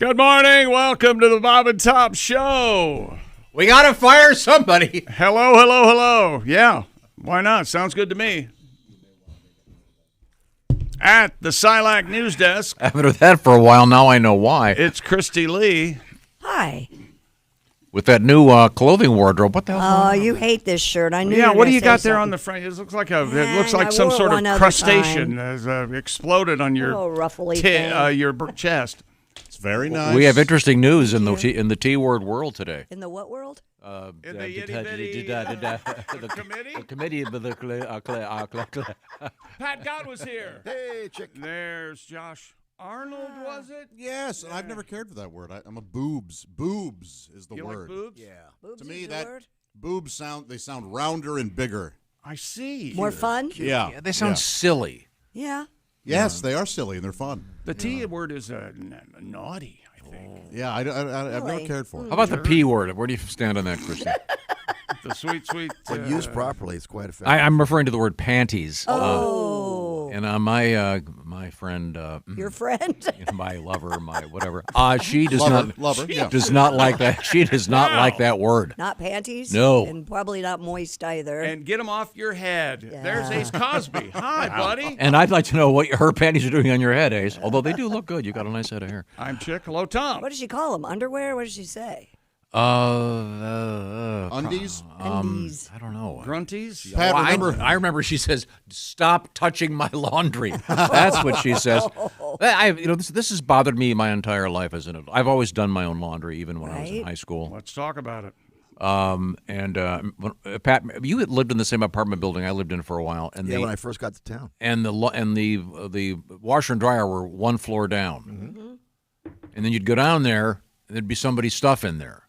Good morning. Welcome to the Bob and Tom Show. We got to fire somebody. Hello. Yeah, why not? Sounds good to me. At the Silac News Desk. I've been with that for a while. Now I know why. It's Christy Lee. Hi. With that new clothing wardrobe. What the hell? Oh, you hate this shirt. I knew. Yeah, you what do you say got there something. on the front? It looks like some wore sort of one other crustacean time. has exploded on your Oh, ruffly thing. your chest. It's very nice. We have interesting news in the T word world today. In the what world? In the itty-bitty committee? The committee of the Pat God was here. Hey, chick. There's Josh Arnold, was it? Yes, and I've never cared for that word. I'm a boobs. Boobs is the You word. like boobs? Yeah. Boobs To me, is the that word? boobs sound rounder and bigger. I see. More fun? Yeah. They sound silly. Yeah. Yes, they are silly and they're fun. The T word is naughty, I think. Yeah, I've never Really? cared for it. How about the P word? Where do you stand on that, Christy? The sweet. When used properly, it's quite effective. I'm referring to the word panties. Oh. And my friend, Your friend? my lover, my whatever, she does Lover, yeah. does not like that. She does not like that word. Not panties? No. And probably not moist either. And get them off your head. Yeah. There's Ace Cosby. Hi, buddy. And I'd like to know what her panties are doing on your head, Ace. Although they do look good. You got a nice head of hair. I'm Chick. Hello, Tom. What does she call them? Underwear? What does she say? Undies? Undies. I don't know. Grunties? Pat, Well, remember? I remember she says, "Stop touching my laundry." That's what she says. This has bothered me my entire life as an adult. I've always done my own laundry, even when I was in Right. high school. Let's talk about it. Pat, you had lived in the same apartment building I lived in for a while, and when I first got to town. the washer and dryer were one floor down, and then you'd go down there, and there'd be somebody's stuff in there.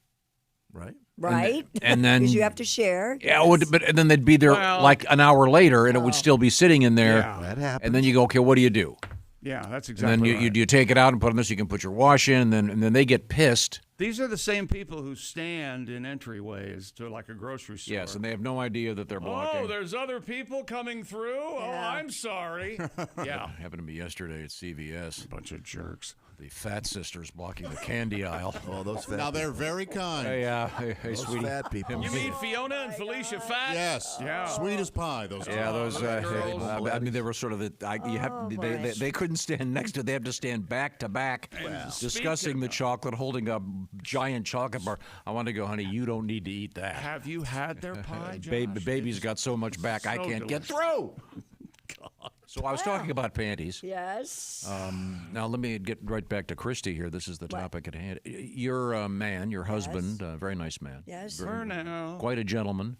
Right? Right? And then Because you have to share. Yeah, but and then they'd be there Well- like an hour later, and it would still be sitting in there. Yeah. That happened. And then you go, okay, what do you do? Yeah, that's And exactly then right. you take it out and put it in this. You can put your wash in, and then they get pissed. These are the same people who stand in entryways to like a grocery store. Yes, and they have no idea that they're blocking. Oh, there's other people coming through? Oh, Yeah. I'm sorry. Yeah. Happened to me yesterday at CVS. Bunch of jerks. The fat sisters blocking the candy aisle. Oh, those fat Now people. they're very kind. Hey, Those sweetie. fat people. You mean Fiona and Felicia Fat? Yes. Yeah. Sweet as pie, those Yeah, those. girls. I mean, they were sort of they couldn't stand next to. They had to stand back to back, discussing the chocolate, holding a giant chocolate bar. I want to go, honey. You don't need to eat that. Have you had their pie, Josh? Baby's got so much back, I so can't get delicious. through. So I was talking about panties. Yes. Now let me get right back to Christy here. This is the topic at hand. Your man, your husband, very nice man. Yes. For now. Quite a gentleman.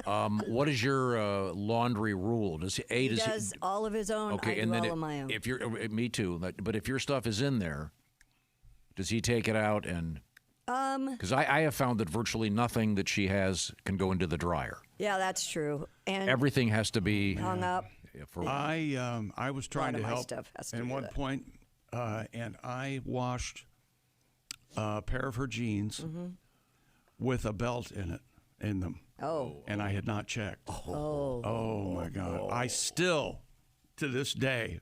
What is your laundry rule? He does all of his own. Okay, I and do then all of my own. if you're me too. But if your stuff is in there, does he take it out and? Because I have found that virtually nothing that she has can go into the dryer. Yeah, that's true. And Everything has to be hung up. I was trying of to my help stuff has to at do one that. point, and I washed a pair of her jeans with a belt in them, Oh. and I had not checked. Oh. Oh my God! I still, to this day,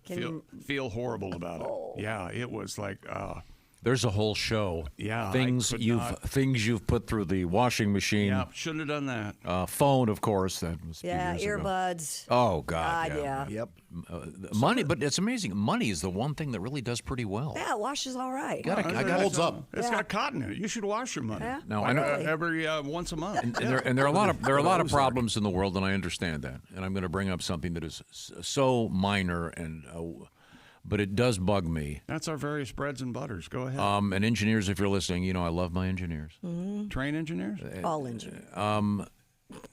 feel horrible about it. Yeah, it was like, There's a whole show. Yeah, I things could you've put through the washing machine. yeah, shouldn't have done that. Phone, of course. That was a few Yeah, years ago. earbuds. Oh God, God, yeah. Yep. Money, but it's amazing. Money is the one thing that really does pretty well. Yeah, it washes all right. I got holds up. It's got cotton in it. You should wash your money. Yeah. No, I know. Every once a month. And there are a lot of problems in the world, and I understand that. And I'm going to bring up something that is so minor, but it does bug me. That's our various breads and butters. Go ahead. And engineers, if you're listening, I love my engineers. Train engineers. All engineers.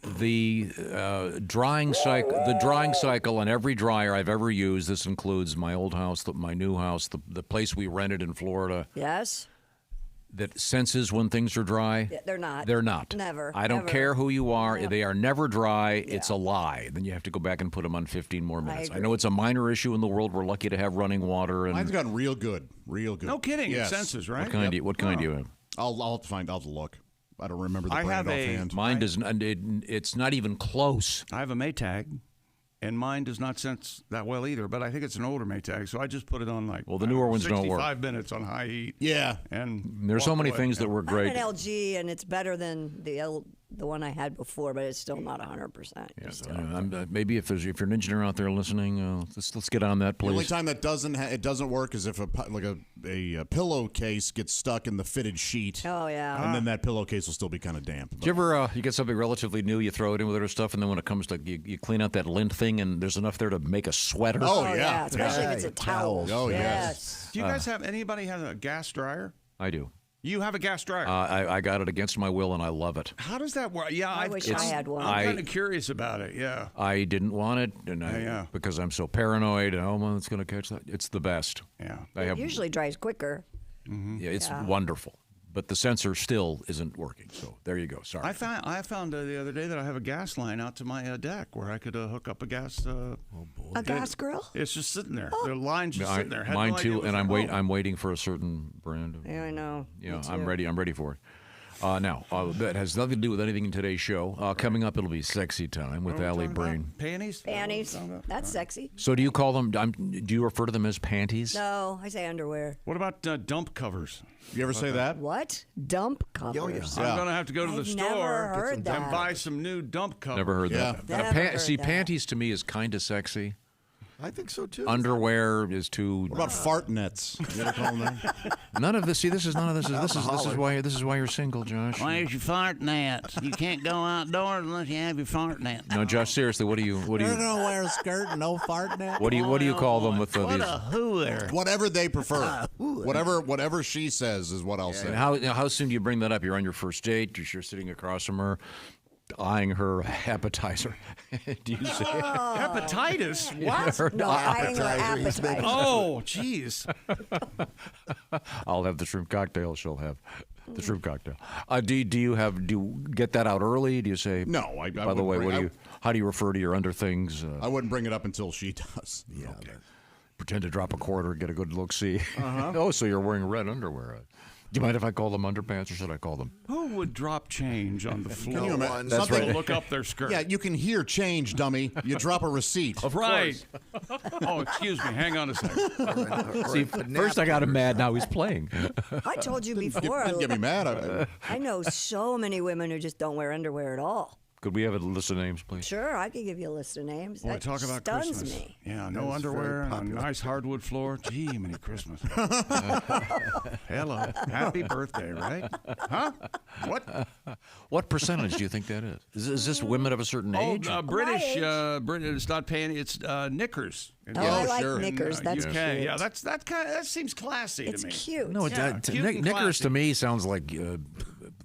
The drying cycle on every dryer I've ever used. This includes my old house, my new house, the place we rented in Florida. Yes. That senses when things are dry. Yeah, they're not. They're not. Never. I don't Never. care who you are. Yep. They are never dry. It's a lie. Then you have to go back and put them on 15 more minutes. I agree. know it's a minor issue in the world. We're lucky to have running water. And Mine's gotten real good. Real good. No kidding. Yes. It senses, right? what kind do you have? I'll find out the look. I don't remember the I brand have a- offhand. Mine doesn't. It's not even close. I have a Maytag. and mine does not sense that well either. But I think it's an older Maytag, so I just put it on the newer ones don't work. 65 minutes on high heat. Yeah, and there's so many away. things that work I great. have an LG, and it's better than the one I had before, but it's still not 100%. Yeah, so, maybe if you're an engineer out there listening, let's get on that, please. The only time that doesn't work is if a pillowcase gets stuck in the fitted sheet. Oh yeah. And then that pillowcase will still be kind of damp. Do you ever you get something relatively new, you throw it in with other stuff, and then when it comes to you clean out that lint thing, and there's enough there to make a sweater? Oh, Oh yeah. especially if it's a towel. Oh, yes. yes. Do you guys have anybody have a gas dryer? I do. You have a gas dryer. I got it against my will, and I love it. How does that work? Yeah, I wish I had one. I'm kind of curious about it. Yeah. I didn't want it, and because I'm so paranoid. Oh, well, it's going to catch that. It's the best. Yeah. It usually dries quicker. Yeah, it's wonderful. But the sensor still isn't working. So there you go. Sorry. I found the other day that I have a gas line out to my deck where I could hook up a gas. A gas grill? It's just sitting there. The line's just sitting there. Had Mine no idea too, it was and at home. I'm waiting for a certain brand. Yeah, I know. Yeah, Me I'm too. ready. I'm ready for it. Now, that has nothing to do with anything in today's show. Coming up, it'll be sexy time with What are we Ali talking Breen. about? Panties? Panties. That's sexy. So, do you call them? Do you refer to them as panties? No, I say underwear. What about dump covers? You ever say that? What? Dump covers. I'm going to have to go to the I've store never heard and that. buy some new dump covers. Never heard that. Never heard See, that. panties to me is kind of sexy. I think so too. Underwear is too. What about fart nets? You ever call them that? None of this. See, this is none of this. This is why you're single, Josh. Where's your fart nets? You can't go outdoors unless you have your fart net. No, Josh. Seriously, what do you don't wear a skirt and no fart net. what do you call them with What these? a hooer. Whatever they prefer. Whatever she says is what I'll say. And how soon do you bring that up? You're on your first date. You're sitting across from her, eyeing her appetizer. Do you say? Hepatitis? What? No, eyeing her Appetizer, appetite. Oh, jeez. I'll have the shrimp cocktail. She'll have the shrimp cocktail. Do you get that out early? Do you say? No, I By the way, how do you refer to your under-things? I wouldn't bring it up until she does. Yeah. Pretend to drop a quarter, get a good look, see. Oh, so you're wearing red underwear. Do you mind if I call them underpants, or should I call them? Who would drop change on the floor? Can you imagine? That's Something- right. Look up their skirt. Yeah, you can hear change, dummy. You drop a receipt. Right. Oh, excuse me. Hang on a second. See, first I got him mad, now he's playing. I told you You before. didn't get me mad. I know so many women who just don't wear underwear at all. Could we have a list of names, please? Sure, I could give you a list of names. Boy, That talk about stuns Christmas. me. Yeah, no underwear and a nice hardwood floor. Gee, many Christmas. Hello. Happy birthday, right? Huh? What? What percentage do you think that is? Is this women of a certain age? British. My British. It's not panty. It's knickers. Oh, I like sure. knickers. That's UK. cute. Yeah, that seems classy It's to me. cute. No, Yeah, cute and knickers classy. to me sounds like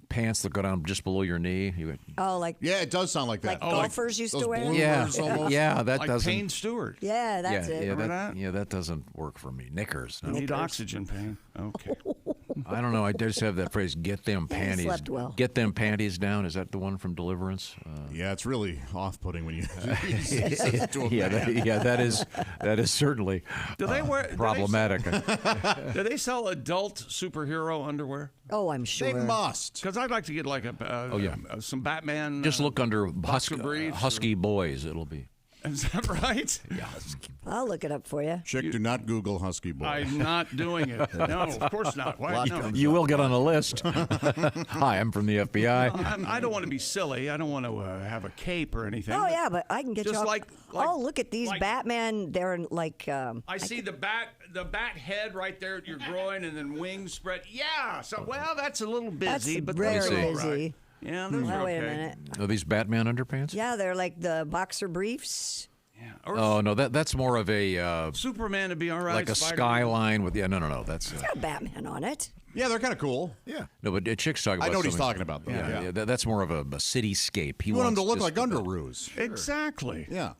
pants that go down just below your knee. Oh, like Yeah, it does sound like that. Like golfers used to those wear? bloomers yeah, almost. yeah, that Like doesn't. Payne Stewart. yeah, that's it. Remember that? that doesn't work for me. Knickers. No. Need Knickers. oxygen, Payne. Okay. I don't know. I just have that phrase. Get them Yeah, he panties. slept well. Get them panties down. Is that the one from Deliverance? Yeah, it's really off-putting when you say it to a man. That is certainly Do they wear? problematic. Do they sell adult superhero underwear? Oh, I'm sure. They must. Because I'd like to get like some Batman. Just look under boxer briefs husky boys. It'll be. Is that right? Yeah. I'll look it up for you. Chick, do not Google husky boy. I'm not doing it. No, of course not. Why? No. You will get on a list. Hi, I'm from the FBI. I don't want to be silly. I don't want to have a cape or anything. Oh yeah, but I can get Just you. All, like- oh, look at these like- Batman. They're like. I see the bat head right there at your groin, and then wings spread. Yeah. So that's a little busy, That's but very those are all busy. right. Yeah, those are Oh, wait okay. a minute. Are these Batman underpants? Yeah, they're like the boxer briefs. Yeah. Or Oh no, that's more of a Superman would be all right. like a Spider-Man. skyline with no. That's Got Batman on it. Yeah, they're kind of cool. Yeah. no, but chicks talking about. I know what he's something- talking about, though. Yeah, that's more of a cityscape. He You want them to wants look just- like underoos. Exactly. Yeah.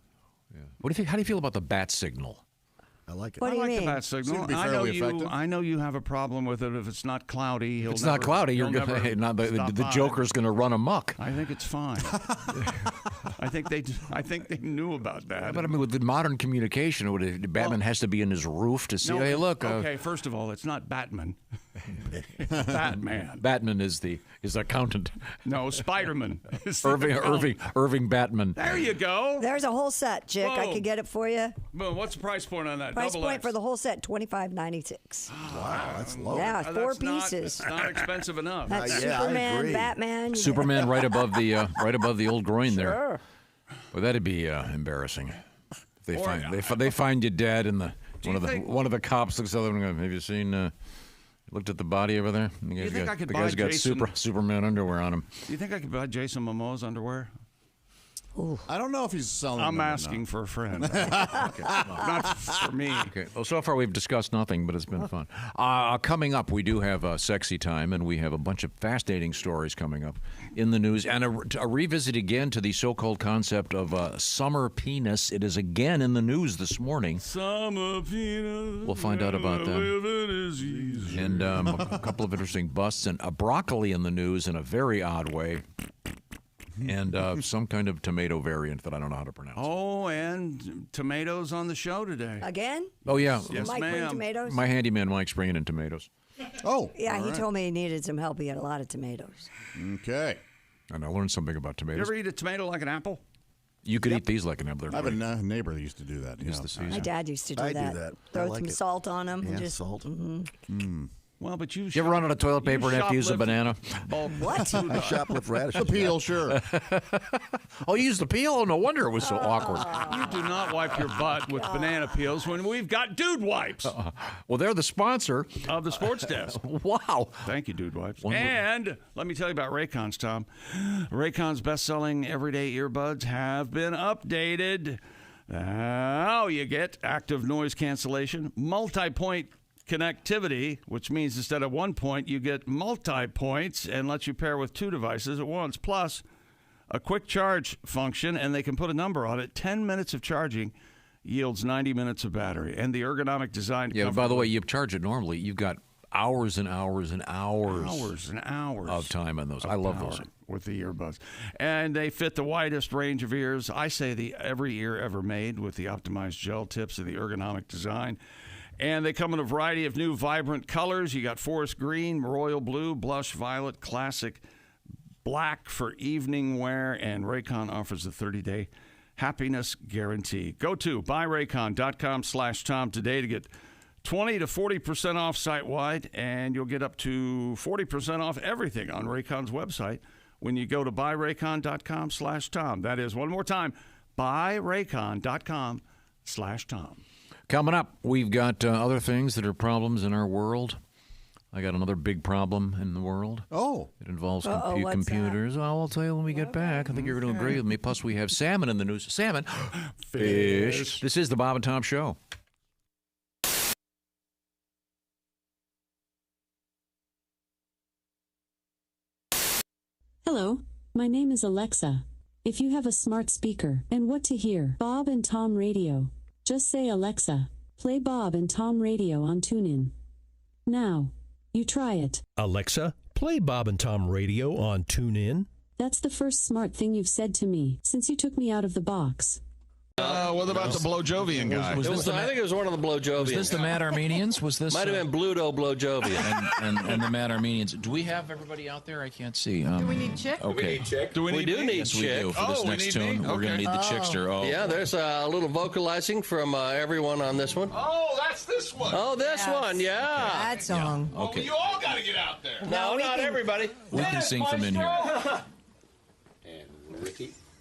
What do you think? How do you feel about the bat signal? I like it. What I do you like mean? the bat signal. Seem to be I know fairly you. effective. I know you have a problem with it if it's not cloudy. If it's not cloudy, you're never gonna not the stop by. Joker's gonna run amok. I think it's fine. I think they knew about that. But I mean, with the modern communication, Batman has to be in his roof to see. No, Hey, look. Okay, first of all, it's not Batman. Batman. Batman is the accountant. No, Spider-Man. Irving Batman. There you go. There's a whole set, Chick. I Whoa. could get it for you. Boom. What's the price point on that? Price Double point X. for the whole set, $25.96. Wow, that's low. Yeah, Uh, 4 that's not- pieces. It's not expensive enough. That's Yeah, I Superman, agree. Batman. you Superman right above the old groin there. Sure. Well, that'd be embarrassing. If Or- they find you dead, and you think- one of the cops looks at them and goes, "Have you seen? Looked at the body over there? The guy's think got, I could the guy's buy got Jason- Superman underwear on him." Do you think I could buy Jason Momoa's underwear? I don't know if he's selling I'm them or asking for a friend. Not for me. Okay. Well, so far we've discussed nothing, but it's been fun. Coming up, we do have sexy time, and we have a bunch of fascinating stories coming up in the news, and a revisit again to the so-called concept of summer penis. It is again in the news this morning. Summer penis. We'll find out about that. Living is easy. And a couple of interesting busts, and a broccoli in the news in a very odd way, and some kind of tomato variant that I don't know how to pronounce. Oh, and tomatoes on the show today. Again? Oh, yeah. Yes, Mike bring ma'am. tomatoes? My handyman Mike's bringing in tomatoes. Oh, Yeah, all he right. told me he needed some help. He had a lot of tomatoes. Okay. And I learned something about You tomatoes. ever eat a tomato like an apple? You could eat these like an apple. I have a neighbor that used to do that. It's yeah. the season. My dad used to do I do that. that. I Throw like some it. salt on them. Yeah, and just, salt. Well, but you You ever run out of toilet paper and have to use a shoplift banana? bulk What? food. I shoplift radishes. The peel, sure. Oh, you used the peel? Oh, no wonder it was so awkward. You do not wipe your butt with banana peels when we've got Dude Wipes Well, they're the sponsor. of the Sports Desk. Wow. Thank you, Dude Wipes. One more. And let me tell you about Raycons, Tom. Raycons' best-selling everyday earbuds have been updated. Now you get active noise cancellation, multi-point connectivity, which means instead of 1 point, you get multi-points and lets you pair with 2 devices at once. Plus, a quick charge function, and they can put a number on it. 10 minutes of charging yields 90 minutes of battery. And the ergonomic design. Yeah, by the way, you charge it normally. You've got hours and hours and hours. Hours and hours of time on those. I love those. with the earbuds, and they fit the widest range of ears. I say every ear ever made with the optimized gel tips and the ergonomic design. And they come in a variety of new vibrant colors. You got forest green, royal blue, blush violet, classic black for evening wear, and Raycon offers a 30-day happiness guarantee. Go to buyraycon.com/Tom today to get 20 to 40% off site-wide, and you'll get up to 40% off everything on Raycon's website when you go to buyraycon.com/Tom. That is, one more time, buyraycon.com/Tom. Coming up, we've got other things that are problems in our world. I got another big problem in the world. Oh. It involves Uh-oh, what's computers. Well, I'll tell you when we get back. I think you're going to agree with me. Plus, we have salmon in the news. Salmon. Fish. This is the Bob and Tom Show. Hello, my name is Alexa. If you have a smart speaker and what to hear, Bob and Tom Radio, just say Alexa, play Bob and Tom Radio on TuneIn. Now, you try it. Alexa, play Bob and Tom Radio on TuneIn. That's the first smart thing you've said to me since you took me out of the box. What about the Blojovian guy? Was this the I think it was one of the Blojovians. Was this the Mad Armenians? Was this Might have been Bluto Blojovian. and the Mad Armenians? Do we have everybody out there? I can't see. Do we need Chick? Okay. We do need Yes, we Chick. do. For this we next need tune, me? we're going to need the Chickster. Oh. Yeah, there's a little vocalizing from everyone on this one. Oh, that's this one. Oh, this one, yeah. That song. Okay. You all got to get out there. No, not everybody. We can sing from in here.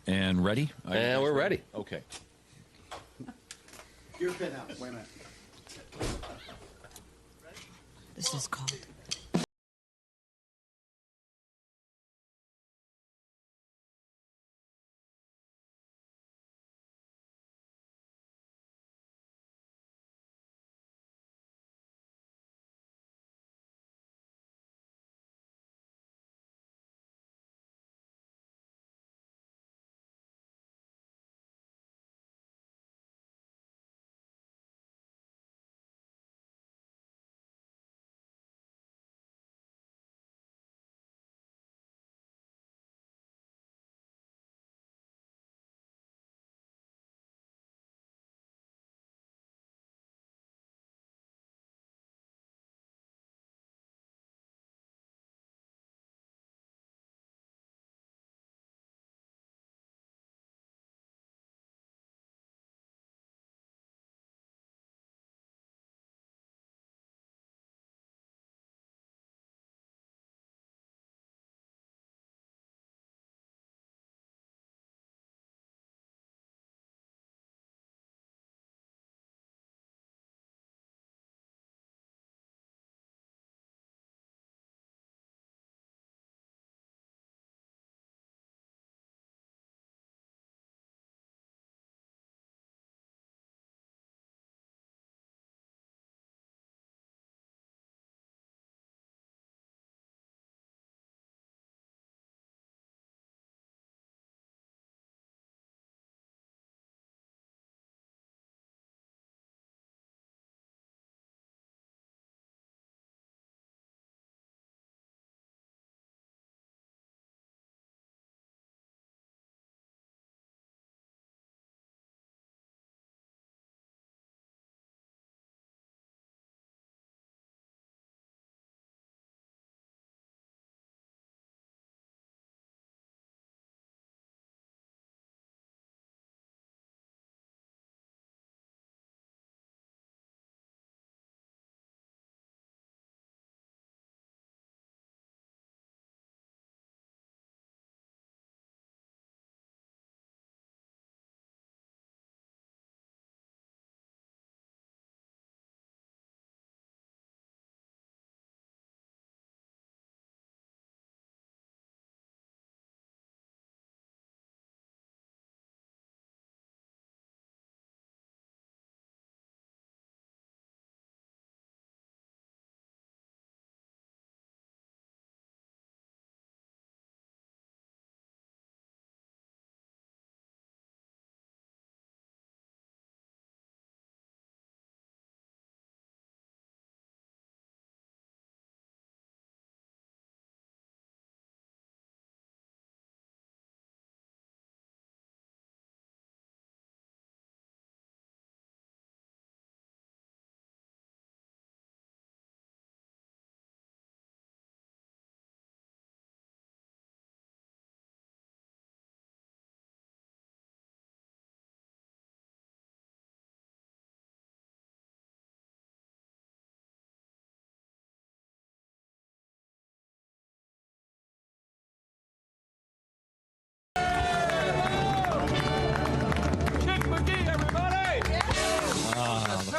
And ready? And we're ready. Okay. Your pin out. Wait a minute. This is called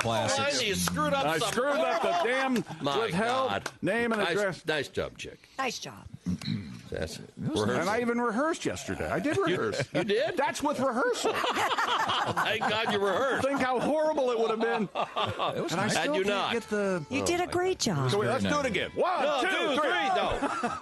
classics. You screwed up I something screwed up the damn My withheld God. name and address. Nice job, chick. Nice job. That's it. And I even rehearsed yesterday. I did rehearse. You did? That's with rehearsal. Thank God you rehearsed. Think how horrible it would have been. And I Had still you can't not. get the. You did a great job. So let's do it again. One, No, two, three. No.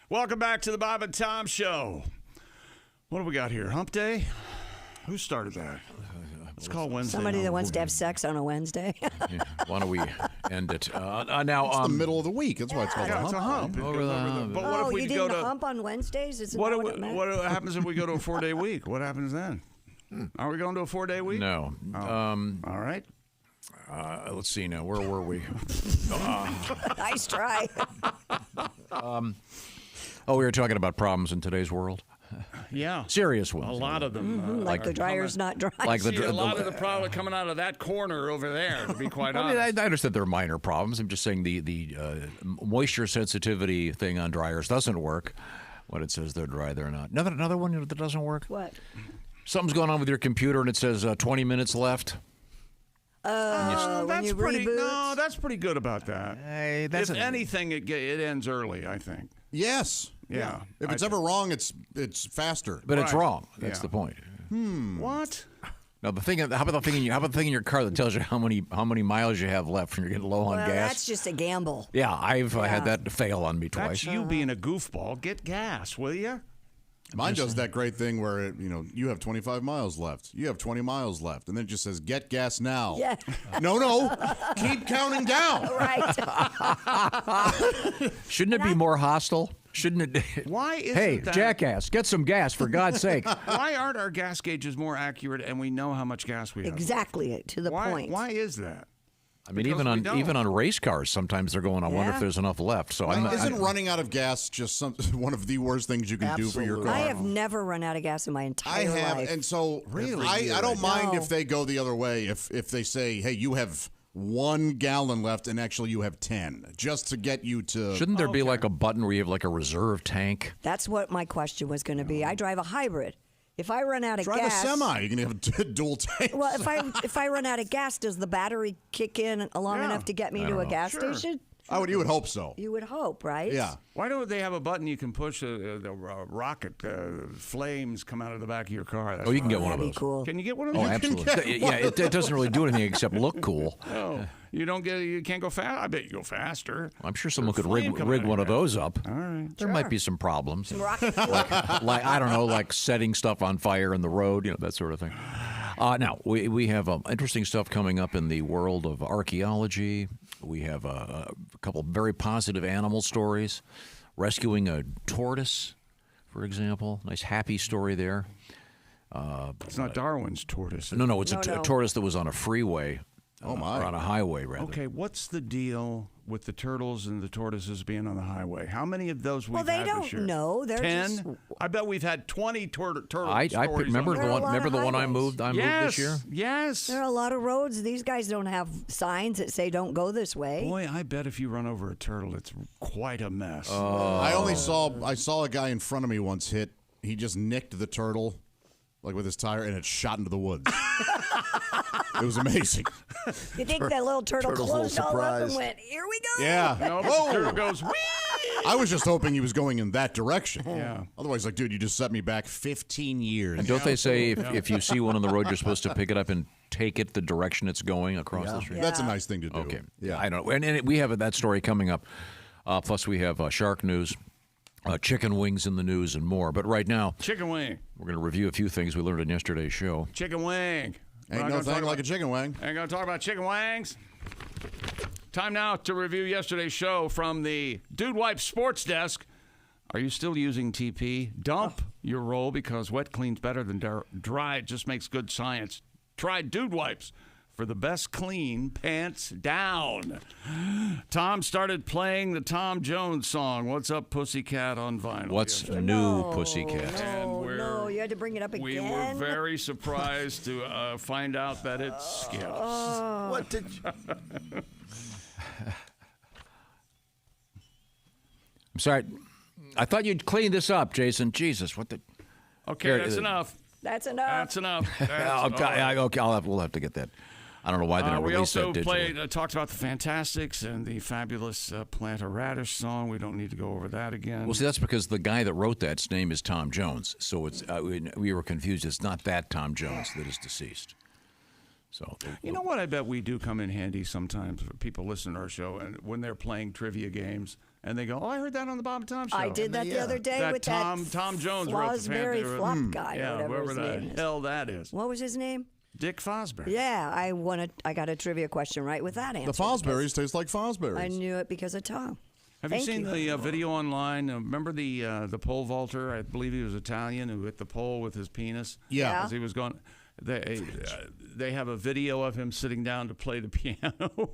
Welcome back to the Bob and Tom Show. What do we got here? Hump Day? Who started that? Let's call Wednesday. Somebody that wants to have sex on a Wednesday. Why don't we end it? Now, It's the middle of the week. That's why it's called Yeah, a it's hump. a hump. Over the hump. But what if we you go didn't to hump on Wednesdays? Isn't what, that what it meant? what happens if we go to a 4-day week? What happens then? Are we going to a 4-day week? No. All right. Let's see now. Where were we? Nice try. Oh, we were talking about problems in today's world. Yeah. Serious A ones. lot of them. Like the dryer's not dry. Like See a lot of the problem coming out of that corner over there, to be quite I mean, honest. I understand they're minor problems. I'm just saying the moisture sensitivity thing on dryers doesn't work. When it says they're dry, they're not. Another one that doesn't work. What? Something's going on with your computer and it says 20 minutes left. When that's you pretty. reboot? No, that's pretty good about that. Hey, If anything, it ends early. I think. Yes. Yeah. If it's ever wrong, it's faster. But it's Right. wrong. That's Yeah. the point. What? Now the thing. How about the thing in your car that tells you how many miles you have left when you're getting low on Well, gas? that's just a gamble. Yeah, I've had that fail on me twice. That's you being a goofball. Get gas, will you? Mine does that great thing where you have 25 miles left. You have 20 miles left, and then it just says "Get gas now." Yeah. No, keep counting down. Right. Shouldn't it be more hostile? Shouldn't it? Why isn't Hey, that? jackass, get some gas for God's sake. Why aren't our gas gauges more accurate and we know how much gas we have? Exactly, to the point. Why is that? I mean, Because we don't. even on race cars, sometimes they're going. I wonder if Yeah. there's enough left. So Isn't running out of gas just one of the worst things you can do for your Absolutely. car? I have never run out of gas in my I entire have, life. and so I don't mind if they go the other way. If they say, "Hey, you have 1 gallon left," and actually you have 10, just to get you to. Shouldn't there be like a button where you have like a reserve tank? That's what my question was going to be. I drive a hybrid. If I run out of Drive gas, a semi. You can have a dual tank. well, if I run out of gas, does the battery kick in long enough to get me to a gas station? You would hope so. You would hope, right? Yeah. Why don't they have a button you can push the rocket flames come out of the back of your car? That's Oh, you can get one of That'd those. be cool. Can you get one of Oh, those? absolutely. Yeah, it doesn't really do anything except look cool. No, you can't go fast. I bet you go faster. I'm sure someone could Flame coming rig out one of of those up. All right. There might be some problems. Rocket like I don't know, like setting stuff on fire in the road, that sort of thing. Now we have interesting stuff coming up in the world of archaeology. We have a couple very positive animal stories, rescuing a tortoise, for example. Nice happy story there. It's not Darwin's tortoise. No, it's a No. tortoise that was on a freeway. Oh, my. Or on a highway, rather. Okay, what's the deal with the turtles and the tortoises being on the highway? How many of those we've Well, they had don't this year? know. They're 10? just- I bet we've had 20 turtle I stories. remember on the There are one. a lot Remember of the one I highways. moved. I moved this year. Yes. There are a lot of roads. These guys don't have signs that say "Don't go this way." Boy, I bet if you run over a turtle, it's quite a mess. I saw a guy in front of me once hit. He just nicked the turtle, like with his tire, and it shot into the woods. It was amazing. You think that little turtle Turtle's a little closed all up and surprised. went, "Here we go." Yeah. no, but the turtle goes, whee! I was just hoping he was going in that direction. Yeah. Otherwise, like, dude, you just set me back 15 years. And don't they say if you see one on the road, you're supposed to pick it up and take it the direction it's going across the street? That's a nice thing to do. Okay. Yeah. I don't know. And we have that story coming up Plus, we have shark news, chicken wings in the news, and more. But right now, chicken wing. We're going to review a few things we learned in yesterday's show. Chicken wing. Ain't no thing like a chicken wing. Ain't going to talk about chicken wings. Time now to review yesterday's show from the Dude Wipe Sports Desk. Are you still using TP? Dump your roll because wet cleans better than dry. It just makes good science. Try Dude Wipes for the best clean pants down. Tom started playing the Tom Jones song, What's Up Pussycat, on vinyl. What's new, Pussycat? No, you had to bring it up again. We were very surprised to find out that it skips. What did you... I'm sorry. I thought you'd clean this up, Jason. Jesus, what the... Okay, Here, that's enough. That's enough. That's enough. We'll have to get that. I don't know why they don't release that digitally. We also talked about the Fantastics and the fabulous Plant a Radish song. We don't need to go over that again. Well, see, that's because the guy that wrote that's name is Tom Jones. So it's we were confused. It's not that Tom Jones that is deceased. So you know what? I bet we do come in handy sometimes for people listening to our show and when they're playing trivia games and they go, "Oh, I heard that on the Bob and Tom show." I did that the other day with Tom Jones wrote the Fosbury Flop guy, yeah, whatever his name hell that is. What was his name? Dick Fosbury. Yeah, I got a trivia question right with that answer. The Fosberries taste like Fosberries. I knew it because of Tom. Have you seen the video online? Remember the pole vaulter? I believe he was Italian who hit the pole with his penis. Yeah. As he was going. They have a video of him sitting down to play the piano.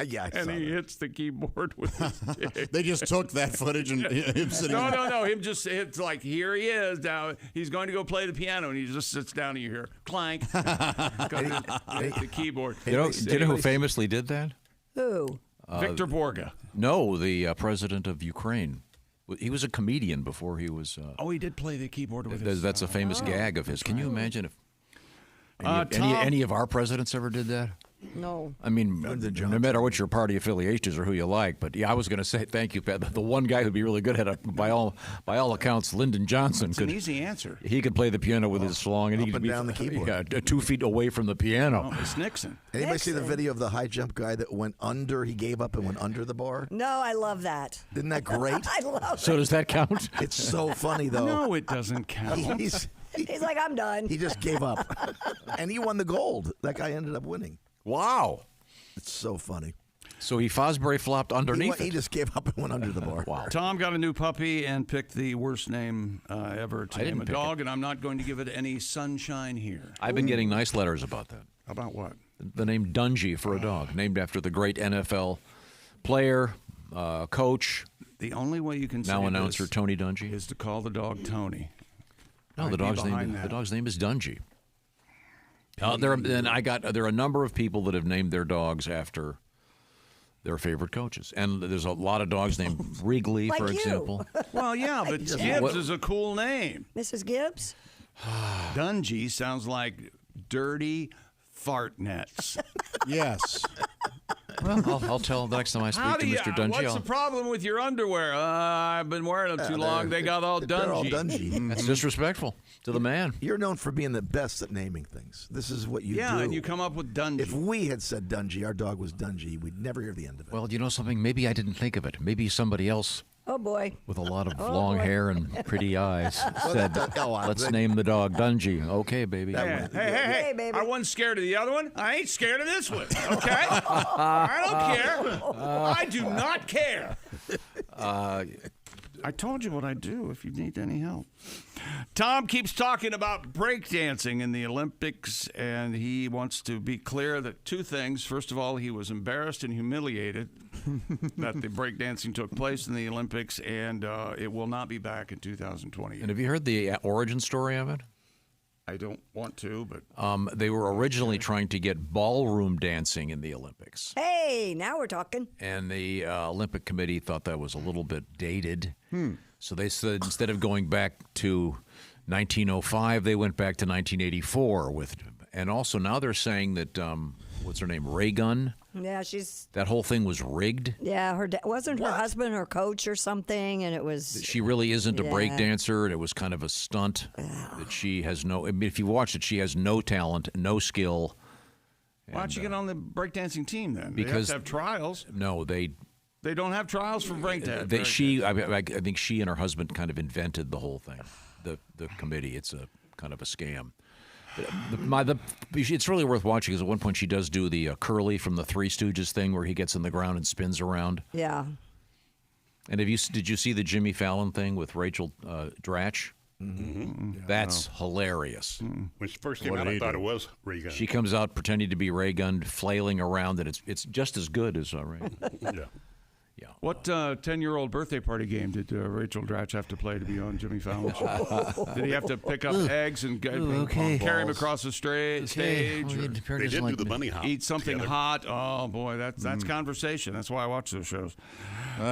Yeah, and he hits the keyboard with his dick. They just took that footage and him sitting. No. Him just, it's like, here he is now. He's going to go play the piano, and he just sits down and you hear clank. Hit the keyboard. Do you know who famously did that? Who? Victor Borga. No, the president of Ukraine. He was a comedian before he was. He did play the keyboard with his. That's a famous gag of his. Can you imagine if any of our presidents ever did that? No. I mean, no matter what your party affiliation is or who you like, but yeah, I was going to say thank you, Pat. The one guy who'd be really good at it, by all accounts, Lyndon Johnson. It's an easy answer. He could play the piano with his schlong, and he could be down the keyboard. 2 feet away from the piano. Oh, it's Nixon. Anybody see the video of the high jump guy that went under? He gave up and went under the bar. No, I love that. Isn't that great? I love So does that count? It's so funny though. No, it doesn't count. He's like, I'm done. He just gave up, and he won the gold. That guy ended up winning. Wow. It's so funny. So he Fosbury flopped underneath He just gave up and went under the bar. Wow. Tom got a new puppy and picked the worst name ever to name a dog, and I'm not going to give it any sunshine here. I've been getting nice letters about that. About what? The name Dungy for a dog, named after the great NFL player, coach. The only way you can now say announcer this Tony Dungy is to call the dog Tony. No, the dog's name is Dungy. There are a number of people that have named their dogs after their favorite coaches, and there's a lot of dogs named Wrigley, Like for you. example. Well, yeah, but Gibbs is a cool name. Mrs. Gibbs? Dungy sounds like dirty fart nets. Yes. Well, I'll tell the next time I speak to Mr. Dungy. What's the problem with your underwear? I've been wearing them too long. They got all They're all dungy. Dungy. That's disrespectful to the man. You're known for being the best at naming things. This is what you do. Yeah, and you come up with Dungy. If we had said Dungy, our dog was Dungy, we'd never hear the end of it. Well, you know something? Maybe I didn't think of it. Maybe somebody else Oh, boy. with a lot of long hair and pretty eyes said, let's name the dog Dungy. Okay, baby. Hey, baby. I wasn't scared of the other one. I ain't scared of this one, okay? I don't care. I do not care. I told you what I do if you need any help. Tom keeps talking about breakdancing in the Olympics, and he wants to be clear that two things. First of all, he was embarrassed and humiliated that the breakdancing took place in the Olympics, and it will not be back in 2020. And have you heard the origin story of it? I don't want to, but... They were originally trying to get ballroom dancing in the Olympics. Hey, now we're talking. And the Olympic Committee thought that was a little bit dated. So they said instead of going back to 1905, they went back to 1984 with... And also now they're saying that, what's her name, Raygun? Yeah, she's... That whole thing was rigged. Yeah, wasn't her husband her coach or something, and it was... She really isn't a break dancer, and it was kind of a stunt. That she has no... I mean, if you watch it, she has no talent, no skill. Why don't you get on the breakdancing team then? Because they have to have trials. No, they They don't have trials for breakdance. I think she and her husband kind of invented the whole thing. The committee. It's a kind of a scam. It's really worth watching because at one point she does do the Curly from the Three Stooges thing where he gets in the ground and spins around. Yeah. And did you see the Jimmy Fallon thing with Rachel Dratch? Mm-hmm. Yeah, That's hilarious. Mm-hmm. When she first came out, I thought it was Ray Gun. She comes out pretending to be Ray Gun, flailing around, and it's just as good as Ray. Yeah. Yeah. What 10-year-old birthday party game did Rachel Dratch have to play to be on Jimmy Fallon? Did he have to pick up eggs and carry him across the stage? They did do the bunny hop. Eat something together. hot. Oh, boy, that's conversation. That's why I watch those shows.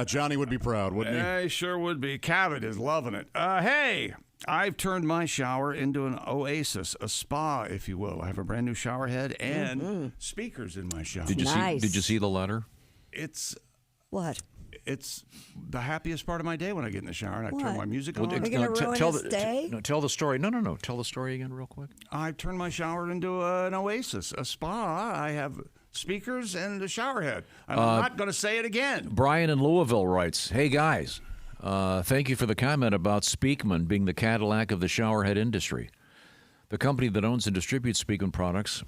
Johnny would be proud, wouldn't he? He sure would be. Cabot is loving it. Hey, I've turned my shower into an oasis, a spa, if you will. I have a brand new shower head and speakers in my shower. Did you see the letter? It's What? It's the happiest part of my day when I get in the shower and I turn my music on. Are you going to ruin his day? Tell the story. No. Tell the story again real quick. I turned my shower into an oasis, a spa. I have speakers and a shower head. I'm not going to say it again. Brian in Louisville writes, "Hey, guys, thank you for the comment about Speakman being the Cadillac of the showerhead industry. The company that owns and distributes Speakman products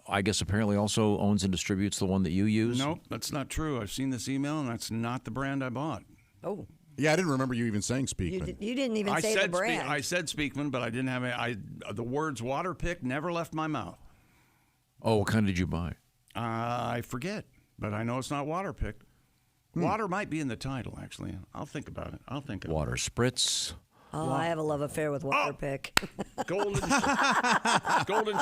I guess apparently also owns and distributes the one that you use? Nope, that's not true. I've seen this email, and that's not the brand I bought. Oh. Yeah, I didn't remember you even saying Speakman. You didn't even say the brand. I said Speakman, but I didn't have the words Waterpick never left my mouth. Oh, what kind did you buy? I forget, but I know it's not Waterpick. Water might be in the title, actually. I'll think about it. Water Spritz. Oh, I have a love affair with Waterpick. Golden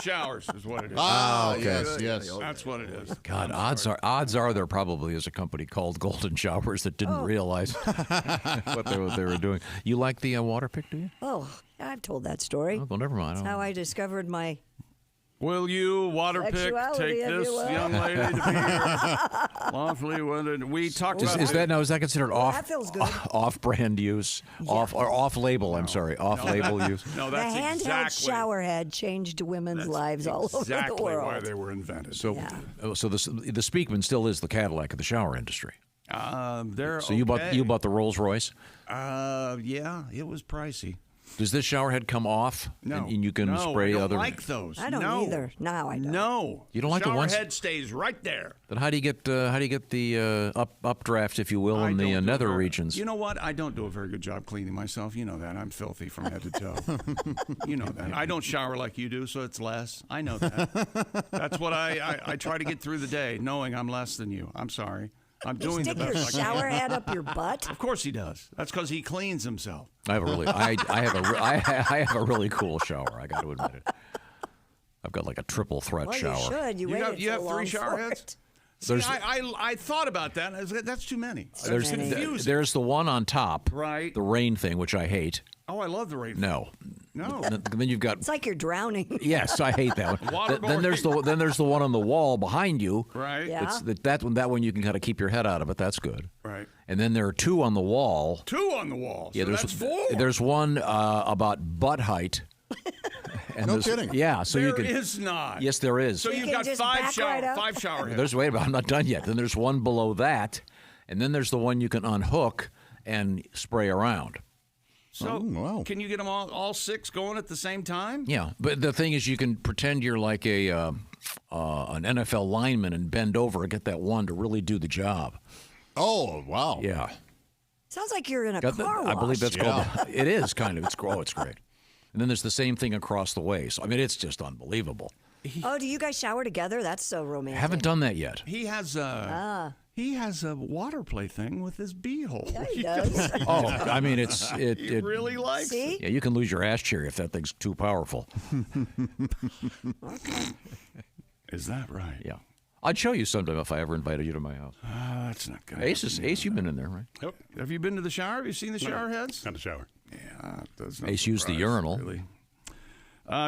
showers is what it is. Oh, yes. That's what it is. God, odds are there probably is a company called Golden Showers that didn't realize what they were doing. You like the Waterpick, do you? Oh, I've told that story. Oh, well, never mind. That's how I discovered my... Will you, Waterpick, Sexuality, take this young lady to be here lawfully wedded? We talked about is that considered that feels good. off-brand use, off-label? I'm sorry, off-label use. No, the that's handheld exactly shower head changed women's lives all over the exactly world. why they were invented. So the Speakman still is the Cadillac of the shower industry. They're so you bought the Rolls Royce? Yeah, it was pricey. Does this shower head come off? No. And you can spray I don't other. like those. I don't either. No, I don't. No. You don't like the ones? Shower head stays right there. Then how do you get the updraft, if you will, in the nether regions? You know what? I don't do a very good job cleaning myself. You know that. I'm filthy from head to toe. You know that. I don't shower like you do, so it's less. I know that. That's what I try to get through the day, knowing I'm less than you. I'm sorry. I'm doing the best. Stick your shower head up your butt? Of course he does. That's because he cleans himself. I have a really, I have a really cool shower. I got to admit it. I've got like a triple threat shower. You should. You have 3 shower heads? See, I thought about that. That's too many. There's the one on top, right? The rain thing, which I hate. Oh, I love the rain. No. Then you've got. It's like you're drowning. Yes, I hate that one. Then there's the one on the wall behind you. Right. Yeah. That one you can kind of keep your head out of it. That's good. Right. And then there are 2 on the wall. 2 on the wall. Yeah, so that's 4. There's one about butt height. And no kidding. Yeah, so there you can. There is not. Yes, there is. So you've got 5 shower heads. Wait a minute, I'm not done yet. Then there's one below that, and then there's the one you can unhook and spray around. So can you get them all 6 going at the same time? Yeah, but the thing is, you can pretend you're like an NFL lineman and bend over and get that one to really do the job. Oh, wow. Yeah. Sounds like you're in a car wash. I believe that's called. It is kind of. It's great. And then there's the same thing across the way. So I mean, it's just unbelievable. Oh, do you guys shower together? That's so romantic. I haven't done that yet. He has a water play thing with his beehole. Yeah, he does. Oh, I mean, He really likes it. Yeah, you can lose your ass cherry if that thing's too powerful. Okay. Is that right? Yeah. I'd show you sometime if I ever invited you to my house. That's not good. Ace, you've been in there, right? Yep. Have you been to the shower? Have you seen the shower heads? Not the shower. Yeah. Ace used the urinal. Really.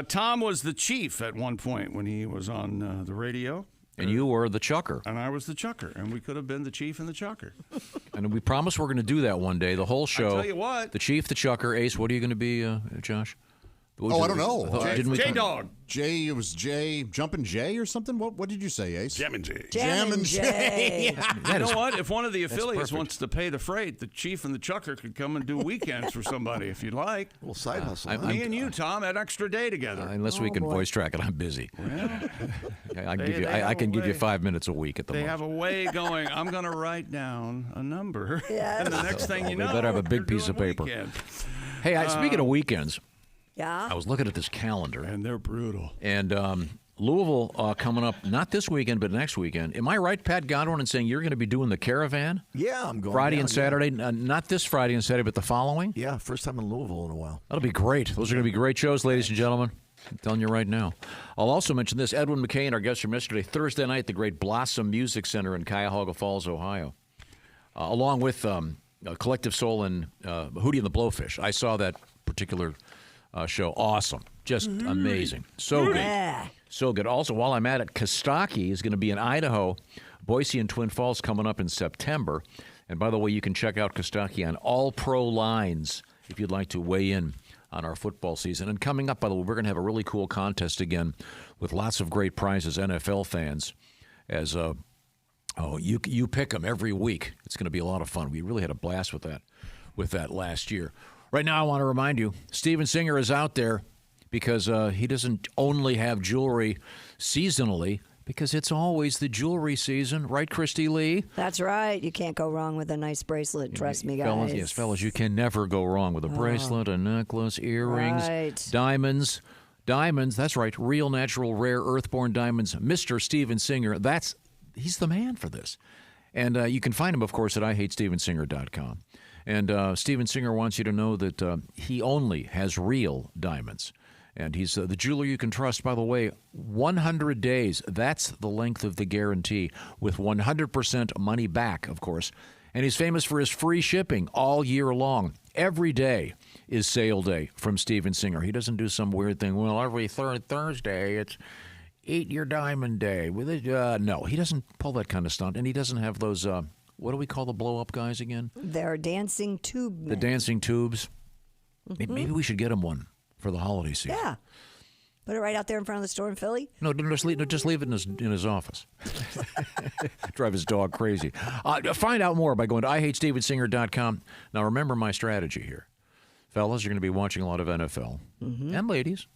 Tom was the chief at one point when he was on the radio. And you were the chucker. And I was the chucker. And we could have been the chief and the chucker. And we promised we're going to do that one day, the whole show. I tell you what. The chief, the chucker. Ace, what are you going to be, Josh? I don't know. J-Dog. It was Jumpin' Jay or something? What did you say, Ace? Jammin' Jay. Jammin' Jay. You know what? If one of the affiliates wants to pay the freight, the Chief and the Chucker could come and do weekends for somebody if you'd like. A little side hustle. Me and you, Tom, had extra day together. Unless we can voice track it, I'm busy. Well, I can give you 5 minutes a week at the They most. have a way going, I'm going to write down a number. Yes. And the next thing you know, We better have a big you're piece of doing paper. weekend. Hey, speaking of weekends, Yeah. I was looking at this calendar. And they're brutal. And Louisville coming up, not this weekend, but next weekend. Am I right, Pat Godwin, in saying you're going to be doing the Caravan? Yeah, I'm going Friday down, and Saturday. Not this Friday and Saturday, but the following? Yeah, first time in Louisville in a while. That'll be great. Those are going to be great shows, ladies and gentlemen. I'm telling you right now. I'll also mention this. Edwin McCain, our guest from yesterday, Thursday night at the great Blossom Music Center in Cuyahoga Falls, Ohio, along with Collective Soul and Hootie and the Blowfish. I saw that particular show. Awesome. Just amazing. So good. So good. Also, while I'm at it, Kostaki is going to be in Idaho, Boise and Twin Falls coming up in September. And by the way, you can check out Kostaki on All Pro Lines if you'd like to weigh in on our football season. And coming up, by the way, we're going to have a really cool contest again with lots of great prizes, NFL fans, as you pick them every week. It's going to be a lot of fun. We really had a blast with that last year. Right now, I want to remind you, Steven Singer is out there because he doesn't only have jewelry seasonally, because it's always the jewelry season. Right, Christy Lee? That's right. You can't go wrong with a nice bracelet. Trust me, guys. Fellas, you can never go wrong with a bracelet, a necklace, earrings, Right. diamonds. Diamonds, that's right. Real, natural, rare, earthborn diamonds. Mr. Steven Singer, he's the man for this. And you can find him, of course, at IHateStevenSinger.com. And Steven Singer wants you to know that he only has real diamonds. And he's the jeweler you can trust. By the way, 100 days, that's the length of the guarantee, with 100% money back, of course. And he's famous for his free shipping all year long. Every day is sale day from Steven Singer. He doesn't do some weird thing. Well, every third Thursday, it's Eat Your Diamond Day. No, he doesn't pull that kind of stunt. And he doesn't have those, what do we call the blow-up guys again? They're dancing tube men. The dancing tubes. Maybe we should get him one for the holiday season. Yeah. Put it right out there in front of the store in Philly. No, just leave it in his office. Drive his dog crazy. Find out more by going to IHateStevenSinger.com. Now, remember my strategy here. Fellas, you're going to be watching a lot of NFL. And ladies.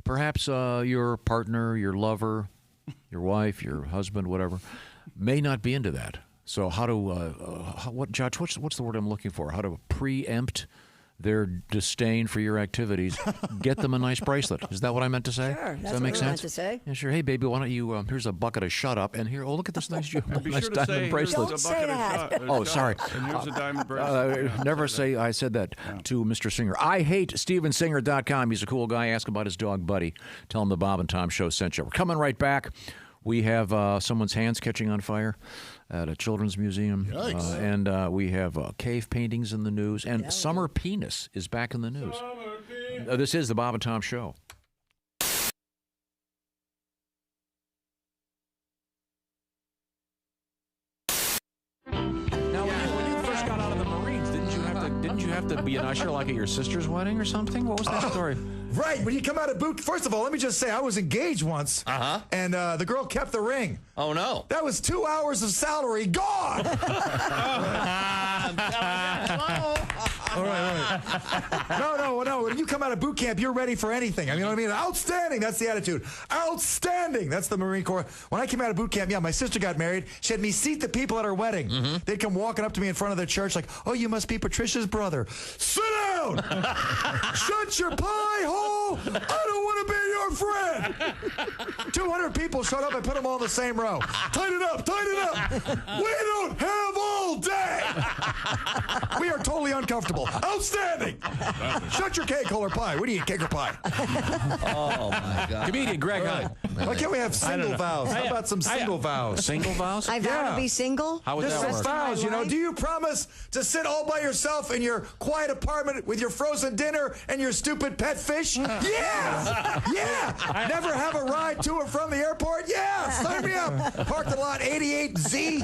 Perhaps your partner, your lover, your wife, your husband, whatever, may not be into that. So Josh, what's the word I'm looking for? How to preempt their disdain for your activities? Get them a nice bracelet. Is that what I meant to say? Sure, Does that's that make what I sense? meant to say. Yeah, sure. Hey, baby, why don't you? Here's a bucket of Shut Up, and here, look at this nice, Be nice sure to diamond say, bracelet. here's a bucket of shot. Oh, sorry. And here's a diamond bracelet. Yeah, Never say I said that to Mr. Singer. IHateStevenSinger.com. He's a cool guy. Ask about his dog, Buddy. Tell him the Bob and Tom Show sent you. We're coming right back. We have someone's hands catching on fire at a children's museum. And we have cave paintings in the news. And summer penis is back in the news. This is the Bob and Tom Show. Now, when you first got out of the Marines, didn't you have to be an usher like at your sister's wedding or something? What was that story? Right, when you come out of boot, first of all, let me just say I was engaged once, and the girl kept the ring. Oh, no. That was 2 hours of salary gone. All right. No. When you come out of boot camp, you're ready for anything. I mean, you know what I mean? Outstanding. That's the attitude. Outstanding. That's the Marine Corps. When I came out of boot camp, my sister got married. She had me seat the people at her wedding. They'd come walking up to me in front of the church like, oh, you must be Patricia's brother. Sit down. Shut your pie hole. I don't want to be your friend. 200 people showed up. I put them all in the same row. Tighten it up. We don't have all day. We are totally uncomfortable. Outstanding. Shut your cake hole or pie. What do you eat, cake or pie? Oh, my God. Comedian Greg Hunt. Why can't we have single vows? How about some single vows? Single vows? I vow to be single. How would Just that some work? vows, you know. Do you promise to sit all by yourself in your quiet apartment with your frozen dinner and your stupid pet fish? Yeah. Never have a ride to or from the airport? Yeah. Sign me up. Parked the lot 88Z.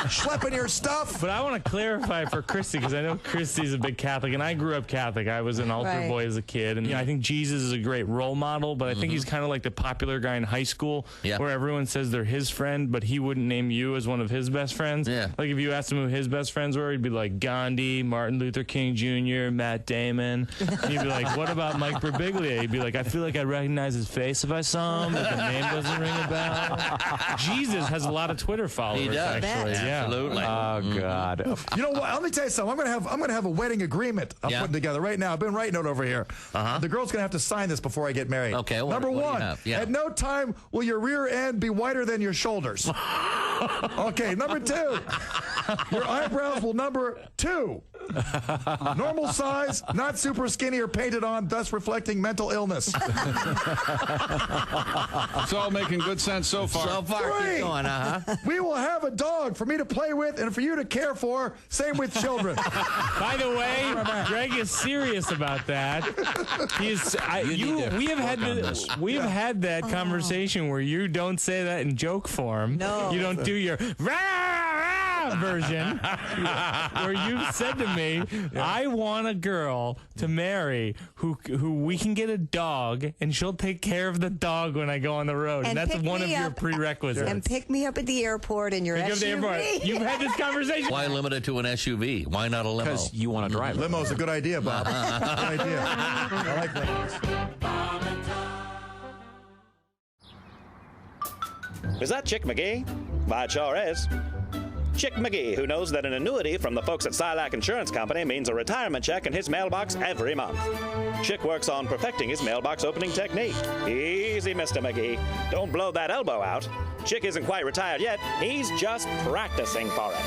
Schlepping your stuff. But I want to clarify for Christy, because I know Christy's a big Catholic, and I grew up Catholic. I was an altar boy as a kid, and I think Jesus is a great role model, but I think he's kind of like the popular guy in high school, where everyone says they're his friend, but he wouldn't name you as one of his best friends. Like if you asked him who his best friends were, he'd be like Gandhi, Martin Luther King Jr., Matt Damon. And you'd be like, what about Mike Birbiglia? He'd be like, I feel like I'd recognize his face if I saw him, but the name doesn't ring a bell. Jesus has a lot of Twitter followers. He does. Actually. Absolutely. Oh God. You know what? Let me tell you something. I'm gonna have a wedding agreement I'm putting together right now. I've been writing it over here. The girl's gonna have to sign this before I get married. Okay. Number one, at no time will your rear end be wider than your shoulders. Okay. Number two, your eyebrows will number 2. Normal size, not super skinny or painted on, thus reflecting mental illness. It's all making good sense so far. So far, keep going, We will have a dog for me to play with and for you to care for. Same with children. By the way, Greg is serious about that. We've had that conversation where you don't say that in joke form. No. You don't do your version where you said to me, I want a girl to marry who we can get a dog and she'll take care of the dog when I go on the road. And that's one of your prerequisites. And pick me up at the airport in your SUV. You've had this conversation. Why limit it to an SUV? Why not a limo? Because you want to drive it. Limo's a good idea, Bob. Good idea. I like limos. Is that Chick McGee? Why, it sure is. Chick McGee, who knows that an annuity from the folks at Silac Insurance Company means a retirement check in his mailbox every month. Chick works on perfecting his mailbox opening technique. Easy, Mr. McGee. Don't blow that elbow out. Chick isn't quite retired yet. He's just practicing for it.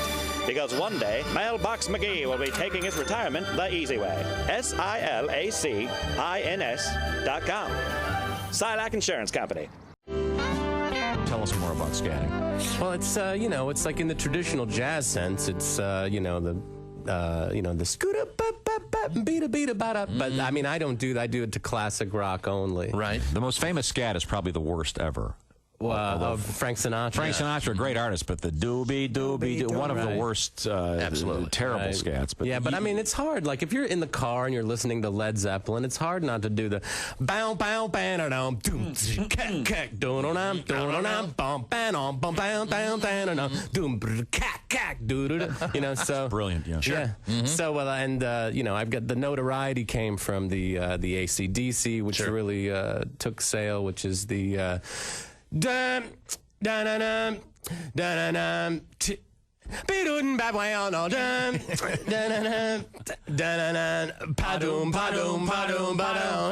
Because one day, Mailbox McGee will be taking his retirement the easy way. SILACINS.com. Silac Insurance Company. Tell us more about scatting. Well, it's it's like in the traditional jazz sense. It's the scooter beat a bada. But I mean, I don't do that. I do it to classic rock only. Right. The most famous scat is probably the worst ever. Frank Sinatra. Frank Sinatra, a great artist, but the doobie, one of the worst, terrible scats. But but I mean, it's hard. Like if you're in the car and you're listening to Led Zeppelin, it's hard not to do the bow bow bam doom cack cack doom bam bam bam bam bam doom cack cack doo. So brilliant. Yeah, sure. Yeah. Mm-hmm. So I've got the notoriety came from the AC/DC, which really took sale, which is the. Dum dum dum dum dum. Be-doon bad way on all dum dum dum pa-doom pa-doom pa-doom pa-doom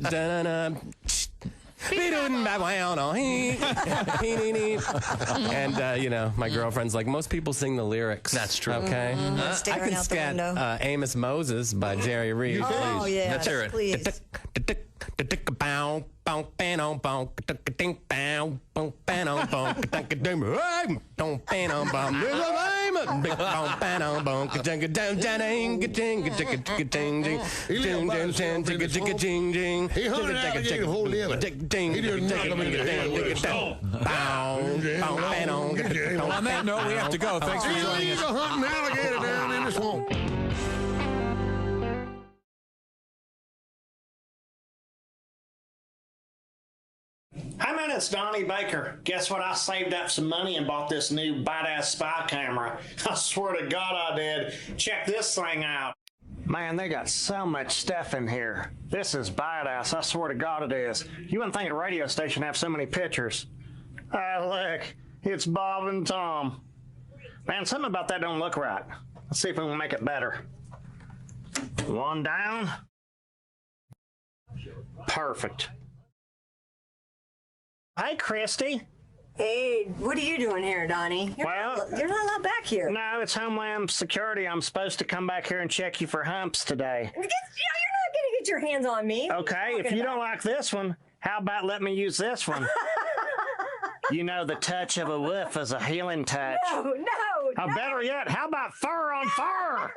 dum be-doon bad way on all and my girlfriend's like, most people sing the lyrics. That's true. Okay. I can scat Amos Moses by Jerry Reed. Oh yeah, let's hear it. Please. On that note, we have to go. Thanks for joining us. Hunting alligator down in the swamp. Hey man, it's Donnie Baker. Guess what? I saved up some money and bought this new badass spy camera. I swear to God I did. Check this thing out. Man, they got so much stuff in here. This is badass. I swear to God it is. You wouldn't think a radio station have so many pictures. Ah, look. It's Bob and Tom. Man, something about that don't look right. Let's see if we can make it better. One down. Perfect. Hey, Christy. Hey, what are you doing here, Donnie? You're not allowed back here. No, it's Homeland Security. I'm supposed to come back here and check you for humps today. You're not going to get your hands on me. Okay, if you don't like this one, how about let me use this one? You know, the touch of a wolf is a healing touch. No. Better yet, how about fur on fur?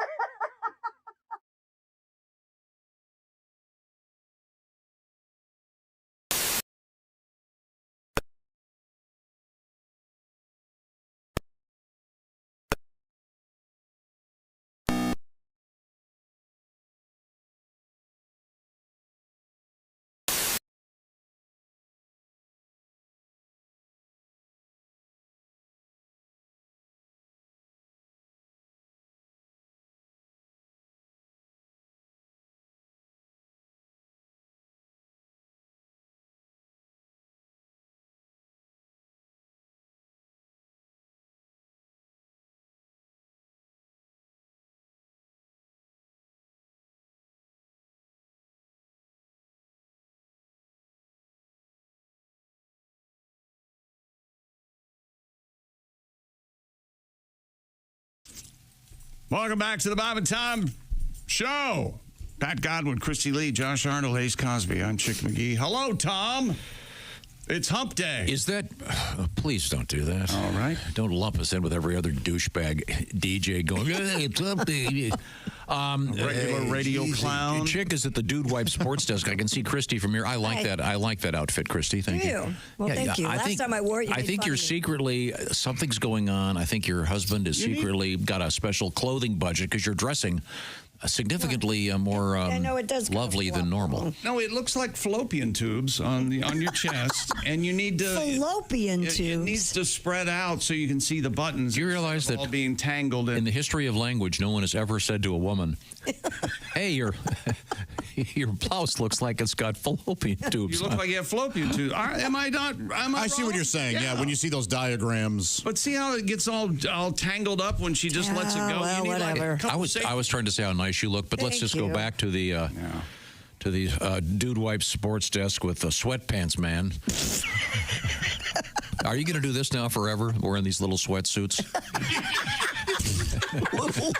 Welcome back to the Bob and Tom Show. Pat Godwin, Christy Lee, Josh Arnold, Hayes Cosby. I'm Chick McGee. Hello, Tom. It's Hump Day. Is that... please don't do that. All right. Don't lump us in with every other douchebag DJ going, hey, it's Hump Day. Regular radio clown. Chick is at the Dude Wipe Sports Desk. I can see Christy from here. I like that. I like that outfit, Christy. Thank you. Well, thank you. Last time I wore it, you I think you're secretly... something's going on. I think your husband is secretly got a special clothing budget because you're dressing... significantly more lovely than normal. No, it looks like fallopian tubes on your chest, and you need to fallopian tubes. It needs to spread out so you can see the buttons. You realize that all being tangled in the history of language, no one has ever said to a woman, "Hey, your blouse looks like it's got fallopian tubes." You look like you have fallopian tubes. Am I not? I see what you're saying. Yeah, when you see those diagrams. But see how it gets all tangled up when she just lets it go. Well, you need whatever. I was trying to say how nice you look, but let's just go back to the Dude Wipe Sports Desk with the sweatpants man. Are you going to do this now forever, wearing these little sweatsuits?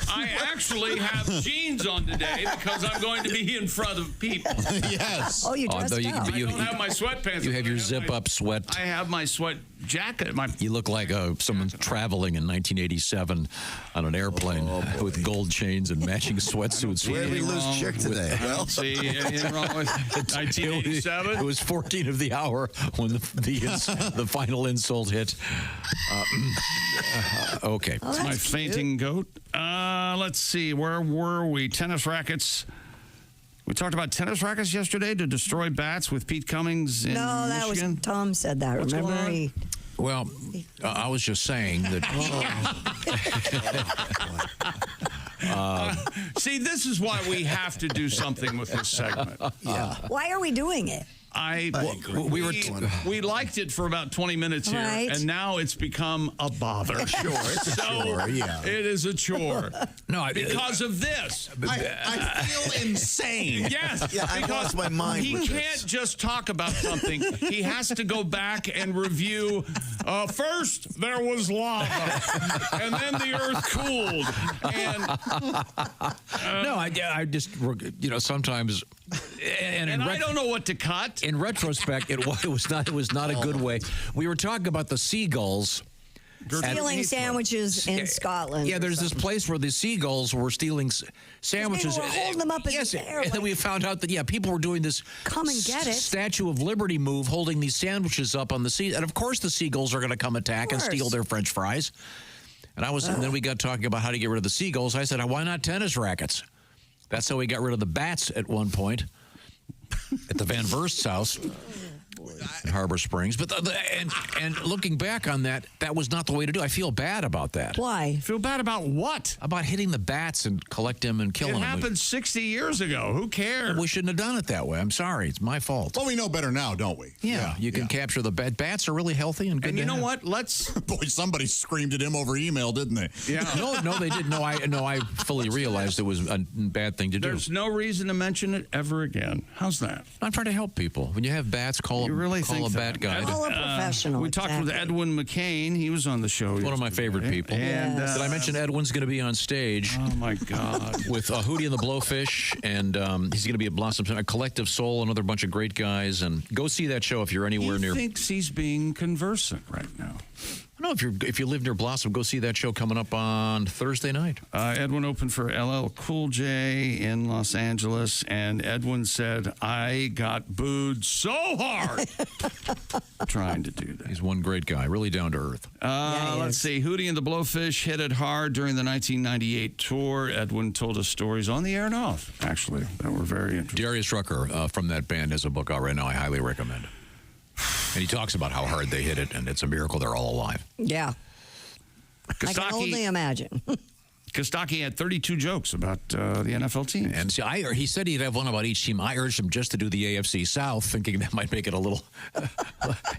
I actually have jeans on today because I'm going to be in front of people. Yes. Oh, you dressed up. I don't have my sweatpants. You have your zip-up sweat. I have my sweat jacket. You look like someone traveling in 1987 on an airplane with gold chains and matching sweatsuits. Where did we lose Chick today? Well, see, anything wrong with 1987? It was 14 of the hour when the final insult hit. Okay. That's my fainting goat. Let's see. Where were we? Tennis rackets. We talked about tennis rackets yesterday to destroy bats with Pete Cummings in Michigan. that was Tom said that. What's remember? Going on? Well, I was just saying that. See, this is why we have to do something with this segment. Yeah. Why are we doing it? We liked it for about 20 minutes here, and now it's become a bother. It's a chore, yeah. It is a chore. No, because of this. I feel insane. Yes. Yeah, I lost my mind. He can't just talk about something. He has to go back and review. First, there was lava, and then the earth cooled. And no, I just sometimes. And I don't know what to cut. In retrospect, it was not a good way. We were talking about the seagulls stealing sandwiches in Scotland. Yeah, there's this place where the seagulls were stealing sandwiches. They were holding them up in the air. And then we found out that people were doing this come and get it Statue of Liberty move, holding these sandwiches up on the sea. And of course, the seagulls are going to come attack and steal their French fries. And then we got talking about how to get rid of the seagulls. I said, why not tennis rackets? That's how we got rid of the bats at one point at the Van Verst's house in Harbor Springs. But and looking back on that, that was not the way to do. I feel bad about that. Why? Feel bad about what? About hitting the bats and collect them and killing them. It happened 60 years ago. Who cares? We shouldn't have done it that way. I'm sorry. It's my fault. Well, we know better now, don't we? Yeah. You can capture the bats are really healthy and good. And you know what? Boy, somebody screamed at him over email, didn't they? Yeah. No, they didn't. No, I fully realized it was a bad thing to do. There's no reason to mention it ever again. How's that? I'm trying to help people. When you have bats, call a bat guide. Call a professional. We talked with Edwin McCain. He was on the show. One of my favorite people. And, did I mention Edwin's going to be on stage? Oh, my God. With Hootie and the Blowfish, and he's going to be at Blossom, a Collective Soul, another bunch of great guys. And go see that show if you're anywhere near. He thinks he's being conversant right now. No, if you live near Blossom, go see that show coming up on Thursday night. Edwin opened for LL Cool J in Los Angeles, and Edwin said, I got booed so hard trying to do that. He's one great guy, really down to earth. Let's see. Hootie and the Blowfish hit it hard during the 1998 tour. Edwin told us stories on the air and off, actually, that were very interesting. Darius Rucker from that band has a book out right now I highly recommend. And he talks about how hard they hit it, and it's a miracle they're all alive. Yeah. I can only imagine. Kostaki had 32 jokes about the NFL team. And see, he said he'd have one about each team. I urged him just to do the AFC South, thinking that might make it a little...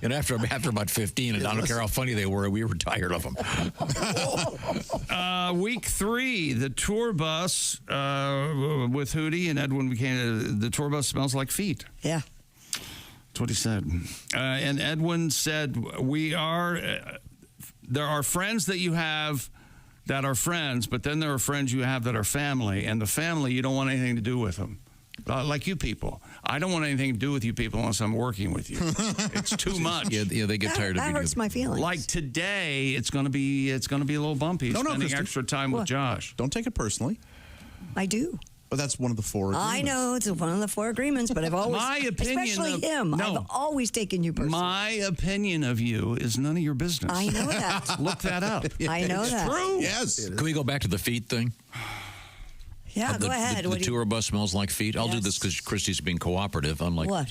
and after about 15, and I don't care how funny they were tired of them. Week 3, the tour bus with Hootie and Edwin became... the tour bus smells like feet. Yeah. That's what he said. And Edwin said, there are friends that you have that are friends, but then there are friends you have that are family, and the family, you don't want anything to do with them. Like you people. I don't want anything to do with you people unless I'm working with you. It's too much. Yeah, they get tired of that being hurts my feelings. Like today, it's going to be a little bumpy. Spending Christy. extra time with Josh. Don't take it personally. I do. But that's one of the 4 agreements. I know it's one of the 4 agreements, but I've always, My opinion especially of- him, no. I've always taken you personally. My opinion of you is none of your business. I know that. Look that up. I know that. True. Yes. Can we go back to the feet thing? Yeah, go ahead. The What do you- tour bus smells like feet. I'll do this because Christy's being cooperative. Unlike What?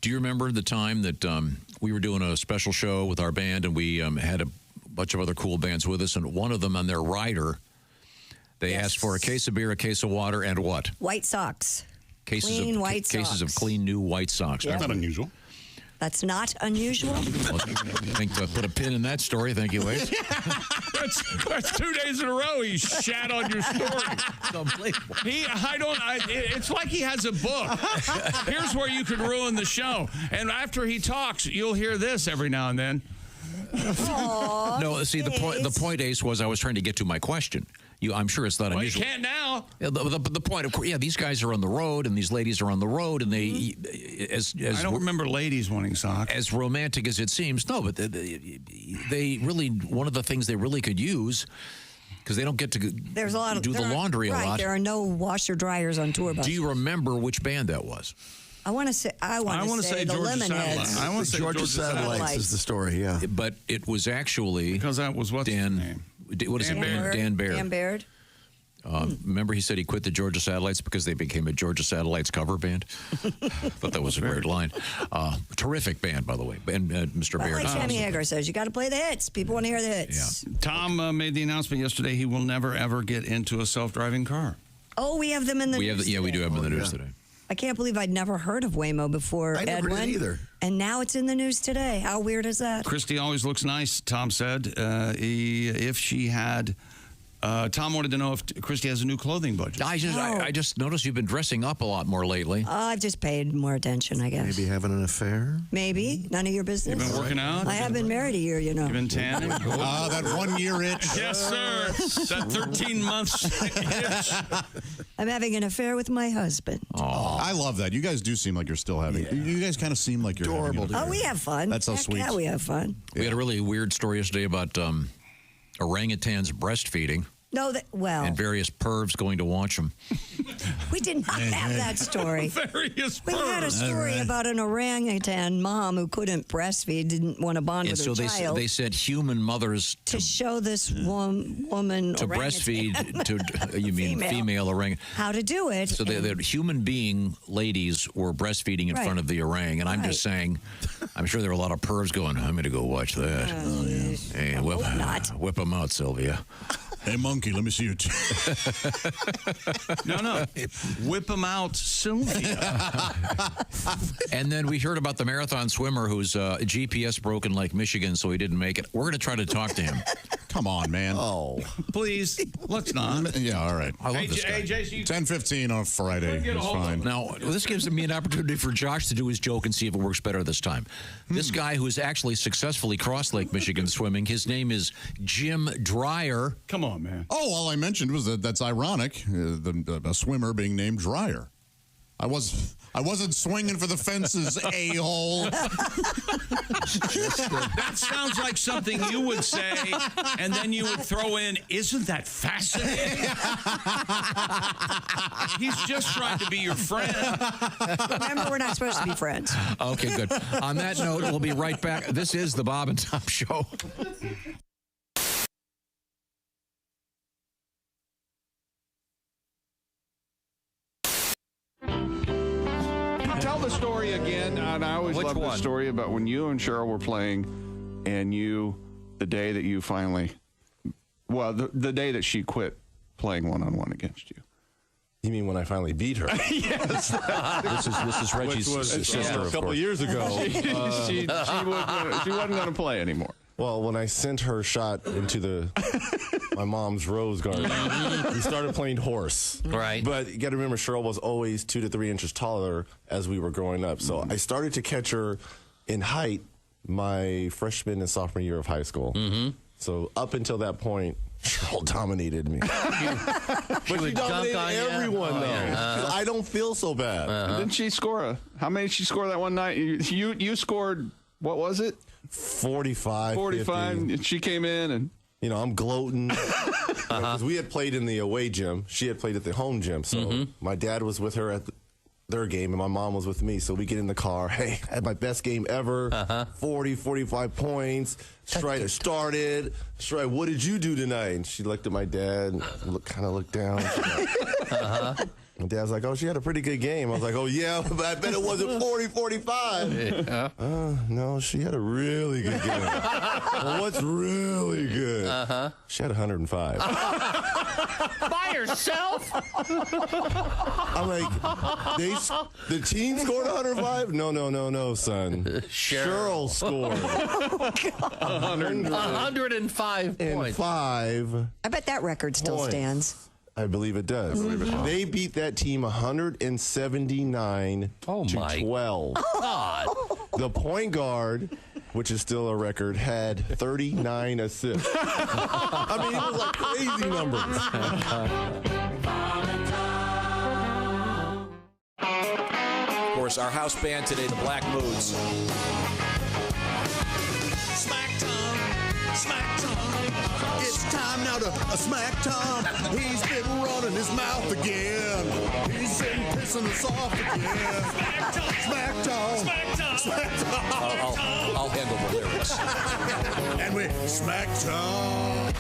Do you remember the time that we were doing a special show with our band, and we had a bunch of other cool bands with us, and one of them on their rider, they asked for a case of beer, a case of water, and what? White socks. Cases Clean of white cases of socks. clean new white socks. Yeah. That's not unusual. That's not unusual. Well, I think to put a pin in that story. Thank you, Wade. That's 2 days in a row he shat on your story. It's unbelievable. It's like he has a book. Here's where you could ruin the show. And after he talks, you'll hear this every now and then. Aww, No, see, the point, Ace, was I was trying to get to my question. I'm sure it's not Well, unusual. you can't now. Yeah, the point, of course, these guys are on the road, and these ladies are on the road, and they, as I don't remember ladies wanting socks. As romantic as it seems, no, but they really, one of the things they really could use, because they don't get to There's a lot of do the laundry a lot. There are no washer dryers on tour buses. Do you remember which band that was? I want to say the Georgia Lemonheads. I want to say Georgia Satellites is the story, yeah. But it was actually because that was what's his name? What is Dan it? Baird. Dan Baird. Dan Baird. Remember he said he quit the Georgia Satellites because they became a Georgia Satellites cover band? Thought that was a great line. Terrific band, by the way. And Mr. Well, Baird. like Sammy Hagar says, you got to play the hits. People want to hear the hits. Yeah. Tom made the announcement yesterday he will never, ever get into a self-driving car. Oh, we have them in the news we do have them in the news yeah. today. I can't believe I'd never heard of Waymo before, I never Edwin. did either. And now it's in the news today. How weird is that? Christy always looks nice, Tom said. If she had... Tom wanted to know if Christy has a new clothing budget. I just noticed you've been dressing up a lot more lately. I've just paid more attention, I guess. Maybe having an affair? Maybe. None of your business. You've been working out? I have been married a year, you know. You've been tanning? That 1 year itch. Yes, sir. That 13 months itch. I'm having an affair with my husband. Oh. I love that. You guys do seem like you're still having. You guys kind of seem like you're adorable. Oh, we have fun. That's so Heck sweet. Yeah, we have fun. We had a really weird story yesterday about orangutans breastfeeding. No, and various pervs going to watch them. We did not have that story. We had a story about an orangutan mom who couldn't breastfeed, didn't want to bond And with so her child. they said human mothers to show this woman to orangutan, breastfeed to you mean female orangutan how to do it. So the human being ladies were breastfeeding in front of the orang, and I'm just saying, I'm sure there are a lot of pervs going, I'm going to go watch that. Hey, whip them out, Sylvia. Hey, monkey, let me see your No. Whip them out, Sylvia. And then we heard about the marathon swimmer whose GPS broke in Lake Michigan, so he didn't make it. We're going to try to talk to him. Come on, man. Oh. Please, let's not. Yeah, all right. I love this guy. 10:15 on Friday. It's fine. Now, this gives me an opportunity for Josh to do his joke and see if it works better this time. This guy who has actually successfully crossed Lake Michigan swimming, his name is Jim Dreyer. Come on, man. Oh, all I mentioned was that's ironic, a swimmer being named Dreyer. I wasn't swinging for the fences, a-hole. That sounds like something you would say, and then you would throw in, isn't that fascinating? He's just trying to be your friend. Remember, we're not supposed to be friends. Okay, good. On that note, we'll be right back. This is the Bob and Tom Show. Tell the story again, and I always love the story about when you and Cheryl were playing, and the day that you finally, the day that she quit playing one-on-one against you. You mean when I finally beat her? Yes. This is Reggie's sister, of a couple course. years ago. She wasn't going to play anymore. Well, when I sent her shot into my mom's rose garden, we started playing horse. Right. But you got to remember, Cheryl was always 2 to 3 inches taller as we were growing up. So I started to catch her in height my freshman and sophomore year of high school. So up until that point, Cheryl dominated me. But she dominated everyone, though. I don't feel so bad. Didn't she score how many did she score that one night? You scored, what was it? 45. 50. She came in and... You know, I'm gloating. Because we had played in the away gym. She had played at the home gym. So my dad was with her at their game, and my mom was with me. So we get in the car. Hey, I had my best game ever. 40, 45 points. Strider started. Strider, what did you do tonight? And she looked at my dad and kind of looked down. My dad's like, oh, she had a pretty good game. I was like, oh, yeah, but I bet it wasn't 40, 45. No, she had a really good game. Well, what's really good? She had 105. By herself? I'm like, the team scored 105? No, son. Cheryl scored 105 points. I bet that record still stands. I believe it does. They beat that team 179 to 12. God. The point guard, which is still a record, had 39 assists. I mean, it was like crazy numbers. Of course, our house band today, the Black Moods. Smack Tom. It's time now to smack Tom. He's been running his mouth again. He's been pissing us off again. Smack Tom. Smack Tom. Smack Tom. I'll handle the lyrics. And we smack Tom.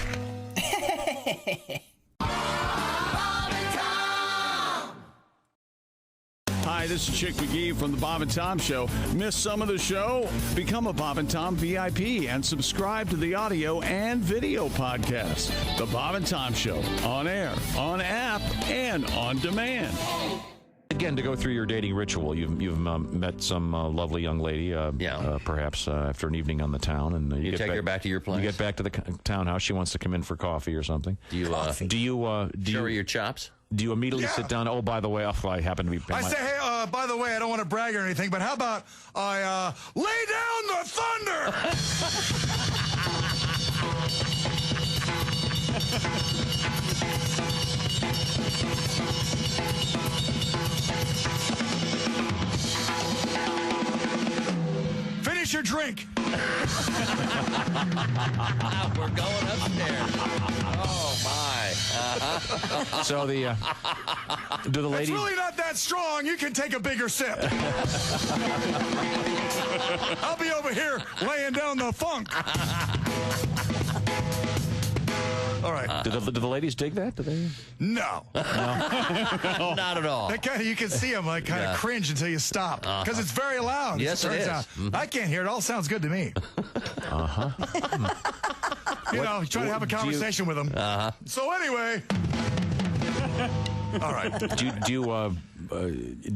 Hi, this is Chick McGee from the Bob and Tom Show. Miss some of the show? Become a Bob and Tom VIP and subscribe to the audio and video podcast. The Bob and Tom Show, on air, on app, and on demand. Again, to go through your dating ritual, you've met some lovely young lady, perhaps after an evening on the town, and you take her back to your place. You get back to the townhouse. She wants to come in for coffee or something. Do you show her your chops? Do you immediately sit down? Oh, by the way, I happen to be. I say, hey, by the way, I don't want to brag or anything, but how about I lay down the thunder? Finish your drink. We're going upstairs. Oh, my. So do the ladies... It's really not that strong. You can take a bigger sip. I'll be over here laying down the funk. All right. Do the ladies dig that? Do they? No. Not at all. You can see them like kind of cringe until you stop because it's very loud. Yes, it is. I can't hear it. All sounds good to me. You know, try to have a conversation with them. So anyway. All right. Do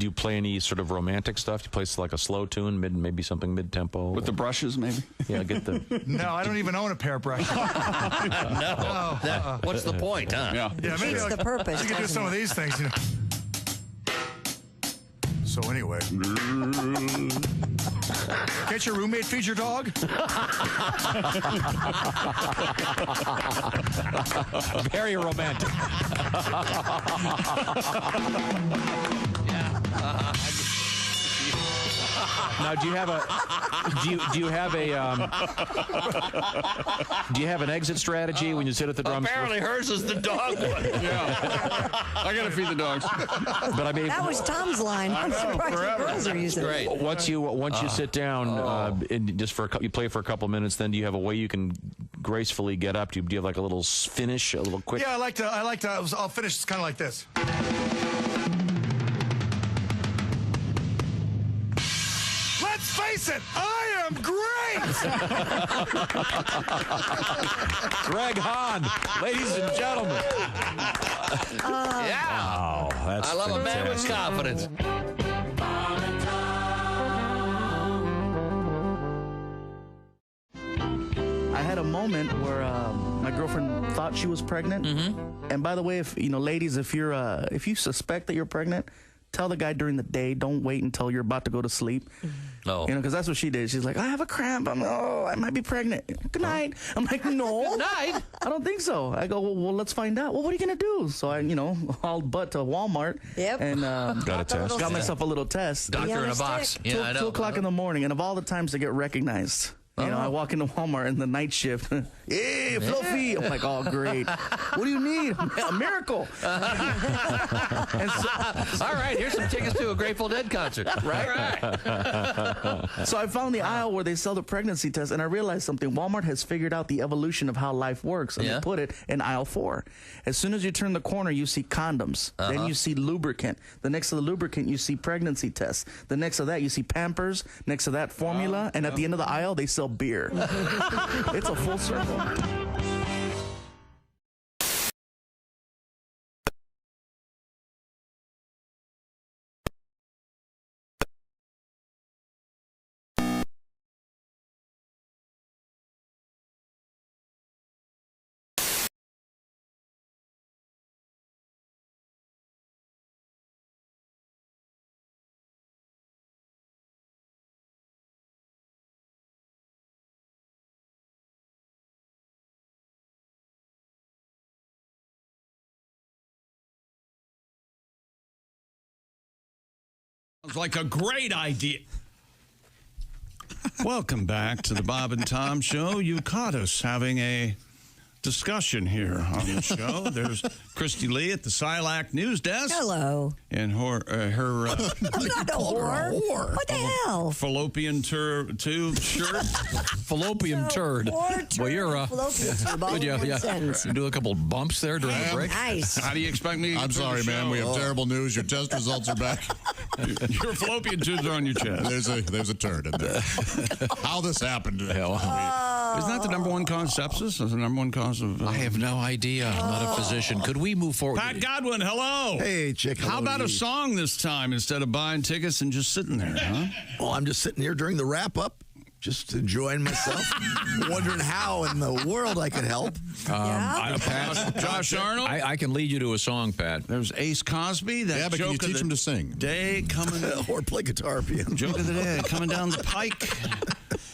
you play any sort of romantic stuff? Do you play like a slow tune, maybe something mid-tempo? With the brushes, maybe? Yeah, get the... No, I don't even own a pair of brushes. No. What's the point, huh? Yeah, maybe It's the purpose. you can do some of these things, you know. So anyway. Get your roommate feed your dog? Very romantic. Now, do you have an exit strategy when you sit at the drums? Apparently, hers is the dog one. Yeah, I gotta feed the dogs. But I mean, That was Tom's line. I'm surprised the girls are using it. Great. once you sit down, and just you play for a couple minutes, then do you have a way you can gracefully get up? Do you have like a little finish, a little quick? Yeah, I like to. I'll finish kind of like this. Let's face it, I am great! Greg Hahn, ladies and gentlemen. Wow, that's I love a man with confidence. I had a moment where my girlfriend thought she was pregnant. And by the way, if ladies, if you suspect that you're pregnant, tell the guy during the day. Don't wait until you're about to go to sleep. You know, because that's what she did. She's like, I have a cramp. I might be pregnant. Good night. I'm like, no. Good night. I don't think so. I go, well, let's find out. Well, what are you going to do? So I, hauled butt to Walmart. Yep. And got a test. Got myself a little test. Doctor in a box. Yeah, I know. 2 o'clock in the morning, and of all the times to get recognized. I walk into Walmart in the night shift. Hey, Fluffy. I'm like, oh, great. What do you need? A miracle. All right, here's some tickets to a Grateful Dead concert. Right? So I found the aisle where they sell the pregnancy test, and I realized something. Walmart has figured out the evolution of how life works, and they put it in aisle 4. As soon as you turn the corner, you see condoms. Then you see lubricant. The next to the lubricant, you see pregnancy tests. The next to that, you see Pampers. Next to that, formula. And at the end of the aisle, they sell beer. It's a full circle. Sounds like a great idea. Welcome back to the Bob and Tom Show. You caught us having a discussion here on the show. There's Christy Lee at the Silac News Desk. Hello. And her I'm not a whore. What the hell? Fallopian tube shirt. Fallopian turd. Well, you're fallopian tube. All in one sentence. You do a couple bumps there during the break. Nice. How do you expect me to I'm sorry, man. We have terrible news. Your test results are back. Your fallopian tubes are on your chest. There's a turd in there. How this happened? Isn't that the number one cause of sepsis? Is the number one cause of... I have no idea. I'm not a physician. Could we move forward? Pat Godwin, hello. Hey, chick. How about a song this time instead of buying tickets and just sitting there, huh? Well, I'm just sitting here during the wrap-up, just enjoying myself, wondering how in the world I could helk. Pat, Josh Arnold? I can lead you to a song, Pat. There's Ace Cosby. That but can you teach him to sing? Day coming... or play guitar piano. Joke of the day coming down the pike.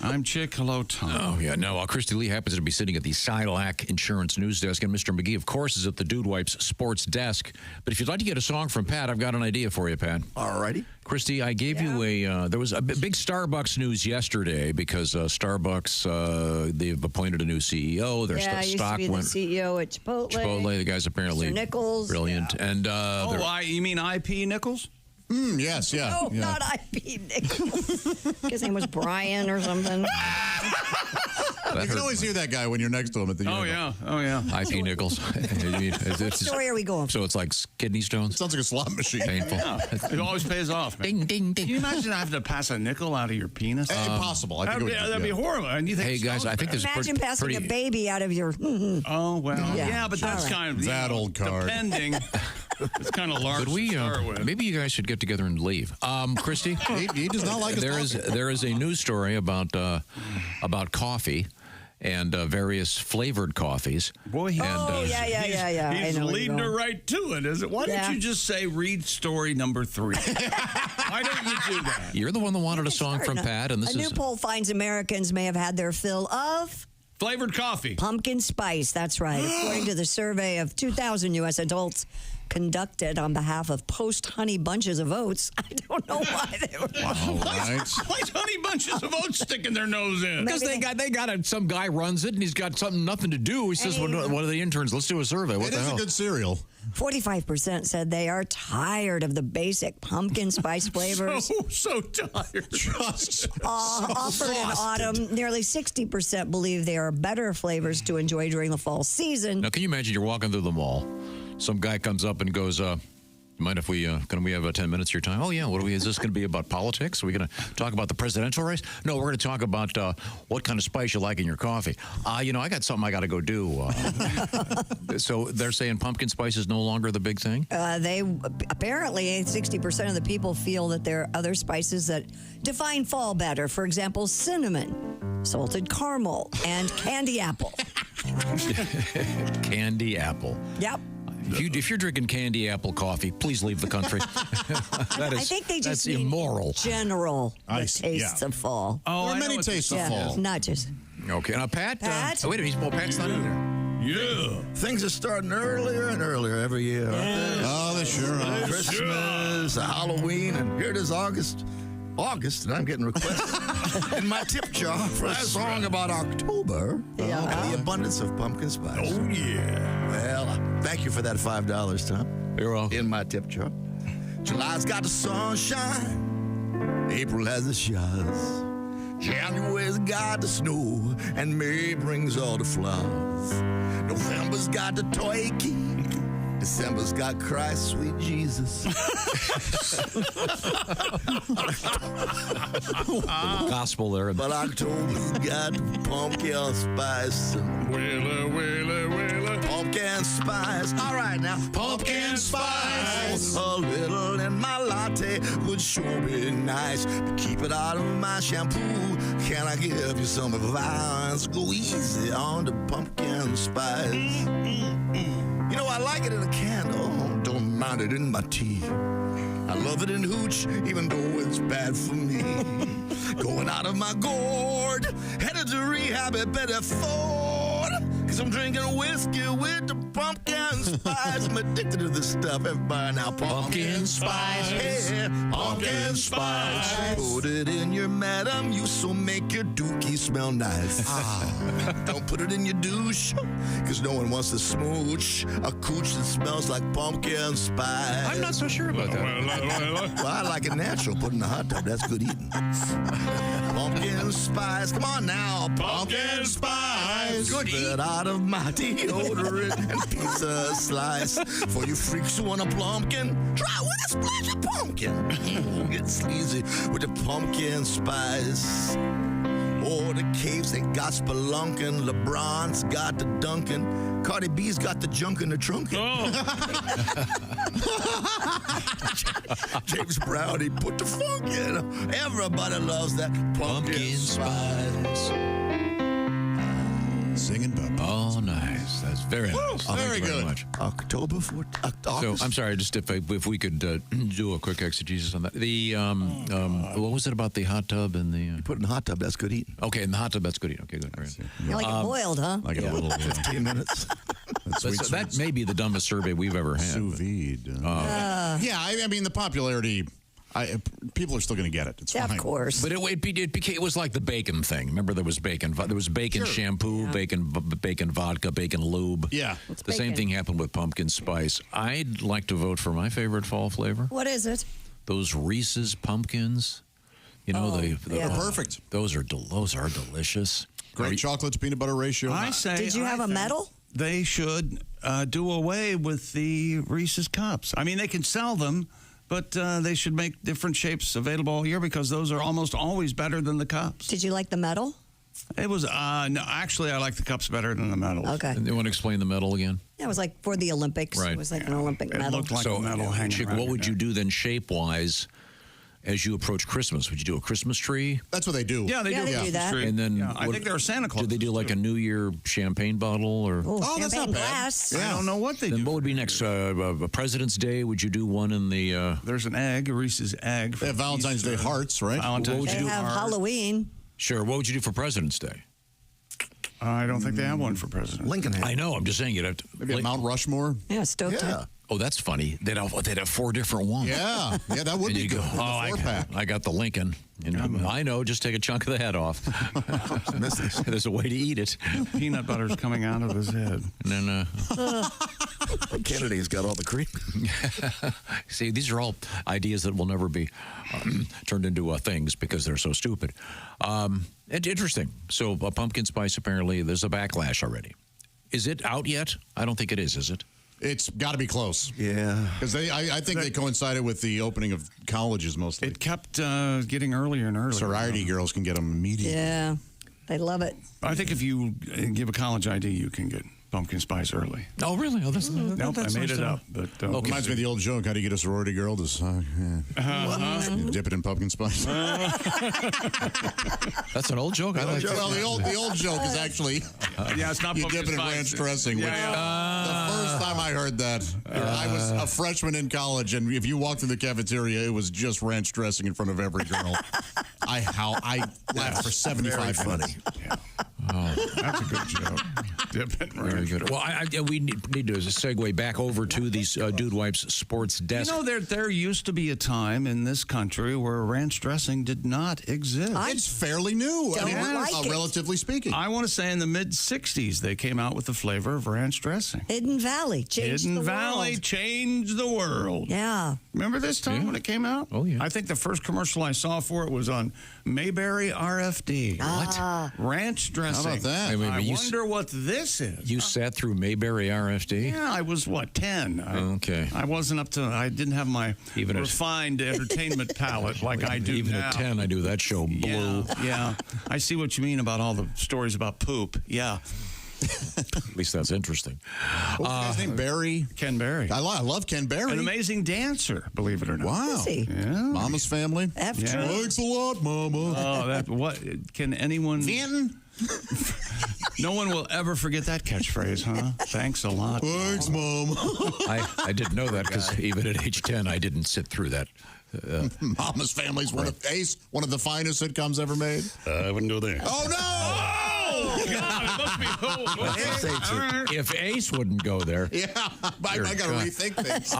I'm Chick. Hello, Tom. Oh, yeah. No, Christy Lee happens to be sitting at the Silac Insurance News Desk, and Mr. McGee, of course, is at the Dude Wipes Sports Desk. But if you'd like to get a song from Pat, I've got an idea for you, Pat. All righty. Christy, I gave you there was a big Starbucks news yesterday because Starbucks, they've appointed a new CEO. Their stock used to be went. The CEO at Chipotle. The guy's apparently Mr. Nichols. Brilliant. Yeah. And you mean IP Nichols? Yes, yeah. No, not IP Nichols. His name was Brian or something. You can always hear that guy when you're next to him at the urinal. Oh, yeah. IP Nichols. What story are we going for? So it's like kidney stones? Sounds like a slot machine. Painful. Yeah, it always pays off, man. Ding, ding, ding. Can you imagine having to pass a nickel out of your penis? Impossible. That'd be horrible. And you think hey, guys, I think this is Imagine passing pretty... a baby out of your... Oh, well. Yeah, but that's kind of... That old card. Depending... It's kind of large to start with. Maybe you guys should get together and leave. Christy? He does not like us There is a news story about coffee and various flavored coffees. Boy, He's He's leading her right to it, is it? Why don't you just say read story number 3? Why don't you do that? You're the one that wanted a song from Pat, and this is... A new poll finds Americans may have had their fill of... Flavored coffee. Pumpkin spice, that's right. According to the survey of 2,000 U.S. adults conducted on behalf of post-honey bunches of oats. I don't know why they were... Why honey bunches of oats sticking their nose in? Because they got some guy runs it, and he's got nothing to do. He says, one of the interns, let's do a survey. What the hell? It is a good cereal. 45% said they are tired of the basic pumpkin spice flavors. So tired. Just offered in autumn, nearly 60% believe they are better flavors to enjoy during the fall season. Now, can you imagine you're walking through the mall, some guy comes up and goes, mind if we can we have 10 minutes of your time? Oh, yeah. Is this going to be about politics? Are we going to talk about the presidential race? No, we're going to talk about what kind of spice you like in your coffee. I got something I got to go do. So they're saying pumpkin spice is no longer the big thing? They apparently 60% of the people feel that there are other spices that define fall better. For example, cinnamon, salted caramel, and candy apple. Candy apple. Yep. If you're drinking candy apple coffee, please leave the country. I think they just that's mean immoral. General tastes of fall. Oh, there are many tastes of fall. Not just. Okay, now Pat. Pat? Wait a minute, Pat's not in there. Yeah. Things are starting earlier and earlier every year. Oh, they sure are. Christmas, Halloween, and here it is August, and I'm getting requests in my tip jar for a song about October. Yeah. The abundance of pumpkin spice. Oh, yeah. Well, thank you for that $5, Tom. You're welcome. In my tip jar. July's got the sunshine. April has the showers. January's got the snow, and May brings all the flowers. November's got the turkey. December's got Christ, sweet Jesus. Gospel there. But October's got pumpkin spice. Pumpkin spice. All right, now. Pumpkin spice. A little in my latte would sure be nice. But keep it out of my shampoo. Can I give you some advice? Go easy on the pumpkin spice. You know, I like it in a candle. Don't mind it in my tea. I love it in hooch, even though it's bad for me. Going out of my gourd, headed to rehab at Bedford. Cause I'm drinking whiskey with the pumpkin spice. I'm addicted to this stuff. Everybody now, pumpkin spice. Hey, pumpkin spice. Put it in your Madam Use, will make your dookie smell nice. Don't put it in your douche, cause no one wants to smooch a cooch that smells like pumpkin spice. I'm not so sure about that. Well, I like it natural. Put it in the hot tub. That's good eating. Pumpkin spice. Come on now. Pumpkin spice. Good eating. Out of my deodorant and pizza slice. For you freaks who want a plumpkin, try with a splash of pumpkin. Get sleazy with the pumpkin spice. Oh, the caves, they got spelunkin'. LeBron's got the Dunkin'. Cardi B's got the junk in the trunkin'. James Brown, he put the funk in. Everybody loves that pumpkin spice. Singing Bubba. Oh, nice. That's very nice. Very Thank you good. Much. October 4th. So I'm sorry, just if we could do a quick exegesis on that. The what was it about the hot tub and the? You put it in the hot tub. That's good eating. Okay, in the hot tub, that's good eating. Okay, good. Great. You like it boiled, huh? Like it a little 15 minutes. That may be the dumbest survey we've ever had. Sous vide. Yeah, I mean the popularity. People are still going to get it. It's fine. Of course. But it was like the bacon thing. Remember, there was bacon. There was bacon shampoo, bacon vodka, bacon lube. Yeah. The same thing happened with pumpkin spice. I'd like to vote for my favorite fall flavor. What is it? Those Reese's pumpkins. You know, they're perfect. Those are delicious. Great chocolate to peanut butter ratio. I say. Did you have a medal? They should do away with the Reese's cups. I mean, they can sell them, but they should make different shapes available all year because those are almost always better than the cups. Did you like the medal? It was no. Actually, I like the cups better than the medals. Okay. And you want to explain the medal again? Yeah, it was like for the Olympics. Right. It was like an Olympic medal. It looked like a medal hanging Chick, around what your would neck. you do then, shape-wise, as you approach Christmas? Would you do a Christmas tree? That's what they do. Yeah, they do that. And then I think they're Santa Claus. Do they do like a New Year champagne bottle or? Oh, that's not champagne bad. glass. I don't know what they Then do. what would be next? President's Day? Would you do one in the? There's an egg, a Reese's egg. They have Valentine's Day hearts, right? Valentine's They Day have heart. Halloween. Sure. What would you do for President's Day? I don't think they have one for president. Lincoln. I know. I'm just saying you'd have to. Maybe a Mount Rushmore. Yeah, stovetop. Oh, that's funny. They'd have 4 different ones. Yeah, that would And be you good. go, With the oh, four-pack. I got the Lincoln. And I know, just take a chunk of the head off. There's a way to eat it. Peanut butter's coming out of his head. And then, Kennedy's got all the cream. see, these are all ideas that will never be turned into things because they're so stupid. Interesting. So, pumpkin spice, apparently, there's a backlash already. Is it out yet? I don't think it is it? It's got to be close. Yeah. Because I think they coincided with the opening of colleges mostly. It kept getting earlier and earlier. Sorority girls can get them immediately. Yeah, they love it. I think if you give a college ID, you can get pumpkin spice early. Oh, really? Oh, Nope, I made it up. But reminds me of the old joke, how do you get a sorority girl to you dip it in pumpkin spice? That's an old joke. I like that. Well, the old joke is actually it's not you pumpkin dip it in spice. ranch dressing. The first time I heard that, I was a freshman in college, and if you walked through the cafeteria, it was just ranch dressing in front of every girl. I laughed for 75 minutes. Yeah. Oh, that's a good joke. Dip it in ranch. Very good. Well, we need to segue back over to these Dude Wipes sports desk. You know, there used to be a time in this country where ranch dressing did not exist. It's fairly new, relatively speaking. I want to say in the mid-'60s, they came out with the flavor of ranch dressing. Hidden Valley changed the world. Changed the world. Yeah. Remember this time when it came out? Oh, yeah. I think the first commercial I saw for it was on Mayberry RFD. What? Ranch dressing. How about that? I wonder what this is. You sat through Mayberry RFD? Yeah, I was, 10? Okay. I wasn't up to, I didn't have my refined entertainment palate like I do even now. at 10, I do that show blue. Yeah. I see what you mean about all the stories about poop. Yeah. At least that's interesting. What's the guy's name? Barry? Ken Barry. I love Ken Barry. An amazing dancer, believe it or not. Wow. Is he? Yeah. Mama's family. Thanks a lot, Mama. Oh, what can anyone? Vinton? No one will ever forget that catchphrase, huh? Thanks a lot. Thanks, Mom. I didn't know that because even at age 10, I didn't sit through that. Mama's Family's one of the finest sitcoms ever made. I wouldn't go there. Oh, no! Oh, God, it must be If Ace wouldn't go there. Yeah, I got to rethink things.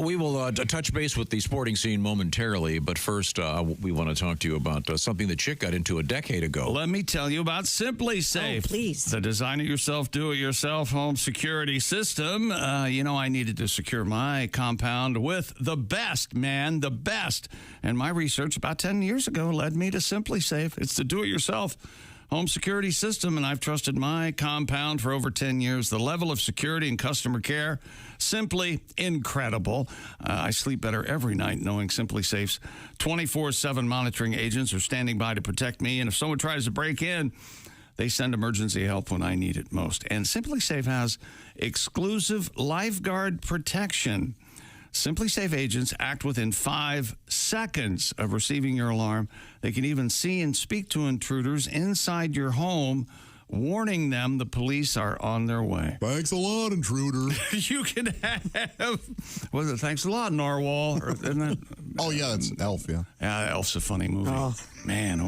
We will touch base with the sporting scene momentarily, but first we want to talk to you about something that Chick got into a decade ago. Let me tell you about Simply Safe. Oh, please. The design-it-yourself, do-it-yourself home security system. I needed to secure my compound with the best, man, the best. And my research about 10 years ago led me to Simply Safe. It's the do-it-yourself home security system, and I've trusted my compound for over 10 years. The level of security and customer care, simply incredible. I sleep better every night knowing Simply Safe's 24/7 monitoring agents are standing by to protect me, and if someone tries to break in, they send emergency help when I need it most. And Simply Safe has exclusive lifeguard protection. Simply Safe agents act within 5 seconds of receiving your alarm. They can even see and speak to intruders inside your home, warning them the police are on their way. Thanks a lot, intruder. You can have, what is it, Thanks a lot, Narwhal. Isn't that? Oh, yeah, it's Elf, yeah. Yeah, Elf's a funny movie. Oh, man.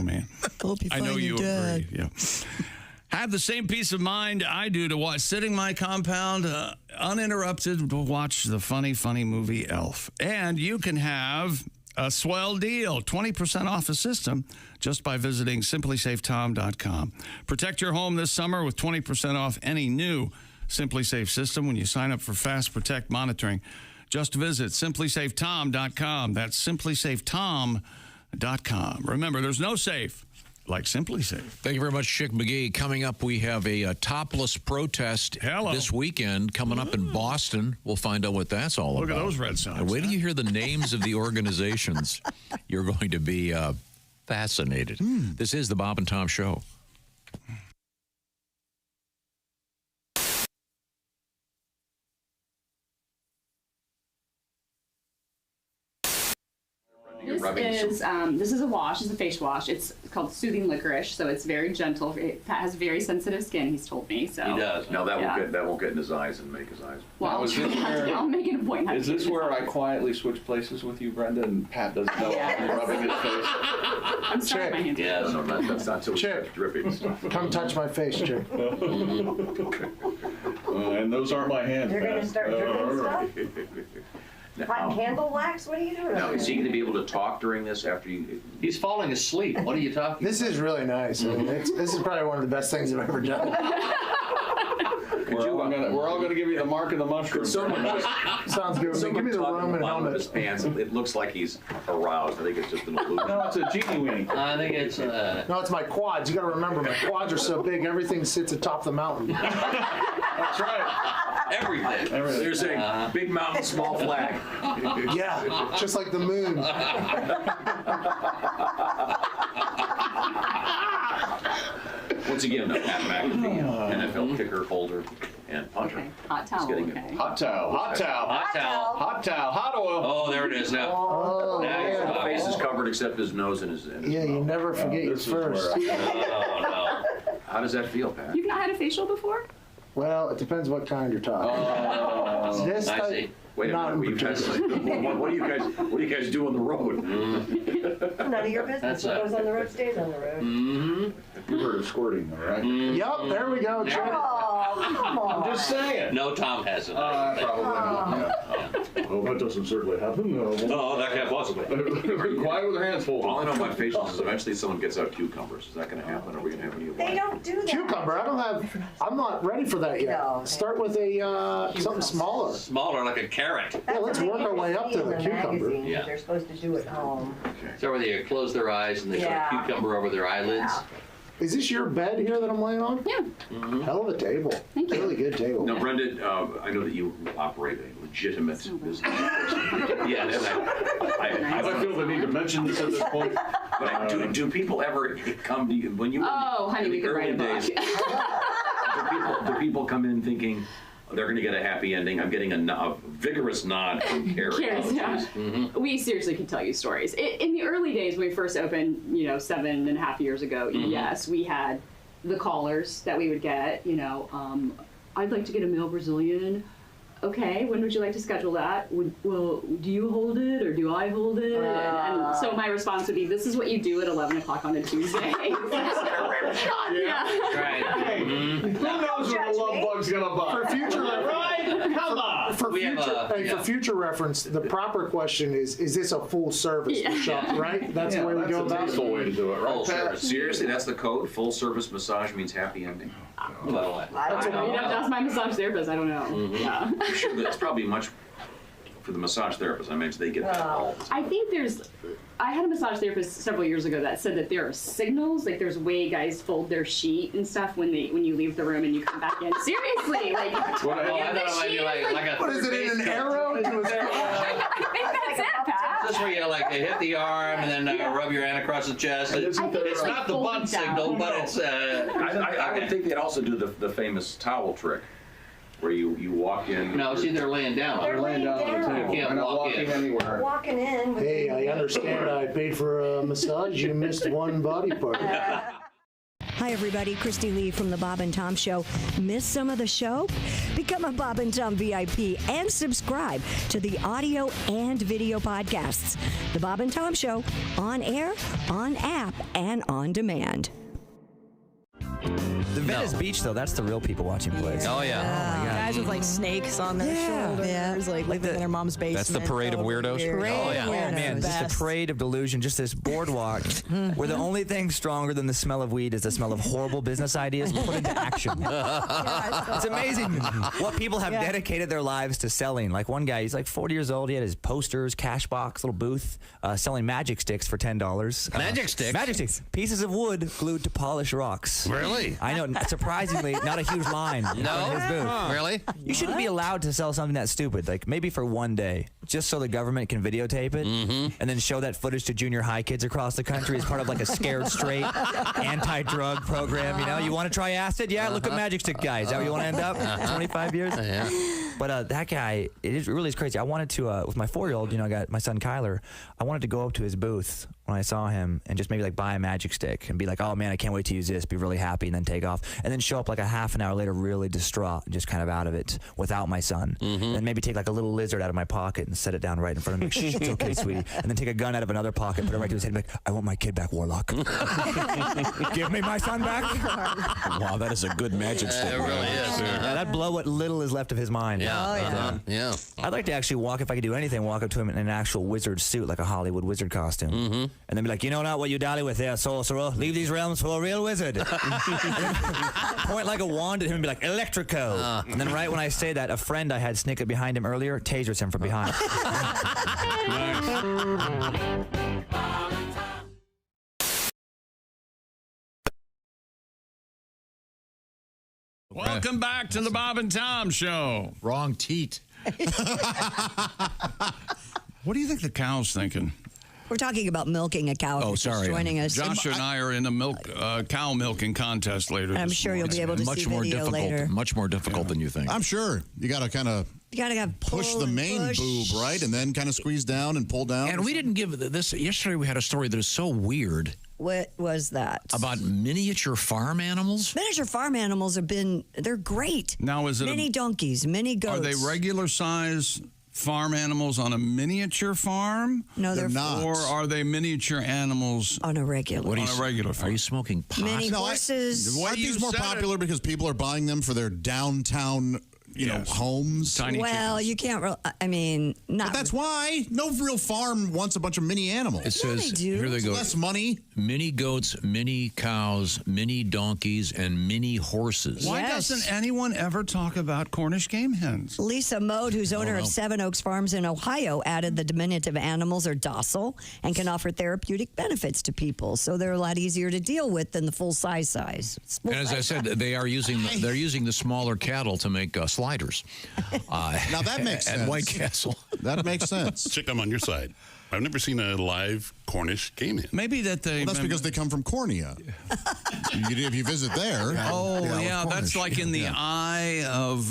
I know you agree. Yeah. Have the same peace of mind I do to watch sitting my compound uninterrupted to watch the funny movie Elf. And you can have a swell deal, 20% off a system just by visiting simplysafetom.com. Protect your home this summer with 20% off any new Simply Safe system when you sign up for Fast Protect monitoring. Just visit simplysafetom.com. That's simplysafetom.com. Remember, there's no safe like Simply Safe. Thank you very much, Chick McGee. Coming up, we have a topless protest this weekend coming up in Boston. We'll find out what that's all about. Look at those Red Sox. And wait till you hear the names of the organizations. You're going to be fascinated. This is the Bob and Tom Show. This is a wash. It's a face wash. It's called Soothing Licorice, so it's very gentle. It has very sensitive skin. He's told me. So he does. Now that won't get in his eyes and make his eyes. Well, I'll make it a point. Is this where I quietly switch places with you, Brenda, and Pat doesn't know I'm rubbing his face? I'm sorry, my hands. Yeah, no, that's not till Chick, dripping stuff. Come touch my face, Chick. And those aren't my hands. You're going to start dripping stuff? Like candle wax? What are you doing? Now, is he going to be able to talk during this after you? He's falling asleep. What are you talking This is really nice. I mean, this is probably one of the best things I've ever done. We're all going to give you the mark of the mushroom. Sounds good. Give me the rum and helmet. His pants. It looks like he's aroused. I think it's just an illusion. No, it's a genie weenie. I think it's. No, it's my quads. You got to remember, my quads are so big, everything sits atop the mountain. That's right. Everything. They're saying big mountain, small flag. Yeah, just like the moon. Once again, Pat McAfee, NFL kicker holder. and punter. Okay. Hot towel. Okay. Hot towel. Hot towel. Hot towel. Hot towel. Hot oil. Oh, there it is now. Oh, now yeah. his face is covered except his nose and his Yeah, you never forget your first. Oh, no. How does that feel, Pat? You've not had a facial before? Well, it depends what kind you're talking. Oh, This I type- see. Wait a not minute. What do you guys do on the road? None of your business. What goes on the road stays on the road. Mm-hmm. You heard of squirting, all right? Yup, there we go. Oh, come on. I'm just saying. No, Tom hasn't. Probably not. Yeah. Oh, that doesn't certainly happen. No, that can't possibly. Quiet with their hands full. All I know about facials is eventually someone gets out cucumbers. Is that going to happen? Are we going to have any of that? They don't do that. Cucumber. I'm not ready for that yet. No. Start with a something smaller. Smaller, like a carrot. Yeah, let's work our way up to the cucumber. Yeah. They're supposed to do at home. So where they close their eyes and they put a cucumber over their eyelids. Is this your bed here that I'm laying on? Yeah. Hell of a table. Thank you. Really good table. Now, Brenda, I know that you operate a legitimate business. Yes, I feel the need to mention this at this point. But do people ever come to you when you? Oh, honey, in we the could early write a days? book. Do people come in thinking they're going to get a happy ending? I'm getting a vigorous nod from Carrie. Carrie's, yeah. We seriously could tell you stories. In the early days when we first opened, 7.5 years ago, yes, we had the callers that we would get, I'd like to get a male Brazilian. Okay, when would you like to schedule that? Well, do you hold it or do I hold it? And so my response would be, this is what you do at 11 o'clock on a Tuesday. Right. Hey, who knows what the love bug's gonna buy? For future right? Come on. For future reference, the proper question is this a full service shop, right? That's the way we go about it. That's the way to do it, right? Full service. Seriously, that's the code? Full service massage means happy ending? Well, That's my massage therapist. I don't know. Yeah. I'm sure that's probably much for the massage therapist. I imagine they get that all. I think I had a massage therapist several years ago that said that there are signals, like there's way guys fold their sheet and stuff when you leave the room and you come back in. Seriously, like. What is it in an arrow? I think that's it, Pat. This is where you hit the arm and then rub your hand across the chest. It's not the butt signal, but it's. I would think they'd also do the famous towel trick. Where you walk in. No, see, they're laying down. They're laying down on the table. You can't walk in anywhere. Walking in. Hey, I understand I paid for a massage. You missed one body part. Hi, everybody. Christy Lee from The Bob and Tom Show. Miss some of the show? Become a Bob and Tom VIP and subscribe to the audio and video podcasts. The Bob and Tom Show, on air, on app, and on demand. The Venice Beach, though, that's the real people watching plays. Oh, yeah. Oh, my God. Guys with snakes on their shoulders, like living in their mom's basement. That's the parade of weirdos? Oh, Oh, man, just a parade of delusion, just this boardwalk where the only thing stronger than the smell of weed is the smell of horrible business ideas put into action. It's amazing what people have dedicated their lives to selling. Like one guy, he's like 40 years old. He had his posters, cash box, little booth, selling magic sticks for $10. Magic sticks? Magic sticks. Pieces of wood glued to polished rocks. Really? I know. Surprisingly, not a huge line. No? In his booth. Really? You shouldn't be allowed to sell something that stupid. Like maybe for one day, just so the government can videotape it and then show that footage to junior high kids across the country as part of like a Scared Straight anti-drug program. You want to try acid? Yeah, look at Magic Stick guys. Is that where you want to end up? 25 years? Yeah. But that guy, it really is crazy. I wanted to, with my 4-year-old, I got my son Kyler, I wanted to go up to his booth when I saw him and just maybe buy a magic stick and be like, oh man, I can't wait to use this, be really happy, and then take off. And then show up a half an hour later really distraught and just kind of out of it without my son. And maybe take a little lizard out of my pocket and set it down right in front of me. Shh, it's okay, sweetie. And then take a gun out of another pocket, put it right to his head and be like, I want my kid back, Warlock. Give me my son back. Wow, that is a good magic stick. It really is. Yeah, that'd blow what little is left of his mind. Yeah. Yeah. I'd like to actually walk, if I could do anything, walk up to him in an actual wizard suit, like a Hollywood wizard costume. And then be like, you know not what you dally with there, sorcerer. Leave these realms for a real wizard. Point like a wand at him and be like, Electrico. And then right when I say that, a friend I had sneak up behind him earlier tasers him from behind. Welcome back to the Bob and Tom Show. Wrong teat. What do you think the cow's thinking? We're talking about milking a cow. Oh, sorry. Joining us. Josh and I are in a cow milking contest later. I'm this sure you'll morning. be able to see video later. Much more difficult than you think. I'm sure. You got to kind of push the main boob, right? And then kind of squeeze down and pull down. And we didn't give this. Yesterday we had a story that is so weird. What was that? About miniature farm animals? Miniature farm animals they're great. Now, is it mini donkeys, mini goats? Are they regular size farm animals on a miniature farm? No, they're not. Or are they miniature animals on a regular? On a regular farm? Are you smoking pot? Mini horses. Aren't these more popular because people are buying them for their downtown, homes? Tiny well, you can't. I mean, not. But that's why no real farm wants a bunch of mini animals. It says they do. here they go. Less money. Mini goats, mini cows, mini donkeys, and mini horses. Why doesn't anyone ever talk about Cornish game hens? Lisa Mode, who's owner of Seven Oaks Farms in Ohio, added the diminutive animals are docile and can offer therapeutic benefits to people, so they're a lot easier to deal with than the full-size size. And as I said, they're using the smaller cattle to make sliders. Now that makes sense. At White Castle. That makes sense. Chick, I'm on your side. I've never seen a live Cornish game hen. Maybe that they. Well, that's because they come from Cornea. If you visit there. That's like in the eye of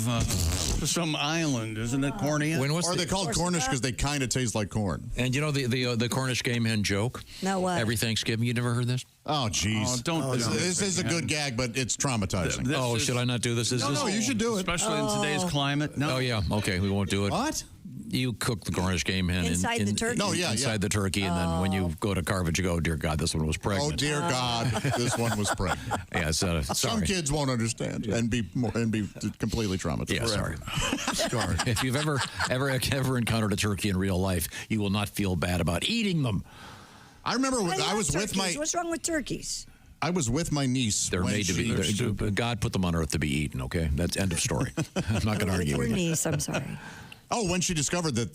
some island, isn't it, Cornea? Or they call it Cornish because they kind of taste like corn. And you know the Cornish game hen joke? No, what? Every Thanksgiving, you never heard this? Oh, jeez. This is a good gag, but it's traumatizing. Should I not do this? No, you should do it. Especially in today's climate. No. Oh, yeah. Okay, we won't do it. What? You cook the Cornish game hen inside the turkey. Inside the turkey, and then when you go to carve it, you go, "Dear God, this one was pregnant." Oh, dear God, this one was pregnant. Yeah, sorry. Some kids won't understand and be completely traumatized. Yeah, sorry. If you've ever encountered a turkey in real life, you will not feel bad about eating them. I remember I was with my. What's wrong with turkeys? I was with my niece. They're made to be. God put them on earth to be eaten. Okay, that's end of story. I'm not going to argue with your you. niece. I'm sorry. Oh, when she discovered that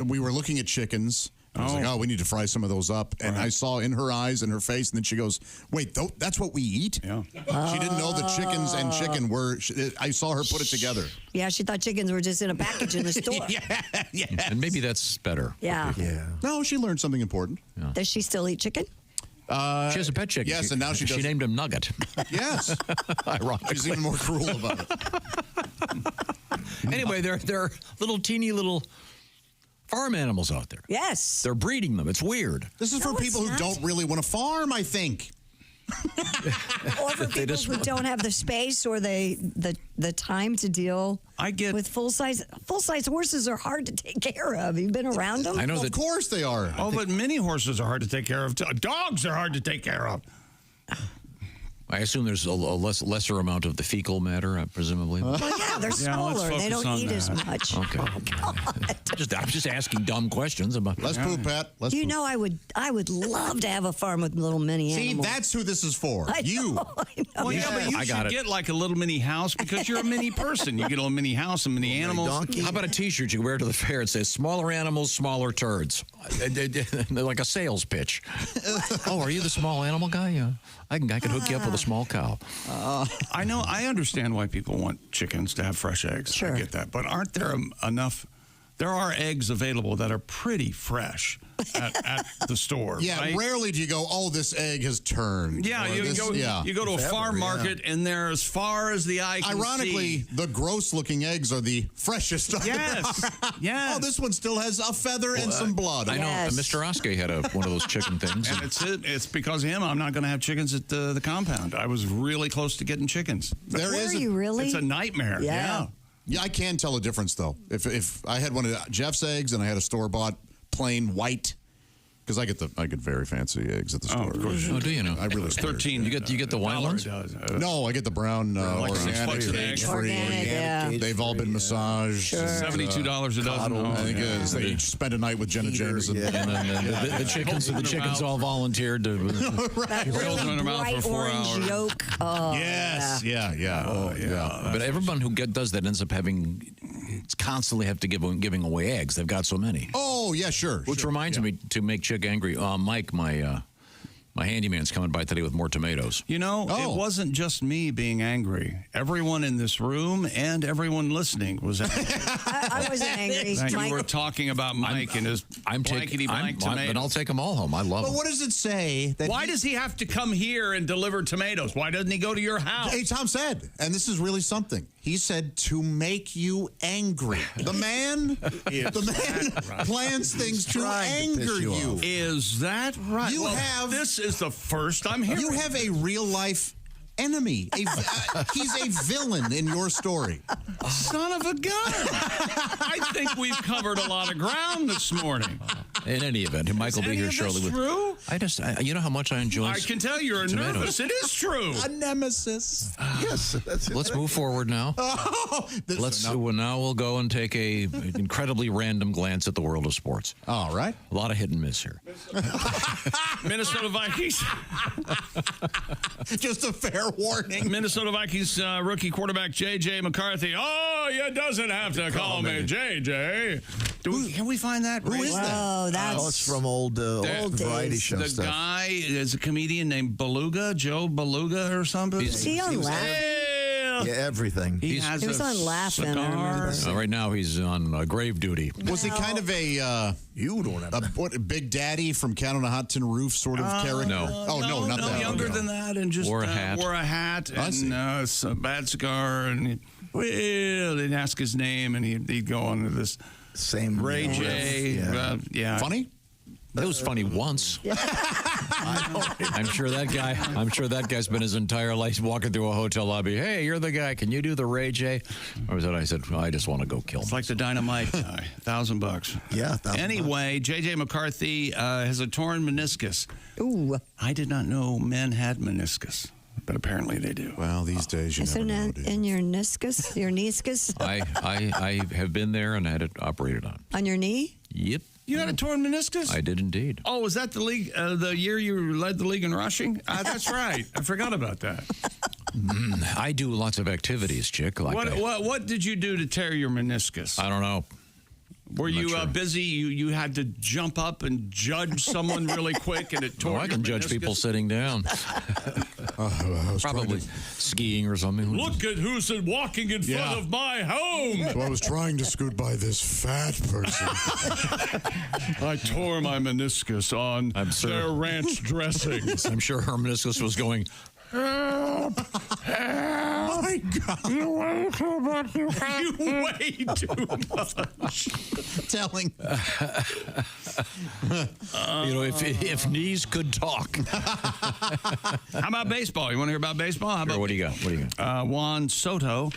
we were looking at chickens, I was like, we need to fry some of those up. And I saw in her eyes and her face, and then she goes, wait, that's what we eat? Yeah. She didn't know that chickens and chicken were, I saw her put it together. Yeah, she thought chickens were just in a package in the store. Yeah. And maybe that's better. Yeah. No, she learned something important. Yeah. Does she still eat chicken? She has a pet chicken. Yes, and now she does. She named him Nugget. Yes. Ironically. She's even more cruel about it. Anyway, they're teeny little farm animals out there. Yes. They're breeding them. It's weird. This is for people who don't really want to farm, I think. Or for people who don't have the space or the time to deal with full size horses are hard to take care of. You've been around them? I know Of course they are. Oh, but mini horses are hard to take care of. Dogs are hard to take care of. I assume there's a lesser amount of the fecal matter, presumably. Well, yeah, they're smaller. They don't eat as much. Okay. I'm just asking dumb questions about. Let's poop, Pat. Let's poop. I would love to have a farm with little mini animals. See, that's who this is for. I You. know. Well, yeah, but you should get like a little mini house because you're a mini person. You get a little mini house and mini animals. How about a T-shirt you wear to the fair? It says "Smaller animals, smaller turds," like a sales pitch. Oh, are you the small animal guy? Yeah, I can hook you up with a small cow. I know. I understand why people want chickens to have fresh eggs. Sure. I get that. But aren't there enough? There are eggs available that are pretty fresh at the store. Yeah, right? rarely do you go, oh, this egg has turned. Yeah, Or you go to a farm market and they're as far as the eye can Ironically, see. the gross-looking eggs are the freshest. Yes, yes. Oh, this one still has a feather and some blood. I know. Mr. Oskey had one of those chicken things. And it's because of him. I'm not going to have chickens at the compound. I was really close to getting chickens. Were you really? It's a nightmare. Yeah. Yeah, I can tell a difference, though. If I had one of Jeff's eggs and I had a store-bought plain white, because I get very fancy eggs at the store. Of course. Oh, do you know? I really 13. You get the white ones? No, I get the brown organic, cage-free. Yeah. They've all been massaged. Sure. $72 a dozen. I think they each spent a night with Jenna Jameson. And then the chickens all volunteered to That really bright orange yolk. Oh, yes. Yeah. But everyone who does that ends up constantly have to giving away eggs. They've got so many. Oh, yeah, sure. Which reminds me to make Chick angry. Mike, my My handyman's coming by today with more tomatoes. You know, it wasn't just me being angry. Everyone in this room and everyone listening was angry. I wasn't angry. You were talking about Mike and his blankety-blank tomatoes. But I'll take them all home. I love them. But what does it say? Why does he have to come here and deliver tomatoes? Why doesn't he go to your house? Hey, Tom said, and this is really something. He said to make you angry. The man plans things to anger you. Is that right? This is the first I'm hearing. You have a real life enemy. He's a villain in your story. Son of a gun. I think we've covered a lot of ground this morning. In any event, Mike will be here shortly. True? You know how much I enjoy. I can tell you're tomatoes. nervous. It is true. A nemesis. Yes. Let's move forward now. Now we'll go and take an incredibly random glance at the world of sports. All right. A lot of hit and miss here. Minnesota Vikings. Just a fair warning. Minnesota Vikings rookie quarterback J.J. McCarthy. Oh, you doesn't have to call me J.J. Can we find that? Who is that? Oh, that's it's from old variety show the stuff. Guy is a comedian named Beluga, Joe Beluga or something. Is he on Laughing? Yeah, everything. He was on Laughing. Right now he's on grave duty. Was he kind of a you don't have Big Daddy from Cat on a Hot Tin Roof sort of character? No. Oh no, not that. Younger than that, and just wore a hat, and a bad cigar, and they'd ask his name, and he'd go on to this same Ray J. Yeah. Funny. It was funny once. I'm sure that guy's been his entire life walking through a hotel lobby. Hey, you're the guy. Can you do the Ray J? Or was that I said, well, I just want to go kill him. It's like the dynamite guy. $1,000. Yeah. Anyway, J.J. McCarthy has a torn meniscus. Ooh. I did not know men had meniscus, but apparently they do. Well, these days you never know. In your meniscus? Your meniscus? I have been there and had it operated on. On your knee? Yep. You had a torn meniscus? I did indeed. Oh, was that the league? The year you led the league in rushing? That's right. I forgot about that. I do lots of activities, chick. Like what did you do to tear your meniscus? I don't know. Were you busy? You had to jump up and judge someone really quick, and it tore. I can judge people sitting down. Probably skiing or something. Look at who's walking in front of my home. So I was trying to scoot by this fat person. I tore my meniscus on their ranch dressings. I'm sure her meniscus was going, help! Oh my God! You weigh too much. You weigh too much. Telling. If knees could talk. How about baseball? You want to hear about baseball? How about what do you got? Juan Soto,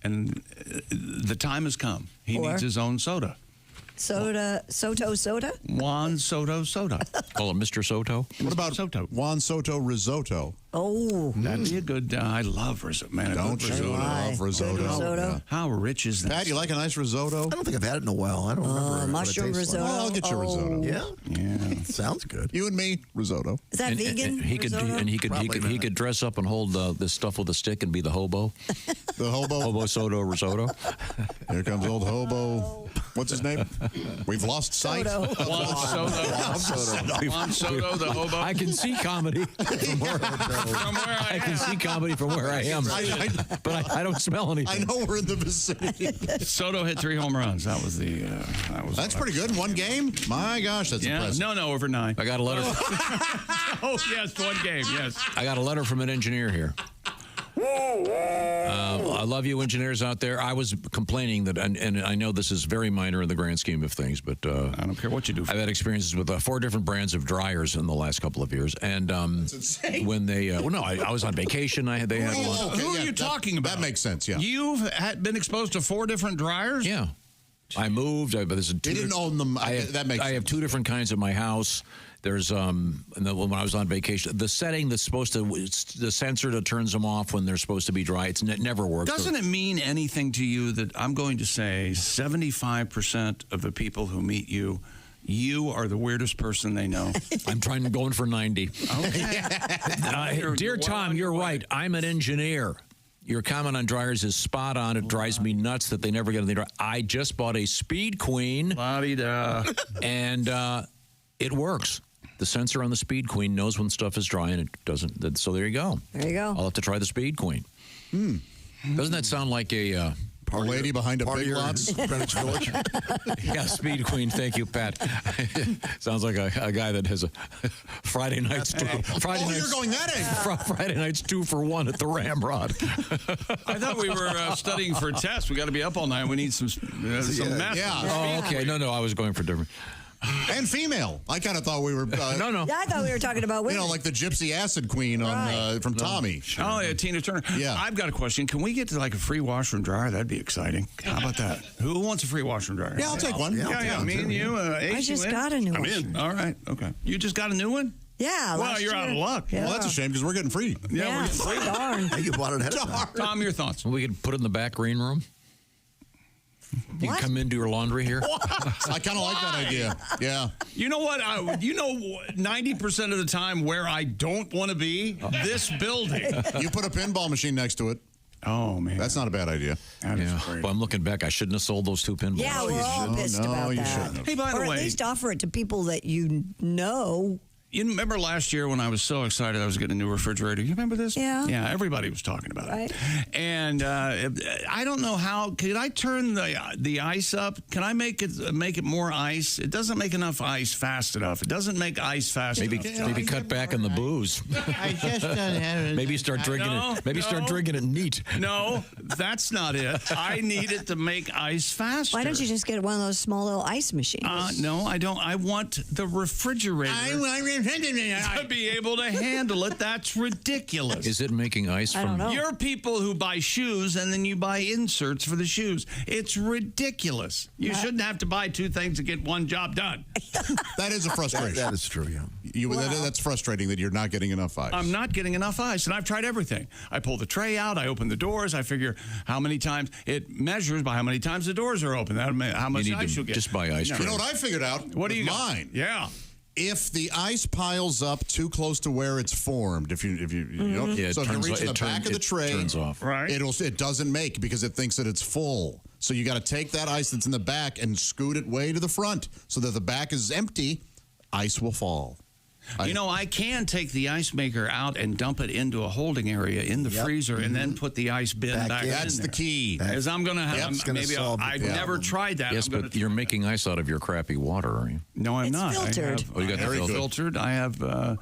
and the time has come. He needs his own soda. Soda? Juan Soto soda. Call him Mr. Soto. What about Soto? Juan Soto risotto? Oh. That'd be a good, I love risotto. Man, Don't you love risotto? Risotto. How rich is that? Pat, you like a nice risotto? I don't think I've had it in a while. I don't remember. Mushroom risotto. Well, I'll get you risotto. Yeah? Sounds good. You and me, risotto. Is that vegan? He could dress up and hold this stuff with a stick and be the hobo. The hobo? Hobo Soto risotto. Here comes old hobo. What's his name? We've lost sight. Juan Soto, the hobo. I can see comedy from where I can see comedy from where I am, but I don't smell anything. I know we're in the vicinity. Soto hit 3 home runs. That was the. That's pretty good. One game. My gosh, that's impressive. No, over 9. I got a letter. Oh yes, one game. Yes. I got a letter from an engineer here. I love you engineers out there. I was complaining that, and I know this is very minor in the grand scheme of things, but I don't care what you do. I've had experiences with 4 different brands of dryers in the last couple of years, and that's insane. When they, I was on vacation. They had one. Okay, who are you talking about? That makes sense. Yeah, you've been exposed to 4 different dryers. Yeah, I moved. They didn't own them. That makes. I have 2 different kinds in my house. There's and when I was on vacation, the setting that's supposed to, the sensor that turns them off when they're supposed to be dry, it never works. Doesn't it mean anything to you that I'm going to say 75% of the people who meet you are the weirdest person they know? I'm going for 90. Okay. Dear Tom, you're right. I'm an engineer. Your comment on dryers is spot on. It drives me nuts that they never get in the dryer. I just bought a Speed Queen. La-di-da. And it works. The sensor on the Speed Queen knows when stuff is dry and it doesn't. So there you go. There you go. I'll have to try the Speed Queen. Doesn't that sound like a lady behind a Big Lots? Greenwich Village? Yeah, Speed Queen. Thank you, Pat. Sounds like a guy that has a Friday nights. You're going that angle. Friday nights 2 for 1 at the Ramrod. I thought we were studying for a test. We got to be up all night. We need some math. Oh, okay. No, I was going for different. And female. I kind of thought we were. No. Yeah, I thought we were talking about women. Like the Gypsy Acid Queen on from Tommy. Oh, yeah, Tina Turner. Yeah. I've got a question. Can we get to like a free washer and dryer? That'd be exciting. How about that? Who wants a free washer and dryer? Yeah, I'll take one. Yeah. Me and you. I just got a new one. I'm in. All right. Okay. You just got a new one? Yeah. Well, you're out of luck. Yeah. Well, that's a shame because we're getting free. Yeah, we're getting free. Darn. You bought it ahead of time. Tom, your thoughts? We could put it in the back green room. You can come in, do your laundry here. I kind of like that idea. Yeah. You know what? 90% of the time where I don't want to be, this building. You put a pinball machine next to it. Oh, man. That's not a bad idea. Yeah. Well, I'm looking back. I shouldn't have sold those 2 pinballs. Yeah, we're all pissed about that. Shouldn't have. Hey, by the Or way, at least offer it to people that you know. you remember last year when I was so excited I was getting a new refrigerator? You remember this? Yeah. Yeah, everybody was talking about it. And I don't know how. Could I turn the ice up? Can I make it more ice? It doesn't make enough ice fast enough. It doesn't make ice fast enough. Maybe cut back on the booze. I just don't have it. Maybe start drinking it. Maybe start drinking it neat. No, that's not it. I need it to make ice faster. Why don't you just get one of those small little ice machines? No, I don't. I want the refrigerator to be able to handle it. That's ridiculous. Is it making ice I don't from? know. You're people who buy shoes and then you buy inserts for the shoes. It's ridiculous. You shouldn't have to buy 2 things to get one job done. That is a frustration. That is true, yeah. That's frustrating that you're not getting enough ice. I'm not getting enough ice, and I've tried everything. I pull the tray out, I open the doors, I figure how many times it measures by how many times the doors are open. How much ice you'll get. Just buy ice. You know what I figured out? What do you mine? Yeah. If the ice piles up too close to where it's formed, if you know, Yeah, so if you reach the back of the tray, turns off. Right. It doesn't make because it thinks that it's full. So you got to take that ice that's in the back and scoot it way to the front so that the back is empty. Ice will fall. I can take the ice maker out and dump it into a holding area in the freezer and then put the ice bin back in. That's the key. As I'm going to have, I've never tried that. Yes, but you're making ice out of your crappy water, are you? No, I'm not. Filtered. You got the filtered. I have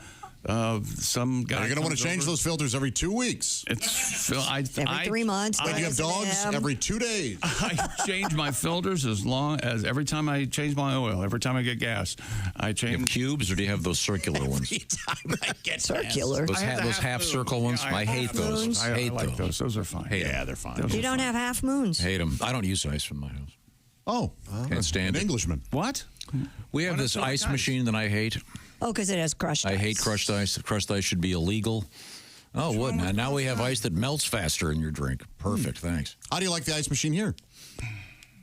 some guy. You're going to want to change those filters every 2 weeks. Every 3 months. When you have dogs, every 2 days. I change my filters every time I change my oil, every time I get gas. I change. You have cubes, or do you have those circular ones? Every time I get circular. Those half circle ones. Yeah, I hate those. I like those. Those are fine. They're fine. You don't have half moons. Hate them. I don't use ice from my house. Oh, can't stand an it. Englishman. What? We have this ice machine that I hate. Oh, because it has crushed ice. I hate crushed ice. Crushed ice should be illegal. Oh, wouldn't? Now we have ice that melts faster in your drink. Perfect, thanks. How do you like the ice machine here?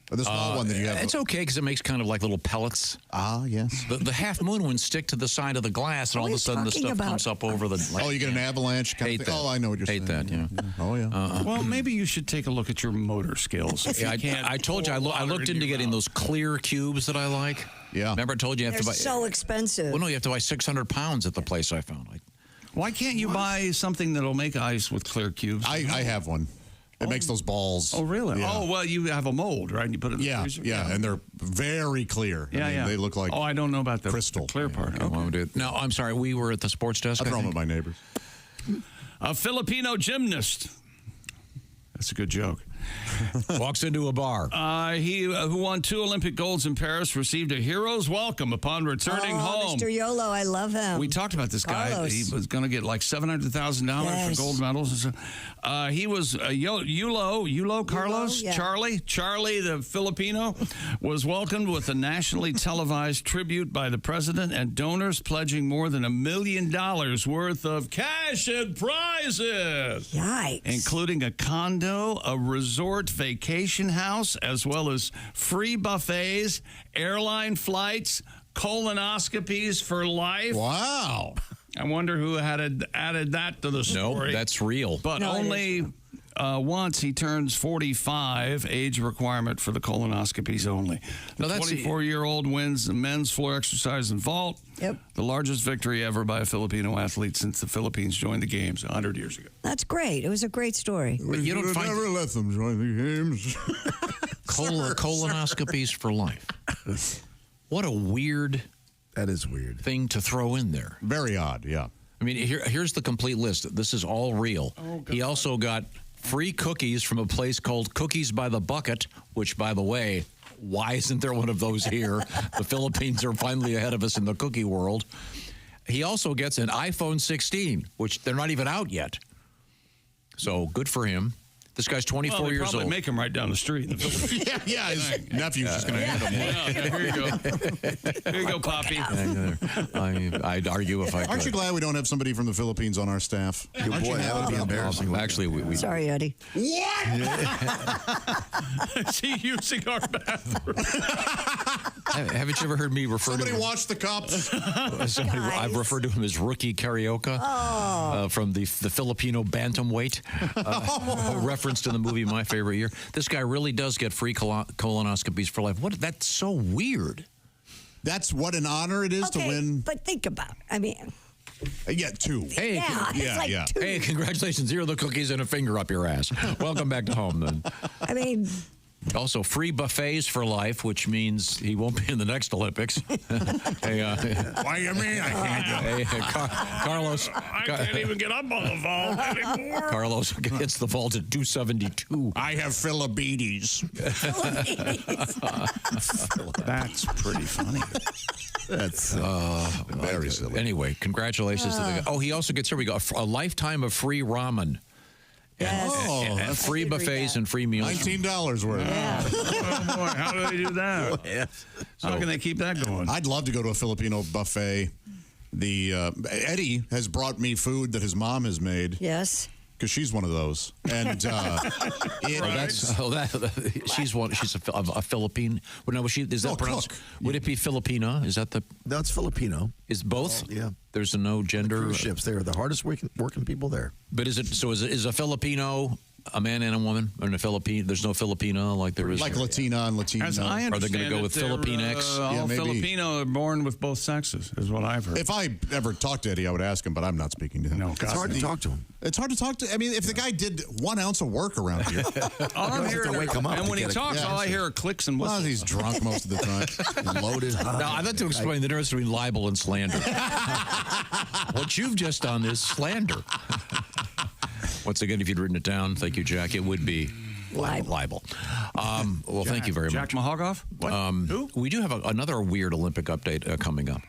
Or the small one that you have? It's okay because it makes kind of like little pellets. Ah, yes. The half moon ones stick to the side of the glass, and all of a sudden the stuff comes up over the. You get an avalanche. Hate that. Oh, I know what you're saying. Hate that. Yeah. Oh yeah. Well, maybe you should take a look at your motor skills. I told you I looked into getting those clear cubes that I like. Yeah. Remember I told you you have They're to buy. so expensive. Well, no, you have to buy 600 pounds at the place I found. Why can't you buy something that'll make ice with clear cubes? I have one. It makes those balls. Oh, really? Yeah. Oh, well, you have a mold, right? And you put it in the freezer? Yeah, and they're very clear. I mean, they look like I don't know about the crystal. Clear part. Okay. No, I'm sorry. We were at the sports desk. I throw them at my neighbors. A Filipino gymnast. That's a good joke. Walks into a bar. He who won 2 Olympic golds in Paris received a hero's welcome upon returning home. Mr. Yolo, I love him. We talked about this guy. Carlos. He was going to get like $700,000 for gold medals. He was Carlos, yeah. Charlie, the Filipino, was welcomed with a nationally televised tribute by the president and donors pledging more than $1 million worth of cash and prizes. Yikes. Including a condo, a resort vacation house, as well as free buffets, airline flights, colonoscopies for life. Wow. I wonder who had added that to the story. No, that's real. But only once he turns 45, age requirement for the colonoscopies only. The 24-year-old wins the men's floor exercise and vault. Yep. The largest victory ever by a Filipino athlete since the Philippines joined the games 100 years ago. That's great. It was a great story. But you don't find never let them join the games. Colonoscopies for life. What a weird. That is weird. Thing to throw in there. Very odd, yeah. I mean, here's the complete list. This is all real. He also got free cookies from a place called Cookies by the Bucket, which, by the way, why isn't there one of those here? The Philippines are finally ahead of us in the cookie world. He also gets an iPhone 16, which they're not even out yet. So good for him. This guy's 24 years old. Make him right down the street. yeah, his nephew's just going to hand him one. Here you go. Here you go, Poppy. I'd argue if I could. Aren't you glad we don't have somebody from the Philippines on our staff? Your boy, that would be embarrassing. Actually, we Sorry, Eddie. What? Is he using our bathroom? Haven't you ever heard me refer Somebody to him? watch the cups. I've referred to him as Rookie Karaoke from the Filipino bantamweight. Reference to the movie My Favorite Year. This guy really does get free colonoscopies for life. That's so weird. That's what an honor it is to win. But think about it. I mean, yeah, 2. Hey, yeah. 2. Hey, congratulations. Here are the cookies and a finger up your ass. Welcome back to home, then. I mean, also, free buffets for life, which means he won't be in the next Olympics. Hey, why you mean I can't go? Carlos. I can't even get up on the vault anymore. Carlos hits the vault at 272. I have Philippines. That's pretty funny. That's very silly. Anyway, congratulations to the guy. Oh, he also gets, here we go, a lifetime of free ramen. And free buffets and free meals. $19 worth. Yeah. Oh, boy. How do they do that? How can they keep that going? I'd love to go to a Filipino buffet. Eddie has brought me food that his mom has made. Yes. Because she's one of those. And she's a Philippine. Well, no, is that pronounced? Cook. Would it be Filipina? Is that the? No, it's Filipino. Is both? Yeah. There's no gender. The cruise ships. They're the hardest working people there. But is a Filipino a man and a woman? Or in a Philippine, there's no Filipina like there is. Like Latina and Latino. As I understand Are they going to go with Filipinx? All Filipino are born with both sexes, is what I've heard. If I ever talked to Eddie, I would ask him, but I'm not speaking to him. No, it's hard to talk to him. It's hard to talk to. I mean, if the guy did 1 ounce of work around here, all I'm hearing, and when he talks, all I hear are clicks and whistles. Well, he's drunk most of the time. Loaded. Now, I'd like to explain the difference between libel and slander. What you've just done is slander. Once again, if you'd written it down, thank you, Jack, it would be libel. Well, thank you very much. Jack Mahogoff? What? Who? We do have another weird Olympic update coming up.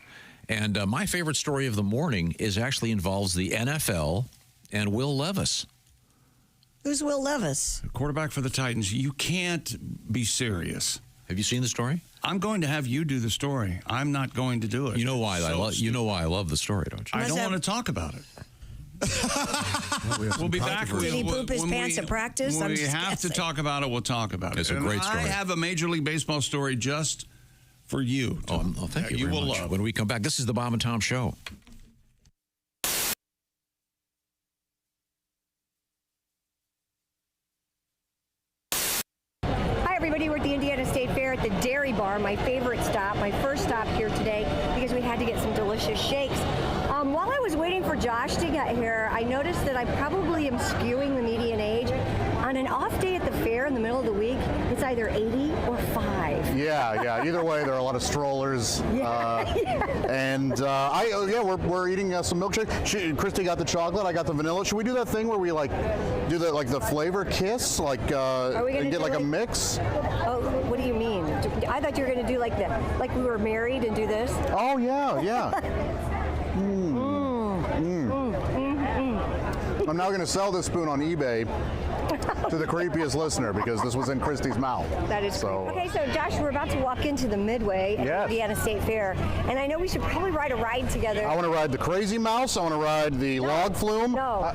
And my favorite story of the morning actually involves the NFL and Will Levis. Who's Will Levis? Quarterback for the Titans. You can't be serious. Have you seen the story? I'm going to have you do the story. I'm not going to do it. You know why I love the story, don't you? I don't want to talk about it. We'll be back. Did he poop his pants at practice? When we have to talk about it, we'll talk about it. It's a great story. I have a Major League Baseball story just for you. Thank you. You very will much. love. When we come back, this is the Bob and Tom Show. Hi, everybody. We're at the Indiana State Fair at the Dairy Bar, my favorite stop, my first stop here today, because we had to get some delicious shakes. While I was waiting for Josh to get here, I noticed that I probably am skewing the median age. On an off day at the fair in the middle of the week, it's either 80 or 5. Yeah. Either way, there are a lot of strollers. And we're eating some milkshake. Christy got the chocolate. I got the vanilla. Should we do that thing where we do the flavor kiss, and get a mix? Oh, what do you mean? I thought you were going to do like we were married and do this. Oh yeah. I'm now going to sell this spoon on eBay to the creepiest listener because this was in Christy's mouth. That is so. Okay, so Josh, we're about to walk into the Midway at the Indiana State Fair, and I know we should probably ride a ride together. I want to ride the Crazy Mouse. I want to ride the log flume. No,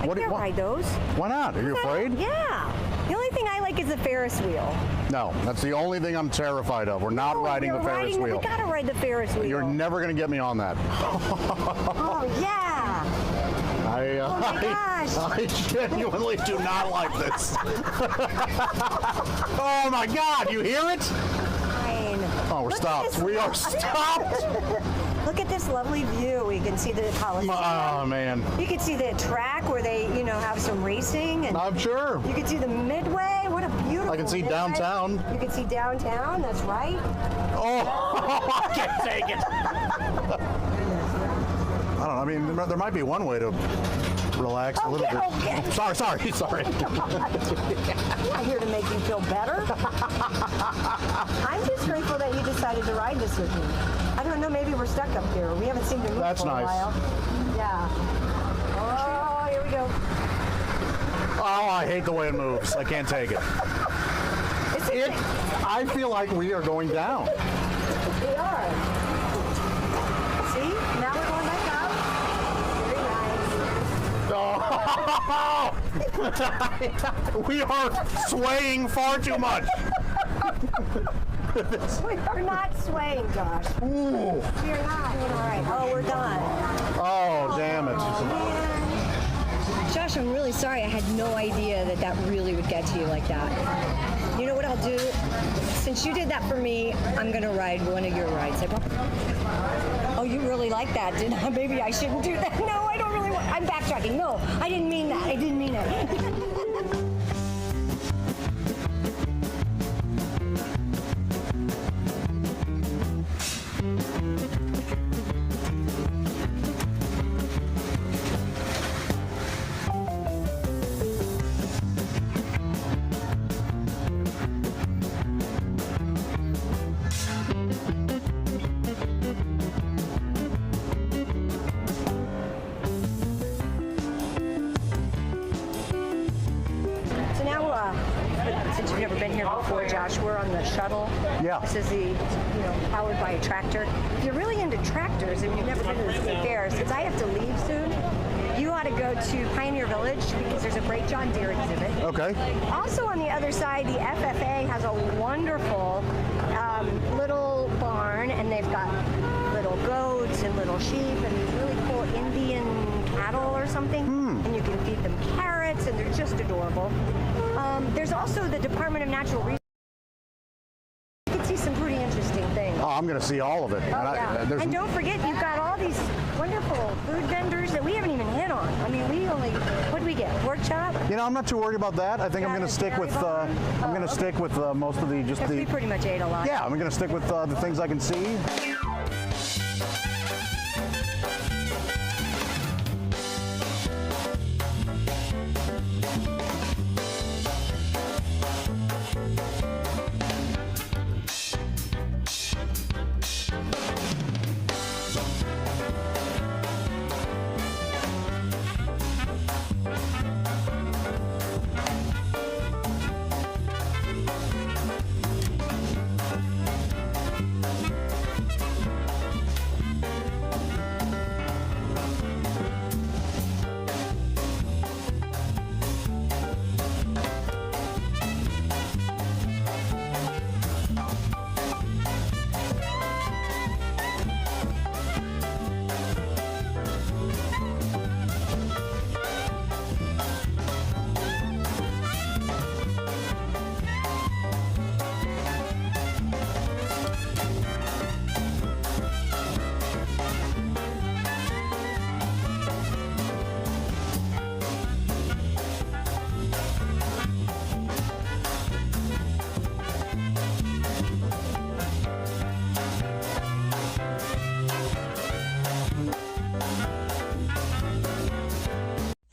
I can't ride those. Why not? Are you afraid? Yeah. The only thing I like is the Ferris wheel. No, that's the only thing I'm terrified of. We're not riding the Ferris wheel. We gotta ride the Ferris wheel. You're never going to get me on that. Oh, yeah. I genuinely do not like this. Oh my God, you hear it? Fine. Oh, we're stopped. We are stopped. Look at this lovely view. We can see the Coliseum. Oh man. You can see the track where they, have some racing. And I'm sure. You can see the Midway. What a beautiful. I can see midway. downtown. You can see downtown. That's right. Oh, I can't take it. I don't know. I mean, there might be one way to relax a little bit. Okay. Sorry. I'm not here to make you feel better. I'm just grateful that you decided to ride this with me. I don't know, maybe we're stuck up here. We haven't seen the roof That's for nice. a while. Yeah. Oh, here we go. Oh, I hate the way it moves. I can't take it. I feel like we are going down. We are. See? Now we're going back up. Very nice. Oh! We are swaying far too much. We are not swaying, Josh. Ooh. We are not. All right. Oh, we're done. Oh, damn it. Josh, I'm really sorry. I had no idea that really would get to you like that. You know what I'll do? Since you did that for me, I'm going to ride one of your rides. Oh, you really like that, didn't I? Maybe I shouldn't do that. No, I don't really want... I'm backtracking. No, I didn't mean that. I didn't mean it. Since you've never been here before, Josh, we're on the shuttle. Yeah. This is the, powered by a tractor. If you're really into tractors and you've never been to the state fair, since I have to leave soon, you ought to go to Pioneer Village because there's a great John Deere exhibit. Okay. Also on the other side, the FFA has a wonderful little barn, and they've got little goats and little sheep and these really cool Indian cattle or something. And you can feed them carrots, and they're just adorable. There's also the Department of Natural Resources. You can see some pretty interesting things. Oh, I'm going to see all of it. And don't forget, you've got all these wonderful food vendors that we haven't even hit on. I mean, what do we get? Pork chop? I'm not too worried about that. I think I'm going to stick with. I'm going to stick with most of the We pretty much ate a lot. Yeah, I'm going to stick with the things I can see.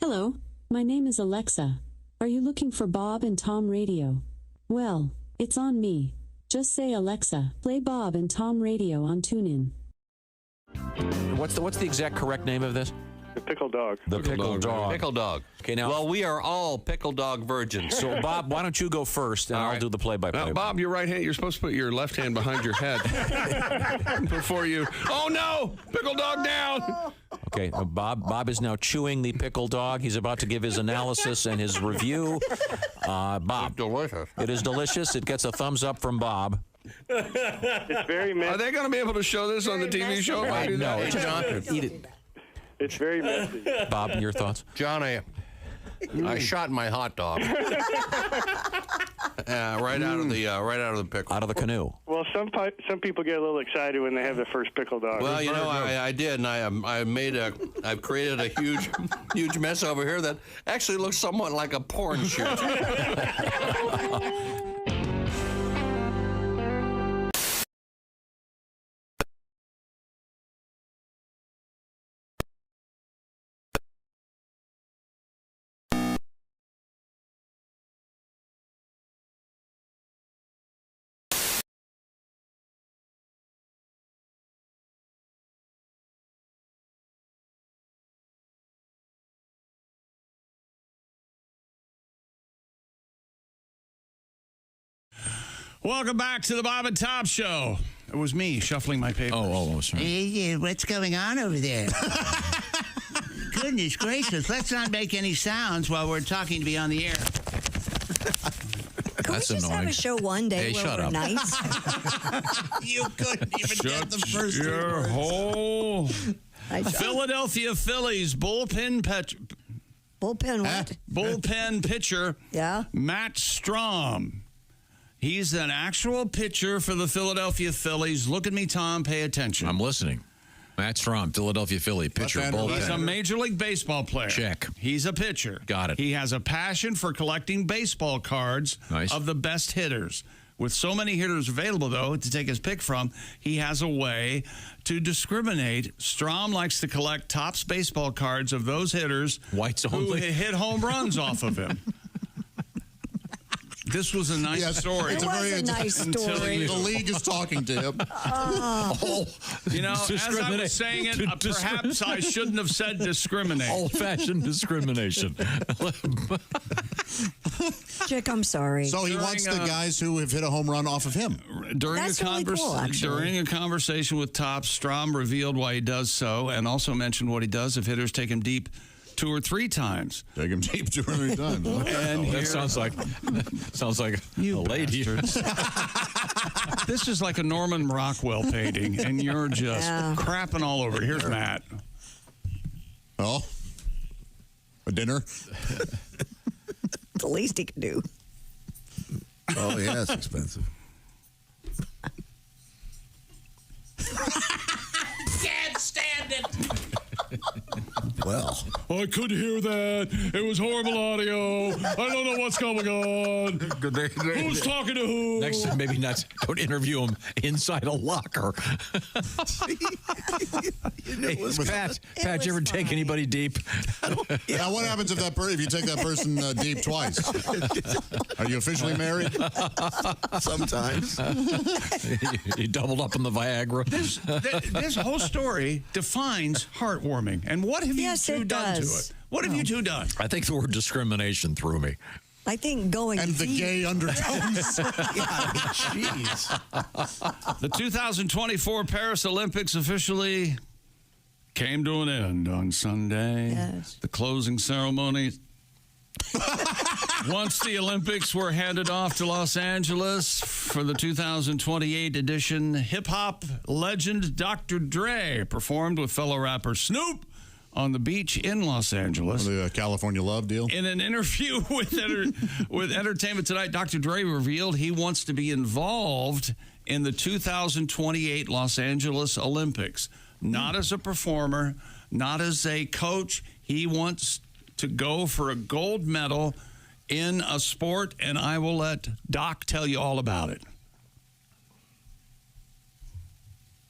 Hello, my name is Alexa. Are you looking for Bob and Tom Radio? Well, it's on me. Just say, Alexa, play Bob and Tom Radio on TuneIn. What's the exact correct name of this? The Pickle Dog. The Pickle Dog. Pickle Dog. Okay, now. Well, we are all Pickle Dog virgins. So, Bob, why don't you go first, and I'll do the play-by-play. Now, Bob, your right hand, you're supposed to put your left hand behind your head before you. Oh, no! Pickle Dog down! Okay, Bob is now chewing the Pickle Dog. He's about to give his analysis and his review. Bob. It's delicious. It is delicious. It gets a thumbs up from Bob. It's very Are they going to be able to show this on the TV show? No, John, eat it. It's very messy. Bob, your thoughts? Johnny, I shot my hot dog. Right out of the pickle. Out of the canoe. Well, some people get a little excited when they have their first pickle dog. Well, you know, I did, and I've created a huge mess over here that actually looks somewhat like a porn shoot. Welcome back to the Bob and Tom Show. It was me shuffling my papers. Oh, sorry. Hey, what's going on over there? Goodness gracious, let's not make any sounds while we're talking to be on the air. Can we just have a show one day where we're nice? You couldn't even get the first two your words. hole. Philadelphia Phillies bullpen pitcher Matt Strom. He's an actual pitcher for the Philadelphia Phillies. Look at me, Tom. Pay attention. I'm listening. Matt Strom, Philadelphia Philly, pitcher, bullpen. He's a Major League Baseball player. Check. He's a pitcher. Got it. He has a passion for collecting baseball cards of the best hitters. With so many hitters available, though, to take his pick from, he has a way to discriminate. Strom likes to collect Topps baseball cards of those hitters who hit home runs off of him. This was a nice story. It's a very nice story. The league is talking to him. You know, as I was saying it, perhaps I shouldn't have said discriminate. Old-fashioned discrimination. Chick, I'm sorry. So he wants the guys who have hit a home run off of him. During a conversation with Topps, Strom revealed why he does so and also mentioned what he does if hitters take him deep 2 or 3 times. Take him deep 2 or 3 times. And that sounds like a lady. This is like a Norman Rockwell painting, and you're just crapping all over it. Here's Matt. Oh, a dinner? The least he can do. Oh, yeah, it's expensive. Can't stand it. Well, I couldn't hear that. It was horrible audio. I don't know what's going on. Who's talking to who? Next time, maybe not. Don't interview him inside a locker. Pat, you ever take anybody deep? Now, what happens if you take that person deep twice? Are you officially married? Sometimes. You doubled up on the Viagra. This whole story defines heartwarming. And what have you two done to it? What have you two done? I think the word discrimination threw me. I think going and the gay undertones. Jeez. The 2024 Paris Olympics officially came to an end on Sunday. Yes. The closing ceremony. Once the Olympics were handed off to Los Angeles for the 2028 edition, hip-hop legend Dr. Dre performed with fellow rapper Snoop on the beach in Los Angeles. The California Love deal. In an interview with Entertainment Tonight, Dr. Dre revealed he wants to be involved in the 2028 Los Angeles Olympics. Not as a performer, not as a coach. He wants to go for a gold medal in a sport, and I will let Doc tell you all about it.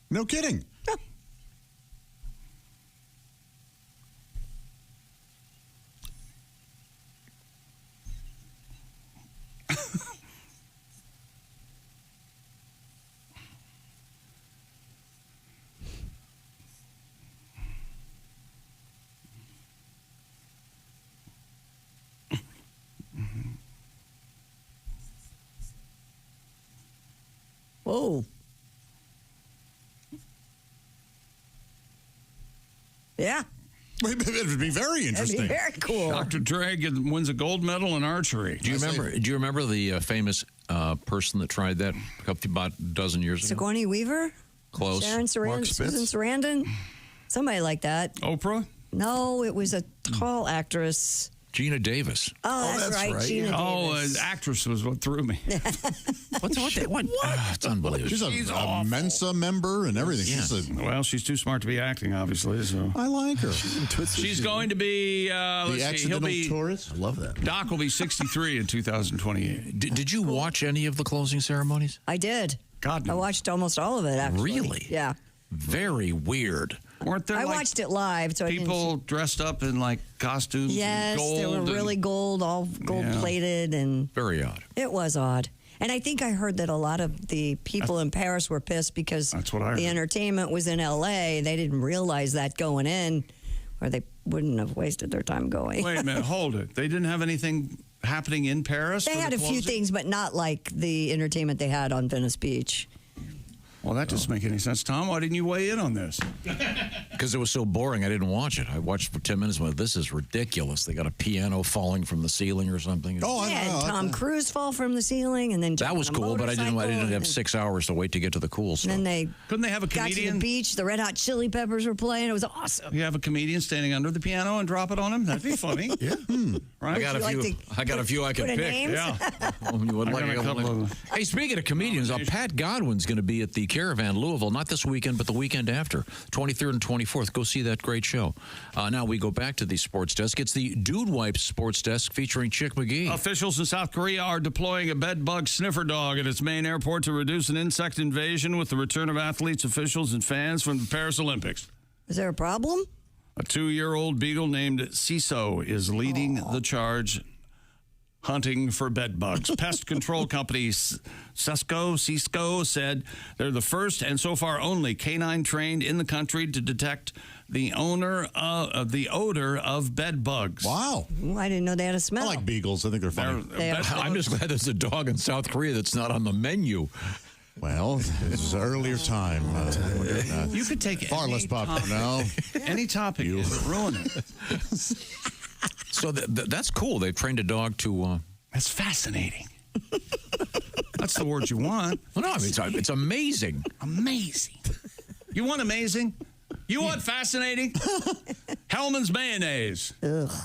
No kidding. Whoa. Yeah. It would be very interesting. That'd be very cool. Dr. Dre wins a gold medal in archery. Do you remember the famous person that tried that about a dozen years ago? Sigourney Weaver? Close. Sharon Sarandon? Susan Sarandon? Somebody like that. Oprah? No, it was a tall actress. Gina Davis. Oh, that's right. Gina Davis. Actress was what threw me. What? It's unbelievable. She's a Mensa member and everything. Yeah. She's too smart to be acting, obviously. So I like her. She's going to be. The accidental tourist. I love that. Doc will be 63 in 2028. Did you watch any of the closing ceremonies? I did. God, I watched almost all of it, actually. Really? Yeah. Very weird. Weren't there I watched it live, so people dressed up in like costumes? Yes, gold they were really gold, all gold plated, and very odd. It was odd. And I think I heard that a lot of the people in Paris were pissed because the entertainment was in L.A. They didn't realize that going in, or they wouldn't have wasted their time going. Wait a minute, hold it. They didn't have anything happening in Paris? They had a few things, but not like the entertainment they had on Venice Beach. Well, that doesn't make any sense. Tom, why didn't you weigh in on this? Because it was so boring, I didn't watch it. I watched for 10 minutes and went, this is ridiculous. They got a piano falling from the ceiling or something. Tom Cruise fall from the ceiling, and then that was cool, but I didn't have 6 hours to wait to get to the cool stuff. And then couldn't they have a got to comedian? the beach, the Red Hot Chili Peppers were playing. It was awesome. You have a comedian standing under the piano and drop it on him? That'd be funny. Yeah. Right? I got a few I can pick. Yeah. Hey, speaking of comedians, Pat Godwin's going to be at the Caravan Louisville, not this weekend, but the weekend after, 23rd and 24th. Go see that great show. Now we go back to the sports desk. It's the Dude Wipes Sports Desk featuring Chick McGee. Officials in South Korea are deploying a bed bug sniffer dog at its main airport to reduce an insect invasion with the return of athletes, officials, and fans from the Paris Olympics. Is there a problem? A 2-year-old beagle named Ciso is leading the charge hunting for bed bugs. Pest control company Cisco said they're the first and so far only canine trained in the country to detect the odor of bed bugs. Wow. I didn't know they had a smell. I like beagles. I think they're funny. I'm just glad there's a dog in South Korea that's not on the menu. Well, this is an earlier time. You could take far less popular now. Any topic, you ruin it. So that's cool. They've trained a dog to. That's fascinating. That's the word you want. Well, no, I mean, it's amazing. Amazing. You want amazing? You want fascinating? Hellman's Mayonnaise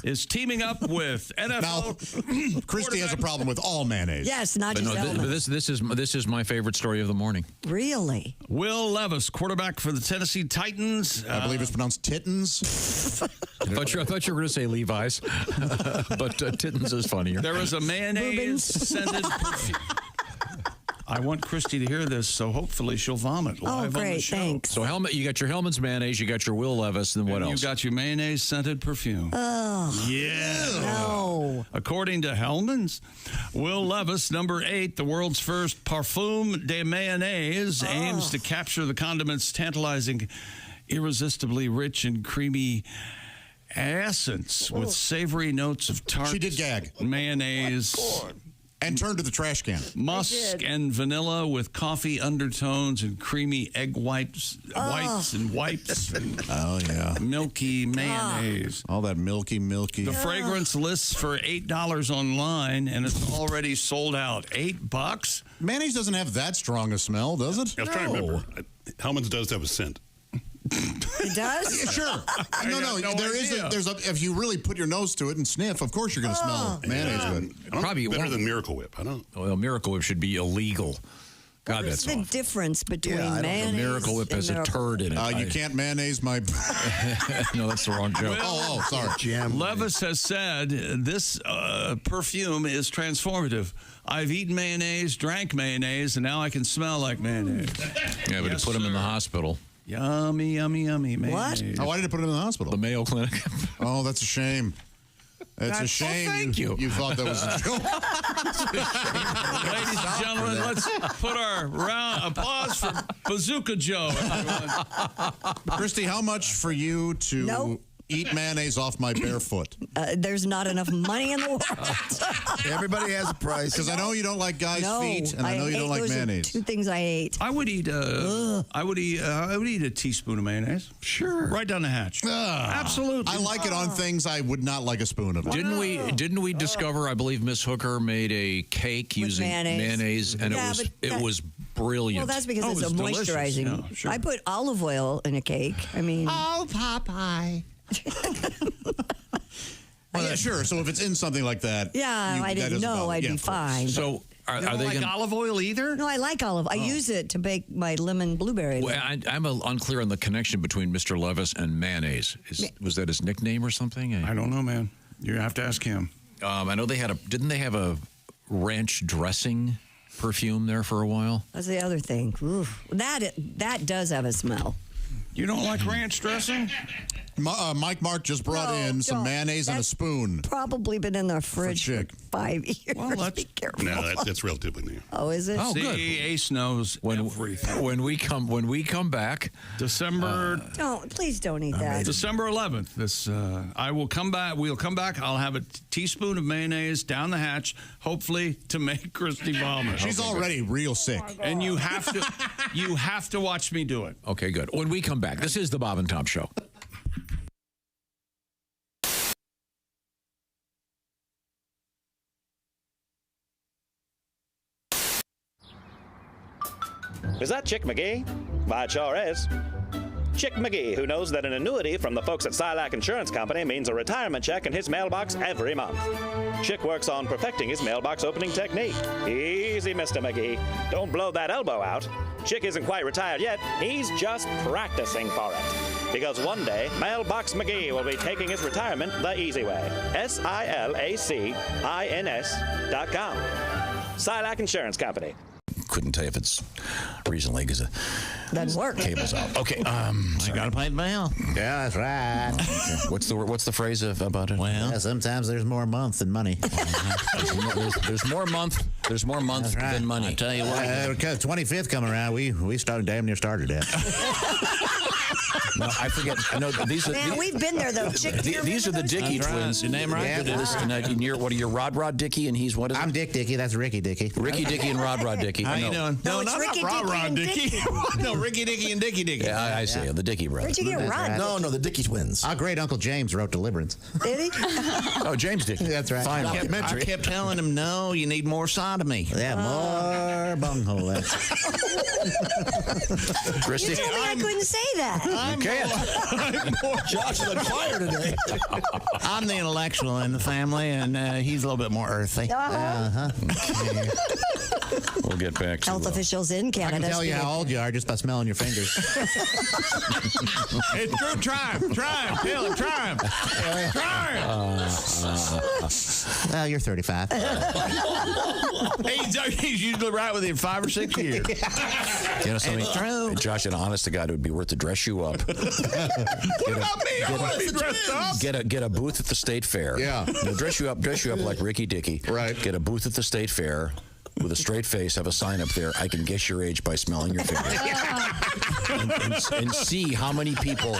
is teaming up with NFL. Now, Christy has a problem with all mayonnaise. Yes, not just Hellman's. This is my favorite story of the morning. Really? Will Levis, quarterback for the Tennessee Titans. I believe it's pronounced Tittans. I thought you were going to say Levi's, but Tittans is funnier. There is a mayonnaise-scented perfume. I want Christy to hear this, so hopefully she'll vomit live on the show. Thanks. So you got your Hellman's mayonnaise, you got your Will Levis, and what else? You got your mayonnaise-scented perfume. Oh. Yeah. No. According to Hellman's, Will Levis, number 8, the world's first parfum de mayonnaise, aims to capture the condiment's tantalizing, irresistibly rich and creamy essence with savory notes of tart. She did gag. Mayonnaise. And turn to the trash can. Musk and vanilla with coffee undertones and creamy egg whites and wipes. And milky mayonnaise. All that milky. The fragrance lists for $8 online, and it's already sold out. $8? Mayonnaise doesn't have that strong a smell, does it? I was trying to remember. Hellman's does have a scent. It does? Yeah, sure. No. If you really put your nose to it and sniff, of course you're going to smell mayonnaise. Probably better than Miracle Whip. I don't know. Well, Miracle Whip should be illegal. God, What's that's the awful. difference between mayonnaise Miracle Whip has a turd in it. You can't mayonnaise my... No, that's the wrong joke. Sorry. Jam. Levis has said this perfume is transformative. I've eaten mayonnaise, drank mayonnaise, and now I can smell like mayonnaise. Yeah, but to put him in the hospital. Yummy, yummy, yummy mayonnaise. Why did it put him in the hospital? The Mayo Clinic. Oh, that's a shame. It's a shame. Thank you. You thought that was a joke. Ladies and gentlemen, let's put our round applause for Bazooka Joe. Christy, how much for you to eat mayonnaise off my bare foot? There's not enough money in the world. Everybody has a price. Because I know you don't like guys' feet, and I know you don't like mayonnaise. Two things I ate. I would eat a teaspoon of mayonnaise. Sure. Right down the hatch. Absolutely. I like it on things I would not like a spoon of. Didn't we discover, I believe Miss Hooker made a cake using mayonnaise, and it was brilliant. Well, that's because it's a moisturizing. Yeah, sure. I put olive oil in a cake. I mean, Oh, Popeye. Well, yeah, sure. So if it's in something like that, Yeah, I didn't know. I'd be fine. So are they like olive oil either? No, I like olive. I use it to bake my lemon blueberry. Well, I'm unclear on the connection between Mr. Levis and mayonnaise. Was that his nickname or something? I don't know, man. You have to ask him. I know didn't they have a ranch dressing perfume there for a while? That's the other thing. Ooh, that does have a smell. You don't like ranch dressing? Mike Mark just brought in some mayonnaise and a spoon. Probably been in the fridge for 5 years. Well, be careful. No, that's relatively new. Oh, is it? Oh, See, good. Ace knows everything. When we come back, December. Please don't eat that. December 11th. I will come back. We'll come back. I'll have a teaspoon of mayonnaise down the hatch, hopefully to make Christy vomit. She's already real sick, and you have to watch me do it. Okay, good. When we come back, this is the Bob and Tom Show. Is that Chick McGee? Why, it sure is. Chick McGee, who knows that an annuity from the folks at Silac Insurance Company means a retirement check in his mailbox every month. Chick works on perfecting his mailbox opening technique. Easy, Mr. McGee. Don't blow that elbow out. Chick isn't quite retired yet. He's just practicing for it. Because one day, Mailbox McGee will be taking his retirement the easy way. SILACINS.com. Silac Insurance Company. Couldn't tell you if it's recently because doesn't work. Cable's out. Okay, you got to pay the bill. Yeah, that's right. Okay. What's the phrase about it? Well, yeah, sometimes there's more month than money. there's more month. There's more month than money. I tell you what. 25th coming around, we started damn near started that. No, I forget. I know these are. Man, we've been there though. Chick, these are the Dicky twins. Your name right? Yeah, what are you, Rod Dicky, and he's what is it? I'm Dick Dicky. That's Ricky Dicky. Ricky Dicky and Rod Dicky. How you doing? No, it's Ricky Rod Dicky. No, Ricky Dicky and Dicky Dicky. Yeah, I see. The Dicky brothers. Where'd you get Rod? Right. No, the Dicky twins. Our great Uncle James wrote Deliverance. Did he? Oh, James Dicky. That's right. Fine. I kept telling him, no, you need more sodomy. Yeah, more bunghole. Christy, You told me I couldn't say that. You can't. Josh is on fire today. I'm the intellectual in the family, and he's a little bit more earthy. We'll get back to Health officials in Canada. I can tell you how old you are just by smelling your fingers. It's true. Try him. Tell him. Try him. Well, you're 35. He's usually right within 5 or 6 years. You know something? It's true. Josh, and honest to God, it would be worth to dress you up. What about me? I want to be dressed up. Get a booth at the state fair. Yeah. They'll dress you up like Ricky Dicky. Right. Get a booth at the state fair with a straight face. Have a sign up there. I can guess your age by smelling your fingers. and see how many people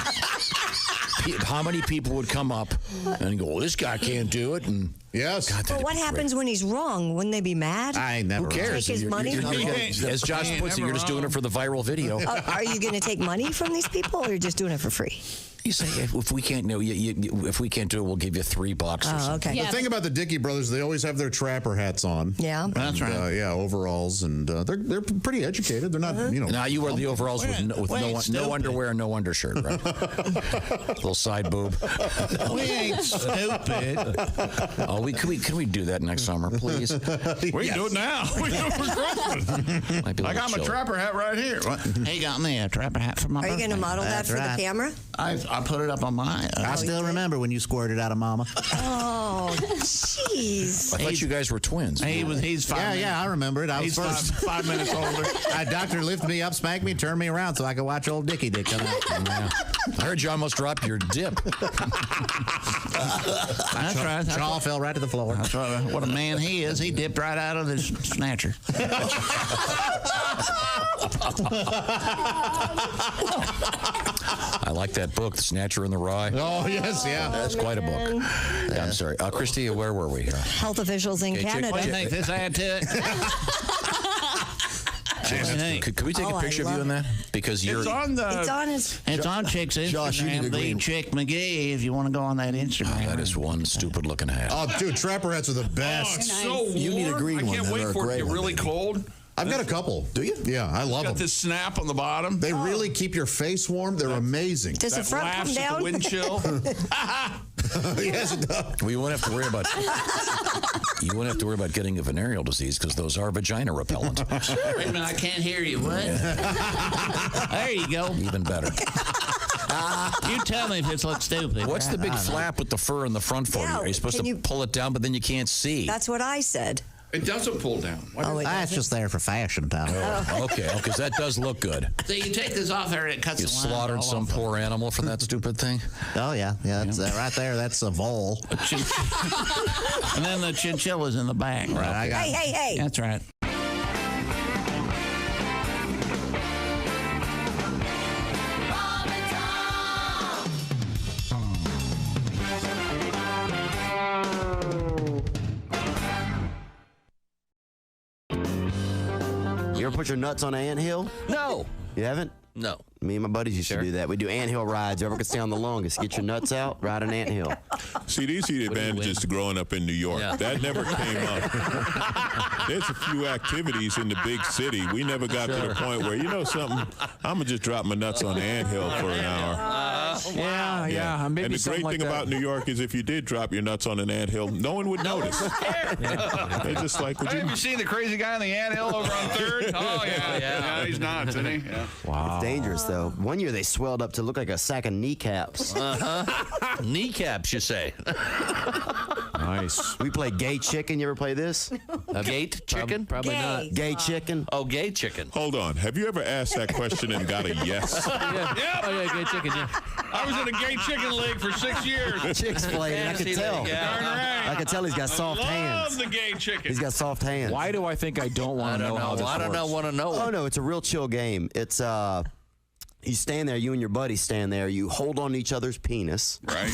would come up and go, well, this guy can't do it. And yes. God, Well, what happens when he's wrong? Wouldn't they be mad? I never. Who cares? Take his money? As Josh puts it, you're just doing it for the viral video. Are you going to take money from these people, or you're just doing it for free? You say if we can't do it, we'll give you $3 or something. Okay. The thing about the Dicky brothers, they always have their trapper hats on. Yeah, that's right. Yeah, overalls, and they're pretty educated. They're not, Now you wear the overalls with no underwear and no undershirt, right? Little side boob. We ain't stupid. Oh, can we do that next summer, please? We can do it now. We can do it for Christmas. I got my trapper hat right here. He got me a trapper hat for my Are you going to model that for the camera? I put it up on my. I still remember when you squirted out of Mama. Oh, jeez. I thought you guys were twins. He's 5 minutes. Yeah, I remember it. I was first. 5 minutes older. A doctor lifted me up, spanked me, turned me around so I could watch old Dicky Dick come out. I heard you almost dropped your dip. That's right. Jaw fell right to the floor. That's right. What a man he is. He dipped right out of his snatcher. I like that book, The Snatcher and the Rye. Oh, yes, yeah. That's quite a book. Yeah, I'm sorry. Christy, where were we here? Health officials in Canada. What do you think this add to it? Could we take a picture of you in that? Because you're. It's on Chick's Instagram. Josh, you need a green. Chick McGee, if you want to go on that Instagram. That is one stupid looking hat. Oh, dude, trapper hats are the best. Oh, it's so warm. You need a green one. I can't wait for it to get really cold. I've got a couple. Do you? Yeah, I love Got them. this snap on the bottom. They really keep your face warm. They're amazing. Does the front come laughs at down? the wind chill. Yes, it does. Well, you won't have to worry about getting a venereal disease because those are vagina repellent. Wait a minute, I can't hear you. What? There you go. Even better. You tell me if this looks stupid. What's the big flap with the fur in the front for you? Yeah, Are you supposed to pull it down, but then you can't see? That's what I said. It doesn't pull down. That's just there for fashion, Tom. Okay, because that does look good. So you take this off there and it cuts You the line slaughtered all some over. poor animal for that stupid thing? Oh, yeah. Yeah, it's, right there. That's a vole. And then the chinchilla's in the back. Right, Hey. That's right. You ever put your nuts on an anthill? No. You haven't? No. Me and my buddies used to do that. We do anthill rides. Whoever could stay on the longest, get your nuts out, ride an anthill. See, these are the advantages to growing up in New York. Yeah. That never came up. There's a few activities in the big city. We never got to the point where, you know something, I'm going to just drop my nuts on the anthill for an hour. Yeah. Maybe and the something great like thing that. about New York is if you did drop your nuts on an anthill, no one would notice. They're just like, would Hey, you? have you seen the crazy guy on the anthill over on 3rd? Oh, yeah, he's nuts, isn't he? Yeah. Wow. It's dangerous, though. One year they swelled up to look like a sack of kneecaps. Kneecaps, you say? Nice. We play gay chicken. You ever play this? Gate chicken? Probably not. Gay chicken. Oh, gay chicken. Hold on. Have you ever asked that question and got a yes? Yeah. Oh, yeah, gay chicken, yeah. I was in a gay chicken league for 6 years. Chicks played, and I could tell. I could tell he's got soft hands. Love the gay chicken. He's got soft hands. Why do I think I don't want to know how this works? want to know. Oh, no, it's a real chill game. It's, you stand there, you and your buddy stand there, you hold on to each other's penis. Right.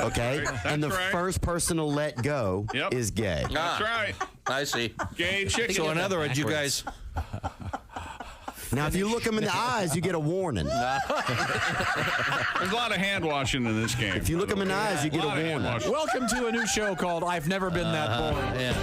Okay? And the first person to let go is gay. That's right. I see. Gay chicken. So in other words, you guys... Now, if you look them in the eyes, you get a warning. There's a lot of hand washing in this game. If you look them in the eyes, you get a warning. Welcome to a new show called I've Never Been That Bored. Yeah.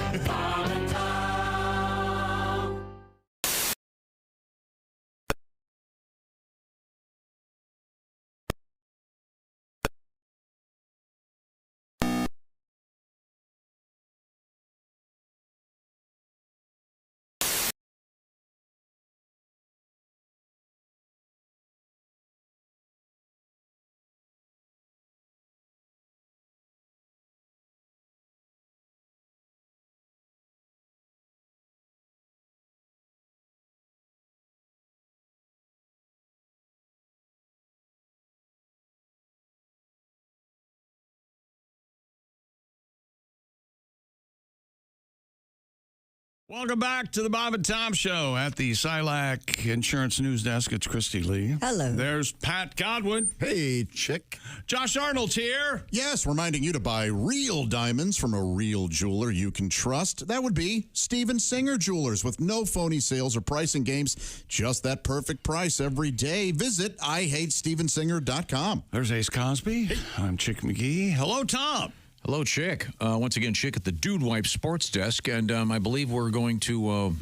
Welcome back to the Bob and Tom Show at the Silac Insurance News Desk. It's Christy Lee. Hello. There's Pat Godwin. Hey, chick. Josh Arnold's here. Yes, reminding you to buy real diamonds from a real jeweler you can trust. That would be Steven Singer Jewelers, with no phony sales or pricing games. Just that perfect price every day. Visit IHateStevenSinger.com. There's Ace Cosby. I'm Chick McGee. Hello, Tom. Hello, Chick. Once again, Chick at the Dude Wipe Sports Desk, and I believe we're going to, well,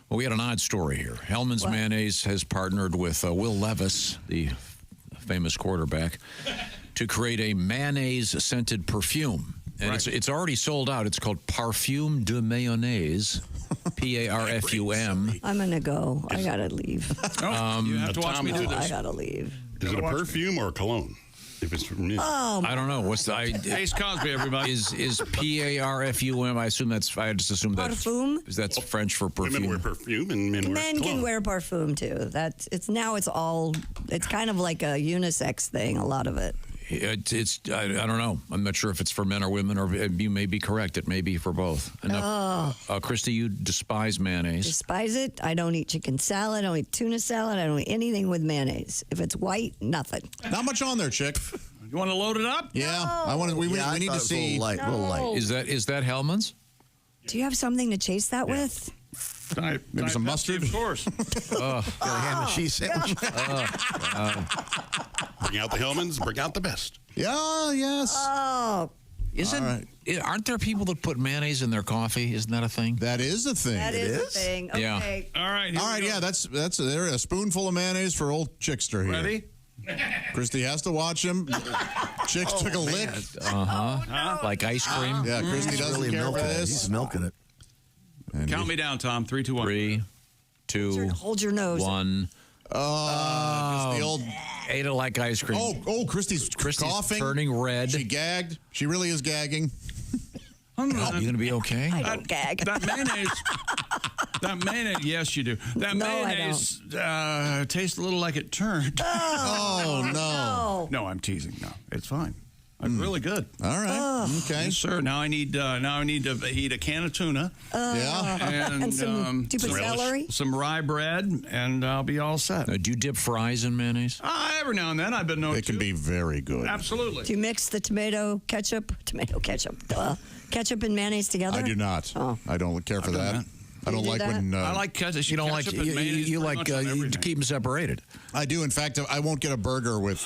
we had an odd story here. Hellman's Mayonnaise has partnered with Will Levis, the famous quarterback, to create a mayonnaise-scented perfume. And it's already sold out. It's called Parfum de Mayonnaise, P-A-R-F-U-M. I'm going to go. I got to leave. You have to watch me do I this. got to leave. Is it a perfume or a cologne? If it's from me. I don't know. What's the Ace Cosby, everybody. Is P-A-R-F-U-M? I assume that's. I just assume that's. Parfum? That's French for perfume. Women wear perfume and men wear Men cologne. can wear parfum too. It's kind of like a unisex thing, a lot of it. It's I don't know. I'm not sure if it's for men or women, or you may be correct. It may be for both. Christy, you despise mayonnaise. Despise it. I don't eat chicken salad. I don't eat tuna salad. I don't eat anything with mayonnaise. If it's white, nothing. Not much on there, chick. You want to load it up? Yeah. I want to. We need to see. A little light. Is that Hellman's? Do you have something to chase that with? Maybe some mustard? Of course. Ham and cheese sandwich. Bring out the Hellmans, bring out the best. Yeah, yes. Oh, Aren't there people that put mayonnaise in their coffee? Isn't that a thing? That is a thing. That is a thing. Okay. Yeah. All right. Yeah. That's there. A spoonful of mayonnaise for old Chickster here. Ready? Christy has to watch him. Chicks took a lick. Like ice cream. Yeah, Christy doesn't care for this. He's milking it. And Count me down, Tom. 3, 2, 1. 3, 2, Hold your nose. 1. Just the old. Ate it like ice cream. Oh, Christy's coughing. Turning red. She gagged. She really is gagging. You going to be I don't gag. That mayonnaise, yes, you do. That mayonnaise tastes a little like it turned. Oh, no. No, I'm teasing. No, it's fine. It's really good. All right. Okay. Yes, sir. Now I need to eat a can of tuna. And some stupid celery. Some rye bread, and I'll be all set. Do you dip fries in mayonnaise? Every now and then I've been known It can be very good. Absolutely. Do you mix the ketchup, and mayonnaise together? I do not. Oh. I don't care for that. I don't like when. I like ketchup. You don't like you like to keep them separated. I do. In fact, I won't get a burger with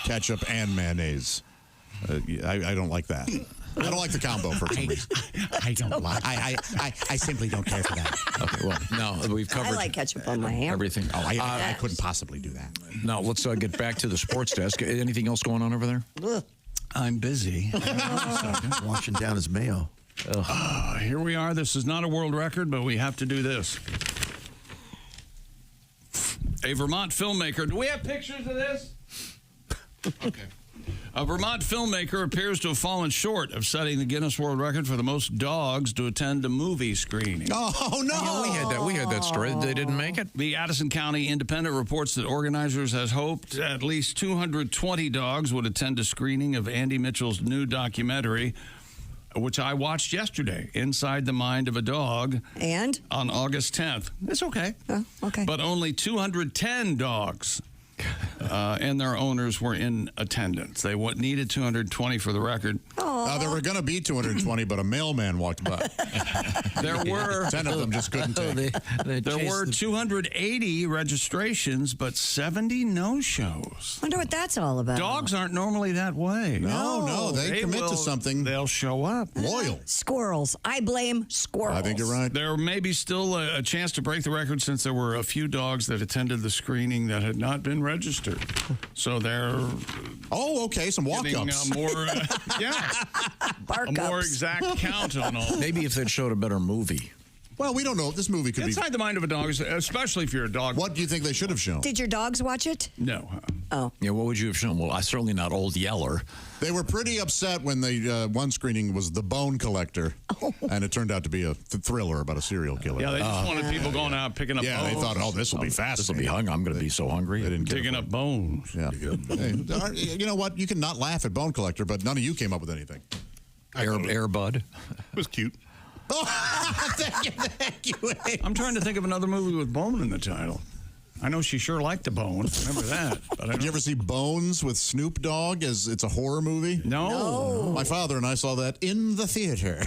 ketchup and mayonnaise. I don't like that. I don't like the combo for some reason. I don't like. I simply don't care for that. Okay, well, no, we've covered. I like ketchup on my ham. Everything. Oh, I couldn't possibly do that. Now let's get back to the sports desk. Anything else going on over there? Ugh. I'm busy. Washing down his mayo. Here we are. This is not a world record, but we have to do this. A Vermont filmmaker. Do we have pictures of this? Okay. A Vermont filmmaker appears to have fallen short of setting the Guinness World Record for the most dogs to attend a movie screening. Oh, no. Yeah, we had that story. They didn't make it. The Addison County Independent reports that organizers had hoped at least 220 dogs would attend a screening of Andy Mitchell's new documentary, which I watched yesterday, Inside the Mind of a Dog. And? On August 10th. It's okay. Oh, okay. But only 210 dogs and their owners were in attendance. They needed 220 for the record. There were going to be 220, but a mailman walked by. There were 10 of them just couldn't take. There were 280 registrations, but 70 no-shows. Wonder what that's all about. Dogs aren't normally that way. No, they commit to something. They'll show up. Loyal. Squirrels. I blame squirrels. I think you're right. There may be still a chance to break the record since there were a few dogs that attended the screening that had not been registered. So they're some walk-ups. More exact count on all. Maybe if they'd showed a better movie. Well, we don't know. This movie could Inside the Mind of a Dog, especially if you're a dog. What do you think they should have shown? Did your dogs watch it? No. Oh. Yeah, what would you have shown? Well, certainly not Old Yeller. They were pretty upset when one screening was The Bone Collector, and it turned out to be a thriller about a serial killer. Yeah, they just wanted people going out picking up bones. Yeah, they thought, this will be fascinating. This will be I'm going to be so hungry. They didn't digging up bones. Yeah. Hey, you know what? You can not laugh at Bone Collector, but none of you came up with anything. Air Bud. It was cute. Thank you. I'm trying to think of another movie with bone in the title. I know she sure liked the bone. Remember that. But Did you ever see Bones with Snoop Dogg? It's a horror movie? No. My father and I saw that in the theater.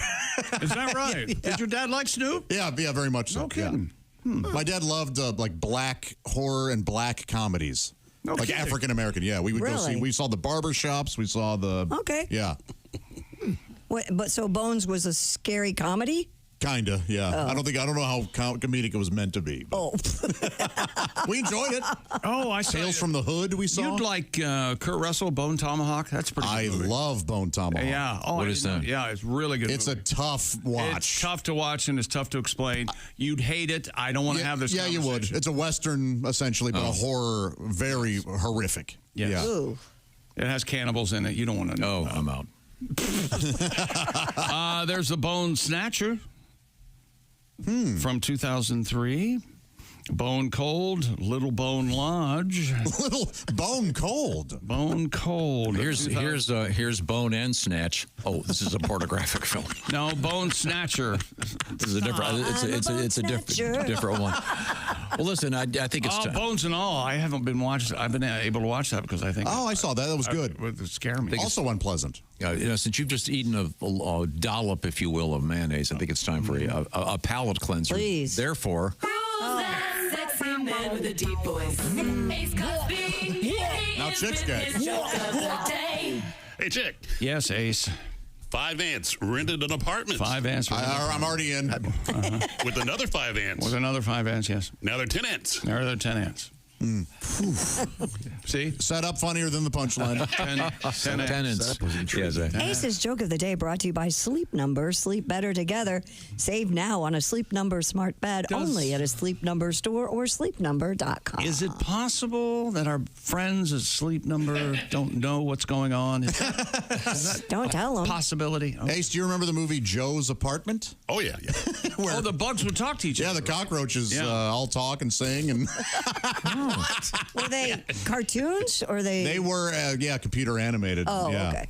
Is that right? Yeah. Did your dad like Snoop? Yeah, very much so. No kidding. Yeah. My dad loved like black horror and black comedies. No like kidding. African American. Yeah, we would go see. We saw the barber shops. We saw the. Okay. Yeah. So Bones was a scary comedy? Kinda, yeah. Oh. I don't know how comedic it was meant to be. Oh. We enjoyed it. Oh, I saw Tales from the Hood we saw. You'd like Kurt Russell, Bone Tomahawk? That's pretty good. I love Bone Tomahawk. Yeah. Oh, what is that? Yeah, it's really good. It's a tough watch. It's tough to watch and it's tough to explain. You'd hate it. I don't want to have this Yeah, you would. It's a Western, essentially, but a horror, very horrific. Yes. Yeah. Ooh. It has cannibals in it. You don't want to know. Oh, I'm out. There's the Bone Snatcher from 2003. Bone Cold, Little Bone Lodge. Little Bone Cold. Bone Cold. Here's Bone and Snatch. Oh, this is a pornographic film. No, Bone Snatcher. This is a different. It's a different one. Well, listen, I think it's time. Bones and All. I haven't been watching. I've been able to watch that because I think. Oh, I saw that. That was good. It scared me. Also unpleasant. Since you've just eaten a dollop, if you will, of mayonnaise, I think it's time for a palate cleanser. Please. Therefore. Sexy man with a deep voice. Ace Cosby. Now Chick's gay. Hey, Chick. Yes, Ace. 5 ants rented an apartment. 5 ants. I'm already in. With another 5 ants. With another 5 ants, yes. Now they're 10 ants. Now they're 10 ants. See? Set up funnier than the punchline. 10 ants. Ace's joke of the day brought to you by Sleep Number. Sleep better together. Save now on a Sleep Number smart bed only at a Sleep Number store or sleepnumber.com. Is it possible that our friends at Sleep Number don't know what's going on? Don't tell them. Possibility. Okay. Ace, do you remember the movie Joe's Apartment? Oh, yeah. Where the bugs would talk to each other. Yeah, the cockroaches all talk and sing. And Were they cartoons or They were, computer animated. Oh, yeah. okay.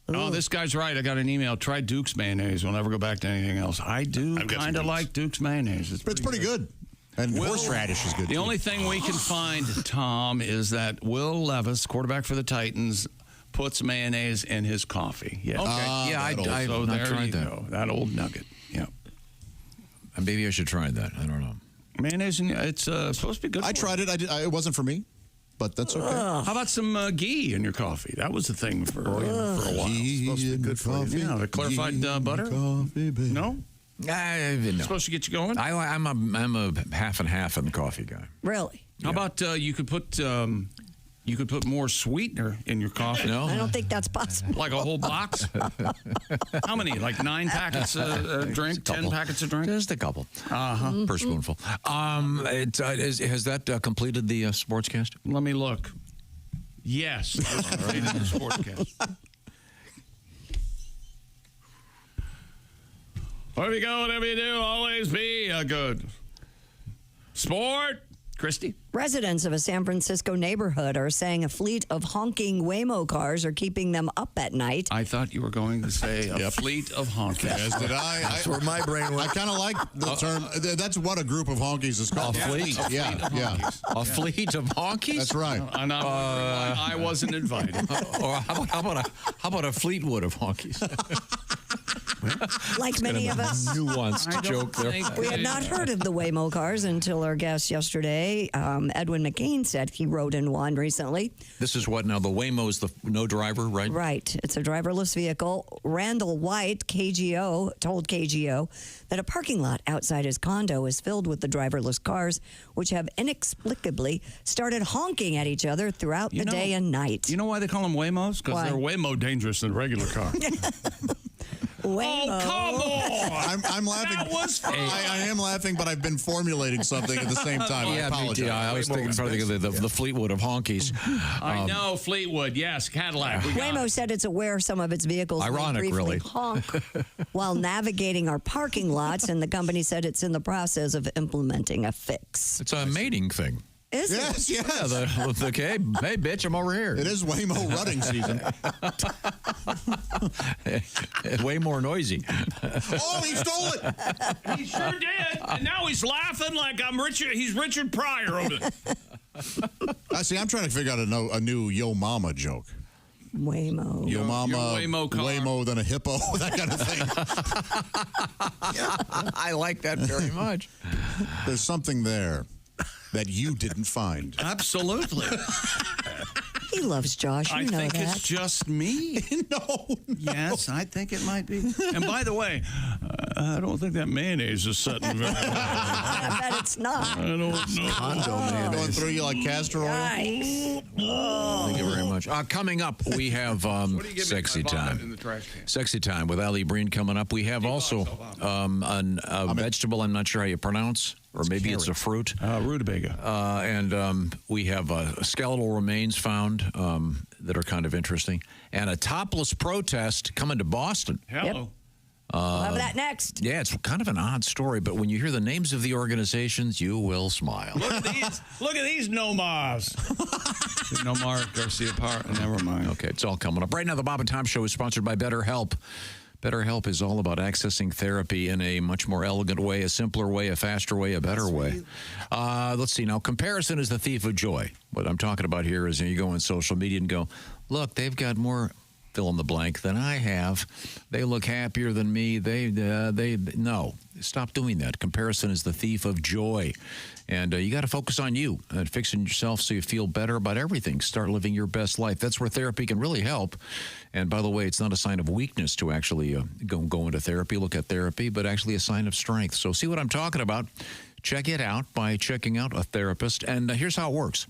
Oh, this guy's right. I got an email. Try Duke's mayonnaise. We'll never go back to anything else. I do kind of like Duke's mayonnaise. It's pretty good. And horseradish is good, The too. only thing we can find, Tom, is that Will Levis, quarterback for the Titans, puts mayonnaise in his coffee. Yeah. Okay. I've so not there tried you that. go. That old nugget. Yeah. Maybe I should try that. I don't know. Mayonnaise, it's supposed to be good. I tried it. It wasn't for me, but that's okay. How about some ghee in your coffee? That was the thing for a while. Ghee Supposed to be good for you. Yeah, the clarified butter. Coffee, No? No. Supposed to get you going? I'm a half and half in the coffee guy. Really? How about you could put more sweetener in your coffee? No. I don't think that's possible. Like a whole box? How many? Like 9 packets a drink? 10 packets a drink? Just a couple. Uh-huh. Per spoonful. Has that completed the sportscast? Let me look. Yes. It was completed the sportscast. Wherever you go, whatever you do, always be a good sport. Christy? Residents of a San Francisco neighborhood are saying a fleet of honking waymo cars are keeping them up at night. I thought you were going to say a fleet of honkies. As did I. That's where my brain went. I kind of like the term. That's what a group of honkies is called. A fleet? Yeah. A fleet of honkies? That's right. I'm not wondering why I wasn't invited. Or how about a Fleetwood of honkies? Like many of us. Nuanced joke there. We had not heard of the Waymo cars until our guest yesterday, Edwin McCain, said he rode in one recently. This is what now? The Waymo's the no driver, right? Right. It's a driverless vehicle. Randall White, KGO, told KGO that a parking lot outside his condo is filled with the driverless cars, which have inexplicably started honking at each other throughout the day and night. You know why they call them Waymos? Because they're way more dangerous than a regular car. Waymo. Oh, come on! I'm laughing. That was fun. I am laughing, but I've been formulating something at the same time. I apologize. I was thinking of the Fleetwood of honkies. I know, Fleetwood, yes, Cadillac. Waymo said it's aware some of its vehicles will Ironic, briefly really. honk while navigating our parking lots, and the company said it's in the process of implementing a fix. It's a mating thing. Is Yes, it? yes. Okay, hey, bitch, I'm over here. It is Waymo rutting season. It's way more noisy. Oh, he stole it. He sure did. And now he's laughing like I'm Richard. He's Richard Pryor over there. See, I'm trying to figure out a new Yo Mama joke. Waymo. Yo Mama, Waymo car. Waymo than a hippo, that kind of thing. I like that very much. There's something there that you didn't find. Absolutely. He loves Josh. You I know think that. it's just me. No. Yes, I think it might be. And by the way, I don't think that mayonnaise is setting very well. I bet it's not. I don't know. Going through you like castor oil. Nice. Thank you very much. Coming up, we have Sexy Time. In the trash can? Sexy Time with Ali Breen coming up. We have also a vegetable I'm not sure how you pronounce, or maybe it's a fruit. Rutabaga. And we have skeletal remains found that are kind of interesting. And a topless protest coming to Boston. Hello. Yep. We'll have that next. Yeah, it's kind of an odd story, but when you hear the names of the organizations, you will smile. Look at these Nomars. Nomar Garcia Parra. Never mind. Okay, it's all coming up. Right now, the Bob and Tom Show is sponsored by BetterHelp. BetterHelp is all about accessing therapy in a much more elegant way, a simpler way, a faster way, a better way. Let's see. Now, comparison is the thief of joy. What I'm talking about here is you go on social media and go, look, they've got more fill in the blank than I have. They look happier than me. No. Stop doing that. Comparison is the thief of joy. And you got to focus on you and fixing yourself so you feel better about everything. Start living your best life. That's where therapy can really help. And by the way, it's not a sign of weakness to actually go into therapy, look at therapy, but actually a sign of strength. So see what I'm talking about. Check it out by checking out a therapist. And here's how it works.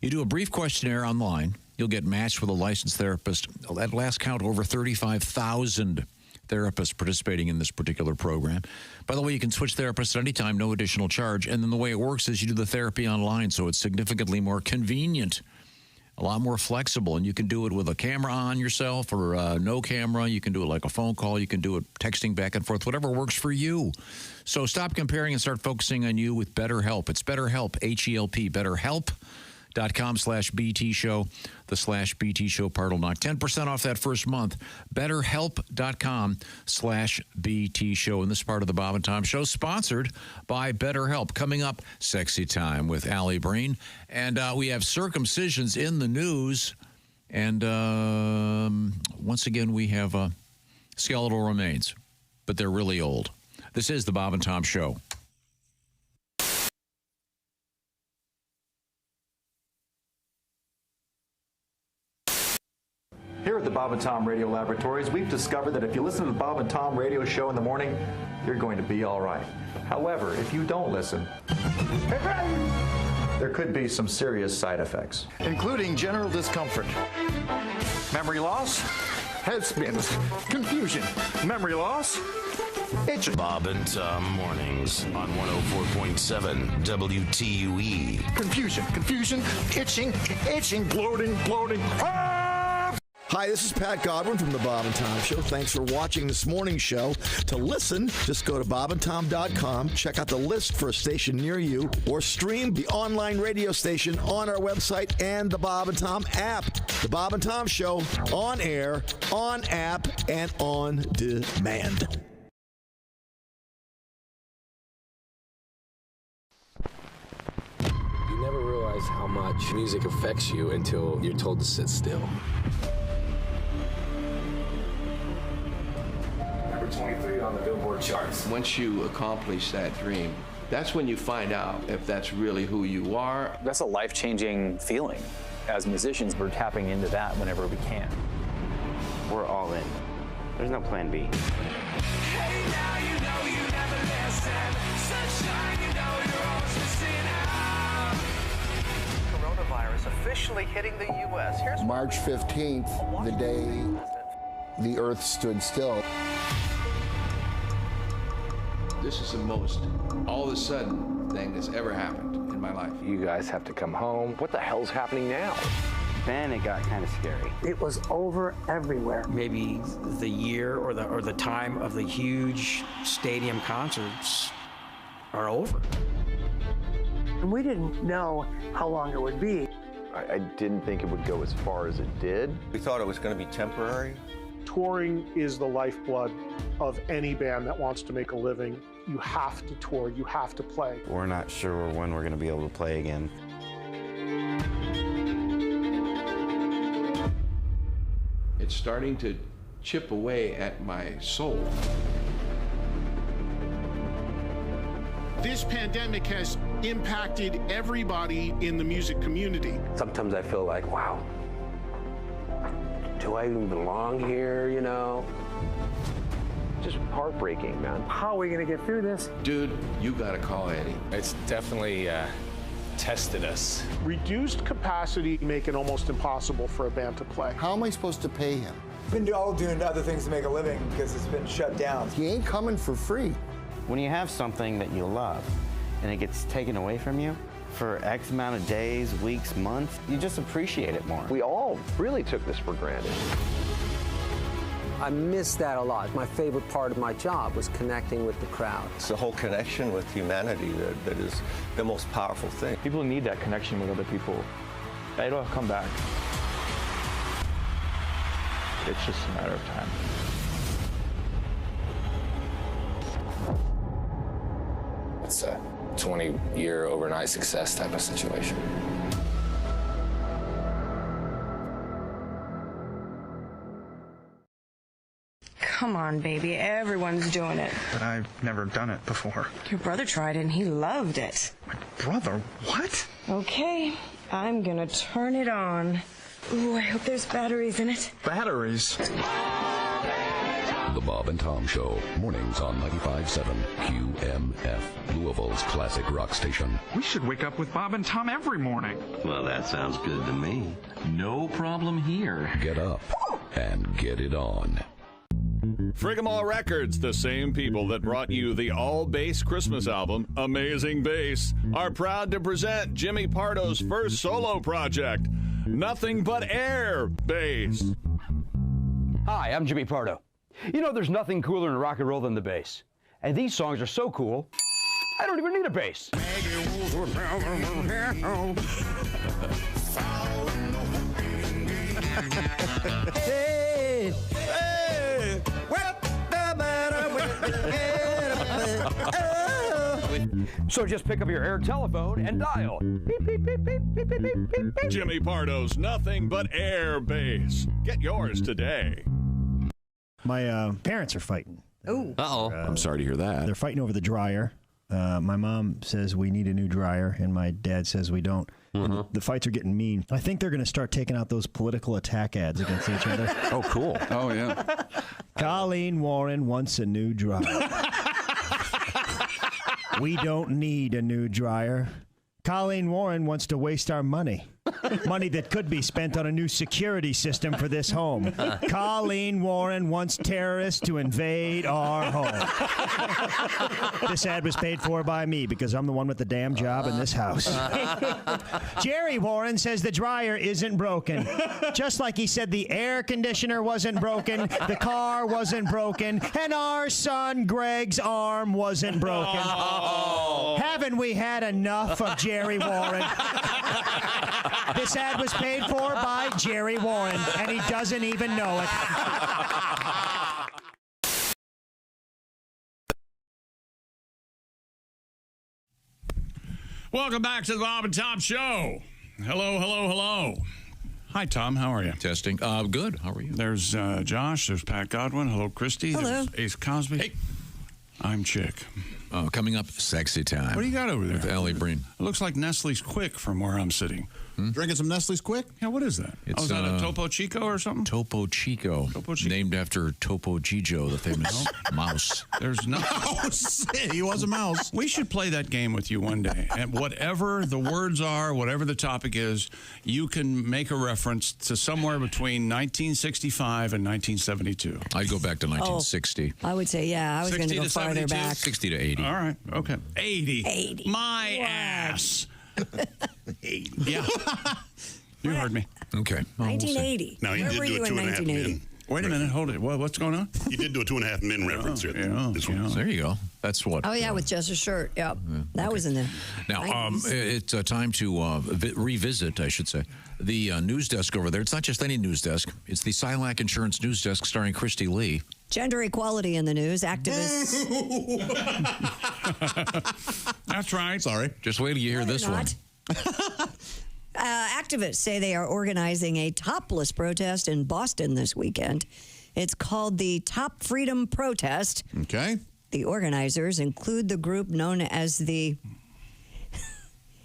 You do a brief questionnaire online. You'll get matched with a licensed therapist. At last count, over 35,000 therapists participating in this particular program. By the way, you can switch therapists at any time, no additional charge. And then the way it works is you do the therapy online, so it's significantly more convenient, a lot more flexible. And you can do it with a camera on yourself or no camera. You can do it like a phone call. You can do it texting back and forth, whatever works for you. So stop comparing and start focusing on you with BetterHelp. It's BetterHelp, H-E-L-P, BetterHelp.com/BT Show. The /BT Show part will knock 10% off that first month. BetterHelp.com/BT Show. And this part of the Bob and Tom Show sponsored by BetterHelp. Coming up, Sexy Time with Ali Breen. And we have circumcisions in the news. And once again, we have skeletal remains, but they're really old. This is the Bob and Tom Show. Here at the Bob and Tom Radio Laboratories, we've discovered that if you listen to the Bob and Tom Radio Show in the morning, you're going to be all right. However, if you don't listen, there could be some serious side effects, including general discomfort, memory loss, head spins, confusion, memory loss, itching. Bob and Tom mornings on 104.7 WTUE. Confusion, itching, bloating. Hi, this is Pat Godwin from the Bob and Tom Show. Thanks for watching this morning's show. To listen, just go to bobandtom.com, check out the list for a station near you, or stream the online radio station on our website and the Bob and Tom app. The Bob and Tom Show, on air, on app, and on demand. You never realize how much music affects you until you're told to sit still. Number 23 on the Billboard charts. Once you accomplish that dream, that's when you find out if that's really who you are. That's a life-changing feeling. As musicians, we're tapping into that whenever we can. We're all in. There's no plan B. Hey, now you know you never listen. Sunshine, you know you're always missing out. Coronavirus officially hitting the U.S. Here's March 15th, the day the Earth stood still. This is the most all of a sudden thing that's ever happened in my life. You guys have to come home. What the hell's happening now? Then it got kind of scary. It was over everywhere. Maybe the year or the time of the huge stadium concerts are over. And we didn't know how long it would be. I didn't think it would go as far as it did. We thought it was going to be temporary. Touring is the lifeblood of any band that wants to make a living. You have to tour, you have to play. We're not sure when we're going to be able to play again. It's starting to chip away at my soul. This pandemic has impacted everybody in the music community. Sometimes I feel like, wow, do I even belong here, you know? Just heartbreaking, man. How are we going to get through this? Dude, you got to call Eddie. It's definitely tested us. Reduced capacity make it almost impossible for a band to play. How am I supposed to pay him? We've been all doing other things to make a living because it's been shut down. He ain't coming for free. When you have something that you love and it gets taken away from you for X amount of days, weeks, months, you just appreciate it more. We all really took this for granted. I miss that a lot. My favorite part of my job was connecting with the crowd. It's the whole connection with humanity that is the most powerful thing. People need that connection with other people. It'll come back. It's just a matter of time. It's a 20-year overnight success type of situation. come on, baby. Everyone's doing it. But I've never done it before. Your brother tried it and he loved it. My brother? What? Okay, I'm gonna turn it on. Ooh, I hope there's batteries in it. Batteries? The Bob and Tom Show, mornings on 95.7 QMF, Louisville's classic rock station. We should wake up with Bob and Tom every morning. Well, that sounds good to me. No problem here. Get up and get it on. Frigamall Records, the same people that brought you the all-bass Christmas album, Amazing Bass, are proud to present Jimmy Pardo's first solo project, Nothing But Air Bass. Hi, I'm Jimmy Pardo. You know, there's nothing cooler in rock and roll than the bass. And these songs are so cool, I don't even need a bass. Hey, hey, what the matter with the head? So just pick up your Air telephone and dial. Beep, beep, beep, beep, beep, beep, beep, beep, beep. Jimmy Pardo's Nothing But Air Bass. Get yours today. My parents are fighting. Oh. Uh-oh. I'm sorry to hear that. They're fighting over the dryer. My mom says we need a new dryer, and my dad says we don't. And the fights are getting mean. I think they're going to start taking out those political attack ads against each other. Oh, cool. Oh, yeah. Colleen Warren wants a new dryer. We don't need a new dryer. Colleen Warren wants to waste our money. Money that could be spent on a new security system for this home. Colleen Warren wants terrorists to invade our home. This ad was paid for by me because I'm the one with the damn job in this house. Jerry Warren says the dryer isn't broken. Just like he said the air conditioner wasn't broken, the car wasn't broken, and our son Greg's arm wasn't broken. Oh. Haven't we had enough of Jerry Warren? This ad was paid for by Jerry Warren, and he doesn't even know it. Welcome back to the Bob and Tom Show. Hello, hello, hello. Hi, Tom. How are you? Testing. Good. How are you? There's Josh. There's Pat Godwin. Hello, Christy. Hello. There's Ace Cosby. Hey. I'm Chick. Coming up, sexy time. What do you got over there? With Ali Breen. It looks like Nestle's Quick from where I'm sitting. Drinking some Nestle's Quick? Yeah, what is that? Is that a Topo Chico or something? Topo Chico. Named after Topo Gigio, the famous mouse. There's no... He was a mouse. We should play that game with you one day. And whatever the words are, whatever the topic is, you can make a reference to somewhere between 1965 and 1972. I'd go back to 1960. I would say, yeah, I was going to go farther back. 60 to 80. All right, okay. 80. My ass. 80. Yeah. You heard me. Okay. 1980. Now, he Where did were do you a in 2.5 Men. Wait a minute. Hold it. What's going on? He did do a 2.5 Men reference here. This one. There you go. That's what. Oh, yeah, with just a shirt. Yep. That was in there. Now, it's time to revisit, I should say, the news desk over there. It's not just any news desk. It's the Silac Insurance News Desk starring Christy Lee. Gender equality in the news. Activists. That's right. Sorry. Just wait till you hear this one. Activists say they are organizing a topless protest in Boston this weekend. It's called the Top Freedom Protest. Okay. The organizers include the group known as the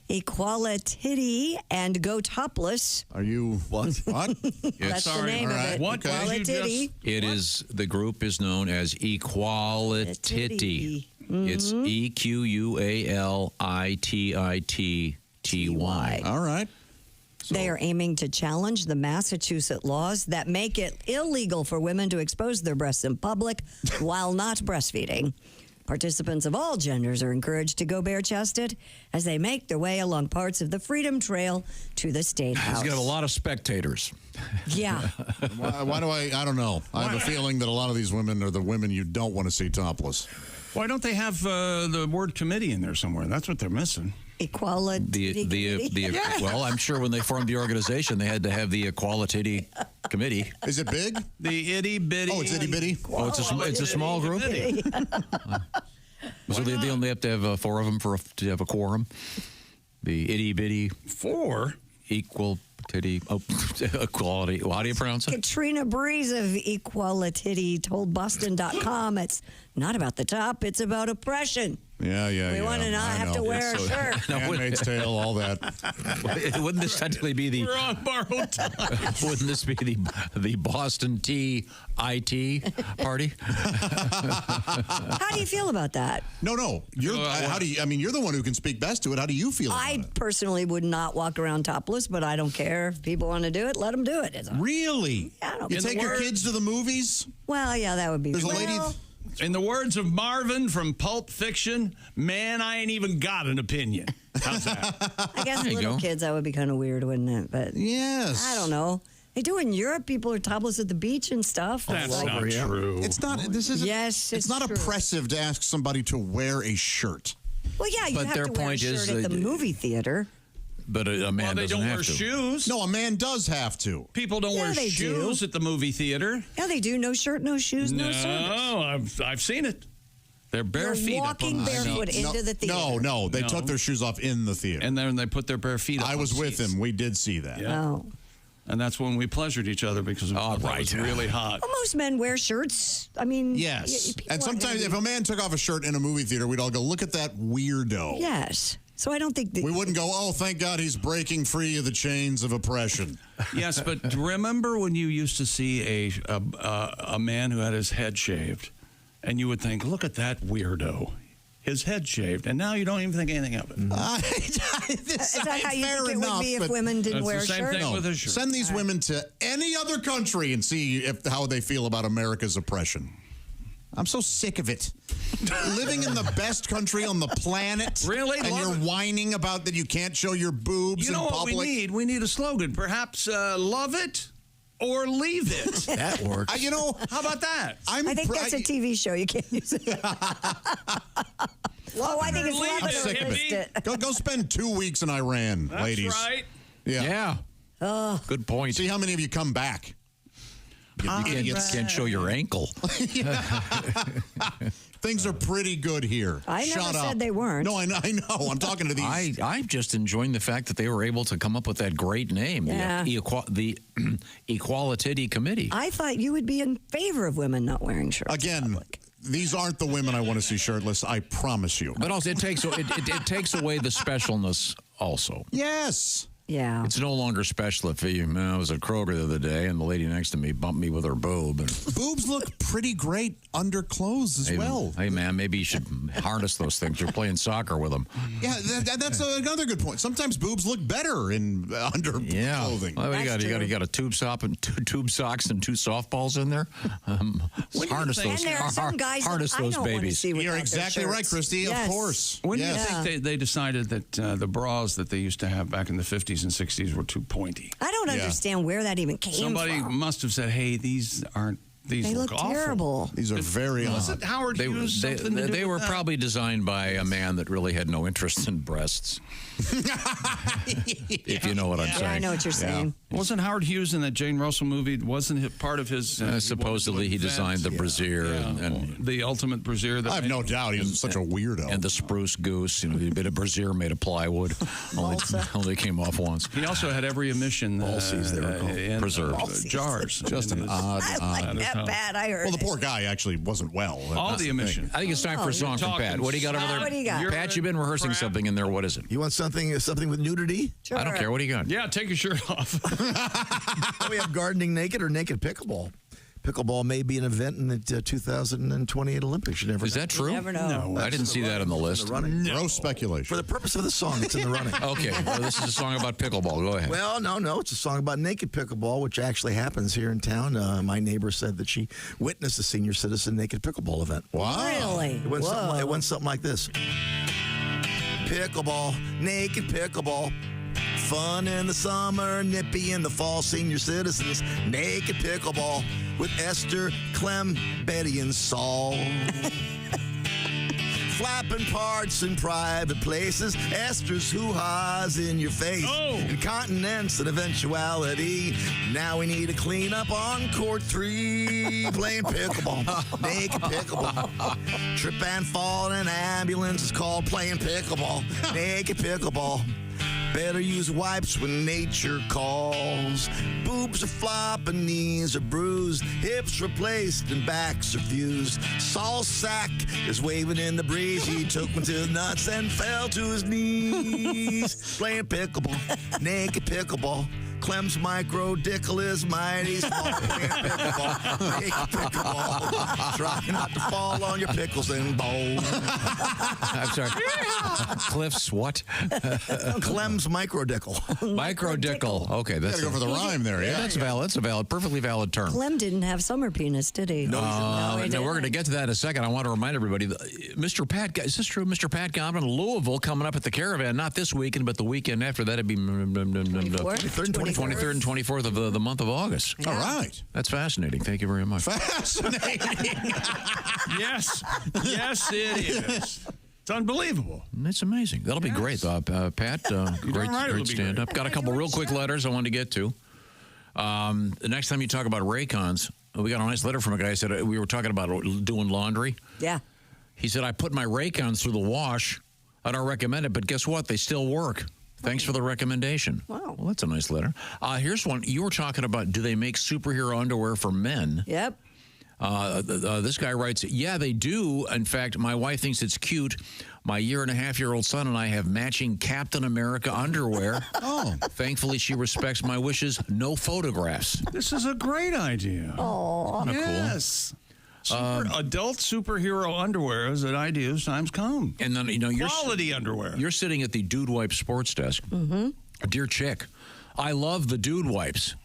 Equality and Go Topless. Are you what? What? That's the name of it. What? Equality. It is, the group is known as Equality. It's EQUALITITTY. All right. They are aiming to challenge the Massachusetts laws that make it illegal for women to expose their breasts in public while not breastfeeding. Participants of all genders are encouraged to go bare-chested as they make their way along parts of the Freedom Trail to the State House. He's got a lot of spectators. Yeah. Why do I don't know. I have a feeling that a lot of these women are the women you don't want to see topless. Why don't they have the word committee in there somewhere? That's what they're missing. Equality. Well, I'm sure when they formed the organization, they had to have the Equality Committee. Is it big? The itty bitty. Oh, it's itty bitty. Oh, it's a small group. So they only have to have 4 of them to have a quorum. The itty bitty 4 equal titty equality. How do you pronounce it? Katrina Breeze of Equality told Boston.com it's not about the top, it's about oppression. Yeah. We want to not have to wear a shirt. Handmaid's Tale, all that. Wouldn't this technically be the... We're on borrowed time. Wouldn't this be the Boston Tea IT party? How do you feel about that? No. You're the one who can speak best to it. How do you feel about it? I personally would not walk around topless, but I don't care. If people want to do it, let them do it. Really? Yeah, I don't You take your kids to the movies? Well, yeah, that would be... There's a lady... In the words of Marvin from Pulp Fiction, man, I ain't even got an opinion. How's that? I guess little kids, that would be kind of weird, wouldn't it? But yes. I don't know. They do in Europe. People are topless at the beach and stuff. That's not true. It's not. This is. Yes, it's not true. Oppressive to ask somebody to wear a shirt. Well, yeah, you But have their to wear a point is shirt at the movie theater. But a man they doesn't don't have wear to. shoes. No, a man does have to. People don't wear they shoes do. at the movie theater. Yeah, they do. No shirt, no shoes, no service. No, I've seen it. They're bare You're feet walking up on barefoot into the theater. No. They took their shoes off in the theater. And then they put their bare feet up I was on with seats. him. We did see that. Yeah. Oh. And that's when we pleasured each other because it was really hot. Well, most men wear shirts. I mean, Yes. people And aren't sometimes gonna if a man took off a shirt in a movie theater, we'd all go, look at that weirdo. Yes. So I don't think that... We wouldn't go, oh, thank God he's breaking free of the chains of oppression. Yes, but remember when you used to see a man who had his head shaved, and you would think, look at that weirdo. His head shaved, and now you don't even think anything of it. Is that how you think it would be if women didn't wear a shirt? No. Send these women to any other country and see how they feel about America's oppression. I'm so sick of it. Living in the best country on the planet. Really? And you're whining about that you can't show your boobs You know in what public. we need? We need a slogan. Perhaps love it or leave it. That works. How about that? I think that's a TV show. You can't use it. I think it's I'm love sick it or of list it. it. Go spend 2 weeks in Iran, That's ladies. right. Yeah. Good point. See how many of you come back. You can't show your ankle. Things are pretty good here. I never Shut said up. they weren't. No, I know. I'm talking to these. I'm just enjoying the fact that they were able to come up with that great name, Yeah. the Equality Committee. I thought you would be in favor of women not wearing shirts. Again, these aren't the women I want to see shirtless. I promise you. But also, it takes away the specialness also. Yes. Yeah. It's no longer special if I was at Kroger the other day and the lady next to me bumped me with her boob. And, Boobs look pretty great under clothes as well. Hey, man, maybe you should harness those things. You're playing soccer with them. Yeah, that's another good point. Sometimes boobs look better in under clothing. Well, you got a tube sock and two socks and 2 softballs in there. Harness those. And there are some guys harness that I those don't want to babies. see without You're their exactly right, shirts. Christy. Yes. Of course. When do you Yes. think they decided that the bras that they used to have back in the 50s and 60s were too pointy? I don't understand where that even came Somebody from. must have said, hey, these They look look awful. terrible. These are very odd. Wasn't Howard Hughes something to do They with were that? probably designed by a man that really had no interest in breasts. If you know what I'm saying. Yeah, I know what you're saying. Wasn't Howard Hughes in that Jane Russell movie? Wasn't it part of his? Supposedly, he designed the brassiere and the ultimate brassiere. I have no doubt he was such a weirdo. And the spruce goose, a bit of brassiere made of plywood. only came off once. He also had every emission in preserved jars. Just an odd. I like that bad. I heard Well, the poor guy actually wasn't well. All That's the thing. emission. I think it's time for a song from Pat. What do you got over there? What do you got? Pat, you've been rehearsing something in there. What is it? You want something with nudity? Sure. I don't care. What do you got? Yeah, take your shirt off. We have gardening naked or naked pickleball. Pickleball may be an event in the 2028 Olympics. You never Is know. that true? You never know. No, I didn't see that on the list. Gross speculation. For the purpose of the song, it's in the running. Okay, well, this is a song about pickleball. Go ahead. Well, no. It's a song about naked pickleball, which actually happens here in town. My neighbor said that she witnessed a senior citizen naked pickleball event. Wow. Really? It went something like this. Pickleball, naked pickleball. Fun in the summer, nippy in the fall. Senior citizens, naked pickleball with Esther, Clem, Betty, and Saul. Flapping parts in private places, Esther's hoo-ha's in your face. Incontinence and eventuality. Now we need to clean up on court 3. Playing pickleball, naked pickleball. Trip and fall in an ambulance is called playing pickleball, naked pickleball. Better use wipes when nature calls. Boobs are flopping, knees are bruised, hips replaced and backs are fused. Saul's sack is waving in the breeze. He took one to the nuts and fell to his knees. Playing pickleball, naked pickleball. Clem's micro dickle is mighty small. Playing pickleball, naked pickleball. Try not to fall on your pickles and bowls. I'm sorry. Cliff's what? Clem's micro dickle. Micro dickle. Okay, that's Gotta go for the rime there, yeah. That's valid. That's a valid, perfectly valid term. Clem didn't have summer penis, did he? No, he we're didn't. going to get to that in a second. I want to remind everybody, Mr. Pat, is this true? Mr. Pat Goblin, Louisville, coming up at the Caravan, not this weekend, but the weekend after that. It'd be 23rd and 24th of the month of August. Yeah. All right. That's fascinating. Thank you very much. Fascinating. Yes, it is. It's unbelievable. It's amazing. That'll be great, Pat. Great stand-up. Got a couple real quick letters I wanted to get to. The next time you talk about Raycons, we got a nice letter from a guy who said we were talking about doing laundry. Yeah. He said, I put my Raycons through the wash. I don't recommend it, but guess what? They still work. Thanks for the recommendation. Wow. Well, that's a nice letter. Here's one. You were talking about, do they make superhero underwear for men? Yep. This guy writes, yeah, they do. In fact, my wife thinks it's cute. My 1.5-year-old son and I have matching Captain America underwear. Oh. Thankfully, she respects my wishes. No photographs. This is a great idea. Oh, yes. Adult superhero underwear is an idea as times come. And then, quality underwear. You're sitting at the Dude Wipe sports desk. Mm-hmm. Dear chick, I love the Dude Wipes.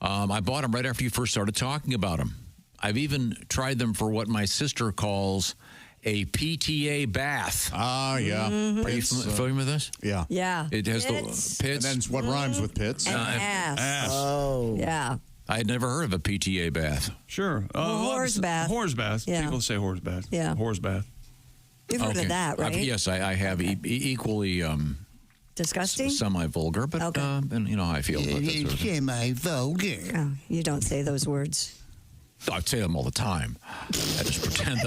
I bought them right after you first started talking about them. I've even tried them for what my sister calls a PTA bath. Ah, yeah. Mm-hmm. Are you familiar with this? Yeah. Yeah. It has Pits. the pits. And then what rhymes with pits? And ass. Ass. Oh. Yeah. I had never heard of a PTA bath. Sure. Horse bath. Horse bath. Yeah. People say horse bath. Yeah. Horse bath. You've heard of that, right? Yes, I have. Equally disgusting? Semi-vulgar, but and you know how I feel about this sort of thing. Semi-vulgar. Oh, you don't say those words. I say them all the time. I just pretend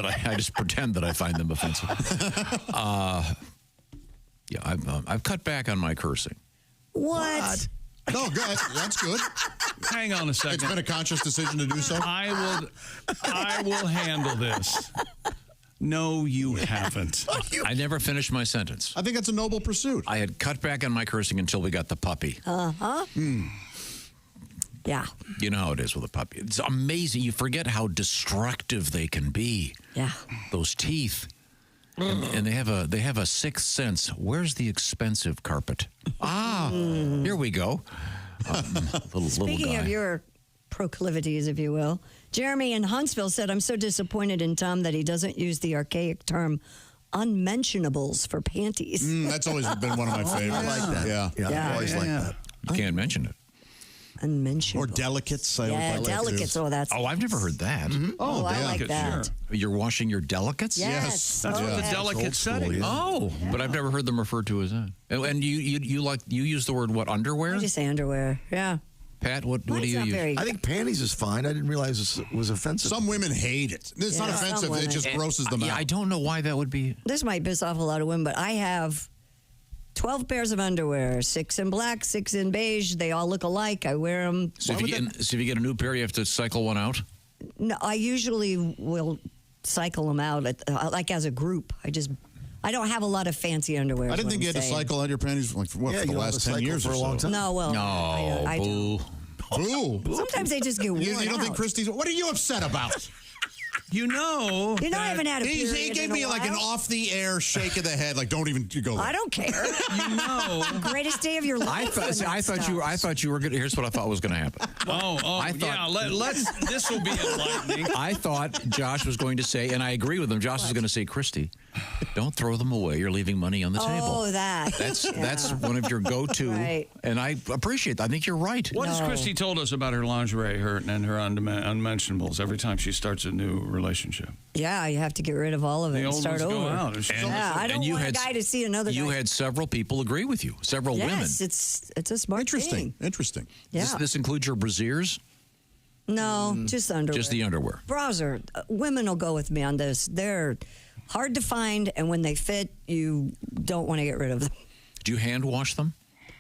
that I find them offensive. I've cut back on my cursing. What? Oh, good. That's good. Hang on a second. It's been a conscious decision to do so. I will handle this. No, you haven't. I never finished my sentence. I think that's a noble pursuit. I had cut back on my cursing until we got the puppy. Uh-huh. Yeah. You know how it is with a puppy. It's amazing. You forget how destructive they can be. Yeah. Those teeth. And they have a sixth sense. Where's the expensive carpet? Here we go. Speaking of your proclivities, if you will, Jeremy in Huntsville said, I'm so disappointed in Tom that he doesn't use the archaic term unmentionables for panties. That's always been one of my favorites. I like that. Yeah. I always like that. You can't mention it. Unmentionable. Or delicates. Yeah, delicates. Oh, that's. Oh, I've never heard that. Mm-hmm. Oh, I like that. Sure. You're washing your delicates? Yes. That's what the delicate setting. Oh, but I've never heard them referred to as that. And you use the word what, underwear? I just say underwear. Yeah. Pat, what do you use? I think panties is fine. I didn't realize it was offensive. Some women hate it. It's not Yeah, offensive. some It women. just grosses them out. I don't know why that would be. This might piss off a lot of women, but I have 12 pairs of underwear, 6 in black, 6 in beige. They all look alike. I wear them. So if you get a new pair, you have to cycle one out? No, I usually will cycle them out, like as a group. I don't have a lot of fancy underwear. I didn't think you had to cycle out your panties for the last 10 years or so. No, well, I boo. Boo. Sometimes they just get worn You don't think out. Christy's... What are you upset about? You know, I haven't had a period He gave in a me like an while. off-the-air shake of the head. Like, don't even go there. I don't care. You know. Greatest day of your life. I thought you were going to. Here's what I thought was going to happen. Let's. This will be enlightening. I thought Josh was going to say, and I agree with him. Josh was going to say, Christy, don't throw them away. You're leaving money on the table. Oh, that. That's one of your go-to. Right. And I appreciate that. I think you're right. What has Christy told us about her lingerie, and her unmentionables every time she starts a new relationship? Yeah, you have to get rid of all of it The and old start ones over. go out. I don't want a guy to see another guy. You had several people agree with you. Several women. Yes, it's a smart thing. Interesting. Yeah. This includes your brasiers? No, just underwear. Just the underwear. Bras women will go with me on this. They're hard to find, and when they fit, you don't want to get rid of them. Do you hand wash them?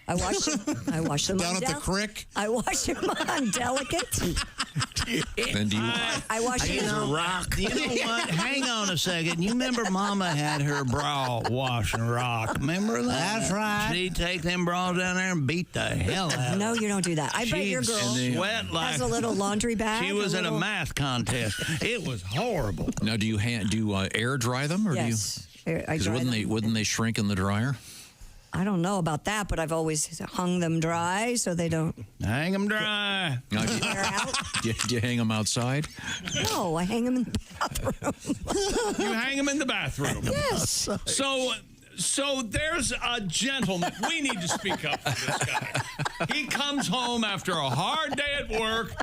I wash them Down on at the creek? I wash them on delicate. And do you? I wash them on rock. You know what? Hang on a second. You remember Mama had her bra wash and rock. Remember that? That's right. She'd take them bras down there and beat the hell out of No, them. you don't do that. I bet your girl sweat like has a little laundry bag. she was in a math contest. It was horrible. Now, do you air dry them, or Yes. do you? I Because dry wouldn't they shrink in the dryer? I don't know about that, but I've always hung them dry so they don't. Hang them dry. Now, do you hang them outside? No, I hang them in the bathroom. You hang them in the bathroom. Yes. So there's a gentleman. We need to speak up for this guy. He comes home after a hard day at work,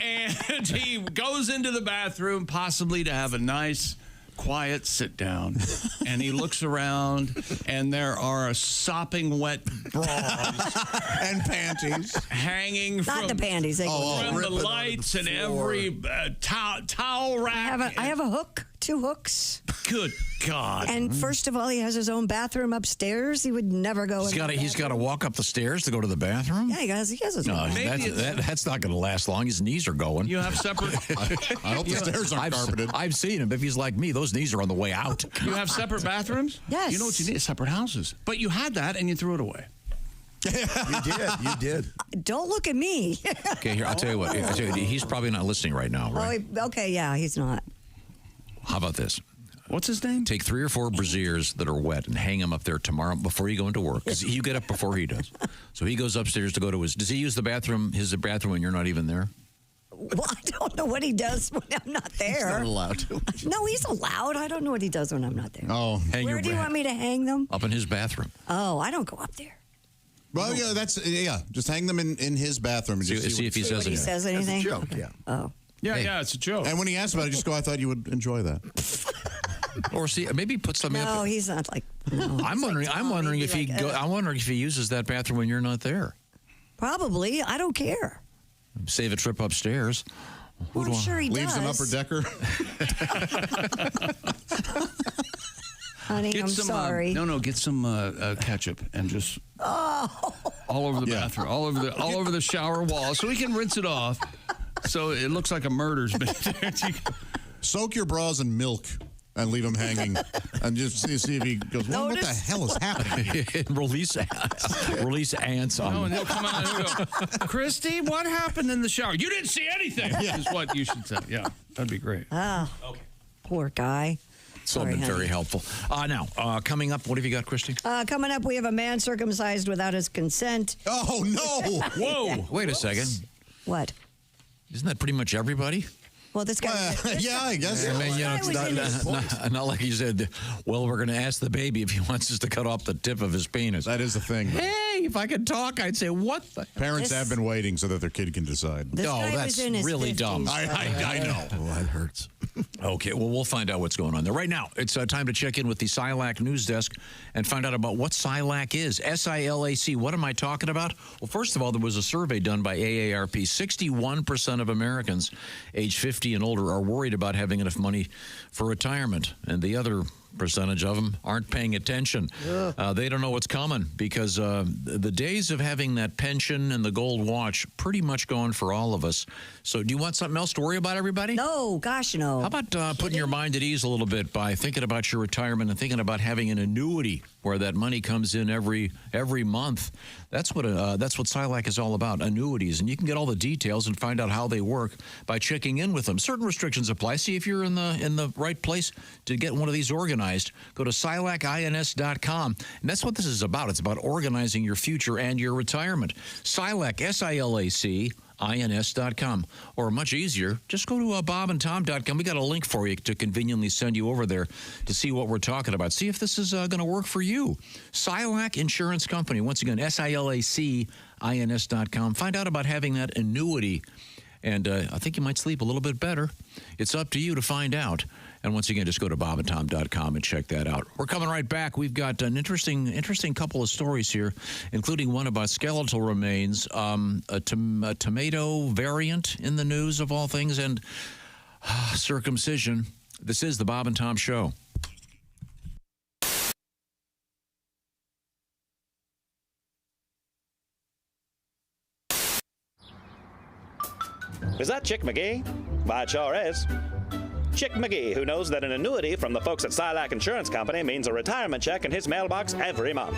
and he goes into the bathroom, possibly to have a nice, quiet sit down, and he looks around, and there are sopping wet bras and panties hanging Not from the panties. They go from the lights and every towel rack. I have a hook, 2 hooks. Good God! And first of all, he has his own bathroom upstairs. He would never go. He's got to walk up the stairs to go to the bathroom. Yeah, he has his No, own. that's not going to last long. His knees are going. You have separate. I hope the stairs aren't carpeted. I've seen him. If he's like me, those knees are on the way out. You have separate bathrums? Yes. You know what you need? Separate houses. But you had that and you threw it away. You did. Don't look at me. Okay, here, I'll tell you what. He's probably not listening right now, right? Okay, yeah, he's not. How about this? What's his name? Take 3 or 4 brassieres that are wet and hang them up there tomorrow before you go into work. 'Cause you get up before he does. So he goes upstairs to go to his... Does he use the bathroom, his bathroom, when you're not even there? Well, I don't know what he does when I'm not there. He's not allowed to. No, he's allowed. I don't know what he does when I'm not there. Oh, Where do you want me to hang them? Up in his bathroom. Oh, I don't go up there. Well, yeah, just hang them in his bathroom and just see if he says anything. Says anything? It's a joke, Okay. yeah. Oh. Yeah, it's a joke. And when he asked about it, just go, I thought you would enjoy that. Or see, maybe put something up. No, he's not like. No, I'm wondering if he uses that bathroom when you're not there. Probably. I don't care. Save a trip upstairs. Well, I'm sure he Leaves does. an upper decker. Honey, I'm sorry. Get some ketchup and just Oh. all over the bathroom, all over the shower wall, so we can rinse it off. So it looks like a murder's been there. Soak your bras in milk and leave them hanging, and just see if he goes, well, what the hell is happening? Release ants on and they'll come out and go, Christy, what happened in the shower? You didn't see anything. Is what you should say. Yeah, that'd be great. Oh, okay. Poor guy. It's all been very helpful. Now, coming up, what have you got, Christy? Coming up, we have a man circumcised without his consent. Oh, no. Whoa. Wait a second. What? Isn't that pretty much everybody? Well, this guy. Yeah, I guess. I mean, it's not like he said, well, we're going to ask the baby if he wants us to cut off the tip of his penis. That is the thing. Hey, if I could talk, I'd say, what the? Parents have been waiting so that their kid can decide. This guy that's was in his really 50s. dumb. I know. Oh, that hurts. Okay, well, we'll find out what's going on there. Right now, it's time to check in with the SILAC news desk and find out about what SILAC is. SILAC, what am I talking about? Well, first of all, there was a survey done by AARP. 61% of Americans age 50 and older are worried about having enough money for retirement, and the other percentage of them aren't paying attention. They don't know what's coming because the days of having that pension and the gold watch pretty much gone for all of us. So do you want something else to worry about, everybody? No, gosh, no. How about putting your mind at ease a little bit by thinking about your retirement and thinking about having an annuity where that money comes in every month? That's what SILAC is all about, annuities. And you can get all the details and find out how they work by checking in with them. Certain restrictions apply. See if you're in the right place to get one of these organized. Go to SILACINS.com. And that's what this is about. It's about organizing your future and your retirement. SILAC, SILACINS.com. Or much easier, just go to bobandtom.com. We got a link for you to conveniently send you over there to see what we're talking about. See if this is going to work for you. SILAC Insurance Company. Once again, SILACINS.com. Find out about having that annuity. And I think you might sleep a little bit better. It's up to you to find out. And once again, just go to bobandtom.com and check that out. We're coming right back. We've got an interesting couple of stories here, including one about skeletal remains, a tomato variant in the news of all things, and circumcision. This is the Bob and Tom Show. Is that Chick McGee? Why, it sure is. Chick McGee, who knows that an annuity from the folks at Silac Insurance Company means a retirement check in his mailbox every month.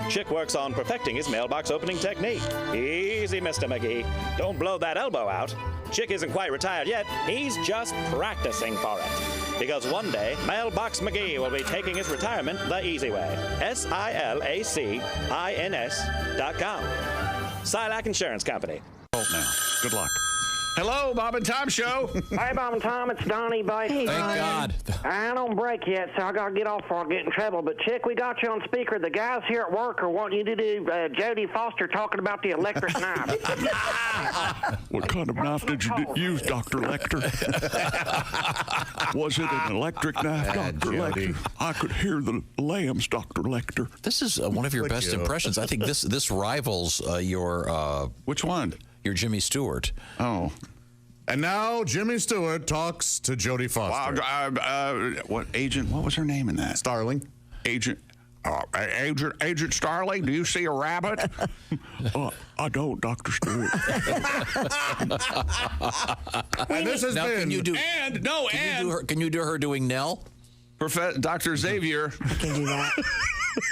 Chick works on perfecting his mailbox opening technique. Easy, Mr. McGee. Don't blow that elbow out. Chick isn't quite retired yet. He's just practicing for it. Because one day, Mailbox McGee will be taking his retirement the easy way. SILACINS.com. Silac Insurance Company. Now, good luck. Hello, Bob and Tom Show. Hey, Bob and Tom, it's Donnie Baker. Thank God. I don't break yet, so I gotta get off before I get in trouble. But Chick, we got you on speaker. The guys here at work are wanting you to do Jodie Foster talking about the electric knife. What kind of knife did you use, Dr. Lecter? Was it an electric knife, Dr. Lecter? I could hear the lambs, Dr. Lecter. This is one of your best impressions. I think this rivals your... Which one? Your Jimmy Stewart. Oh. And now Jimmy Stewart talks to Jodie Foster. What agent? What was her name in that? Starling. Agent Starling. Do you see a rabbit? I don't, Dr. Stewart. And this has been. Can you do her doing Nell? Dr. Xavier. I can do that.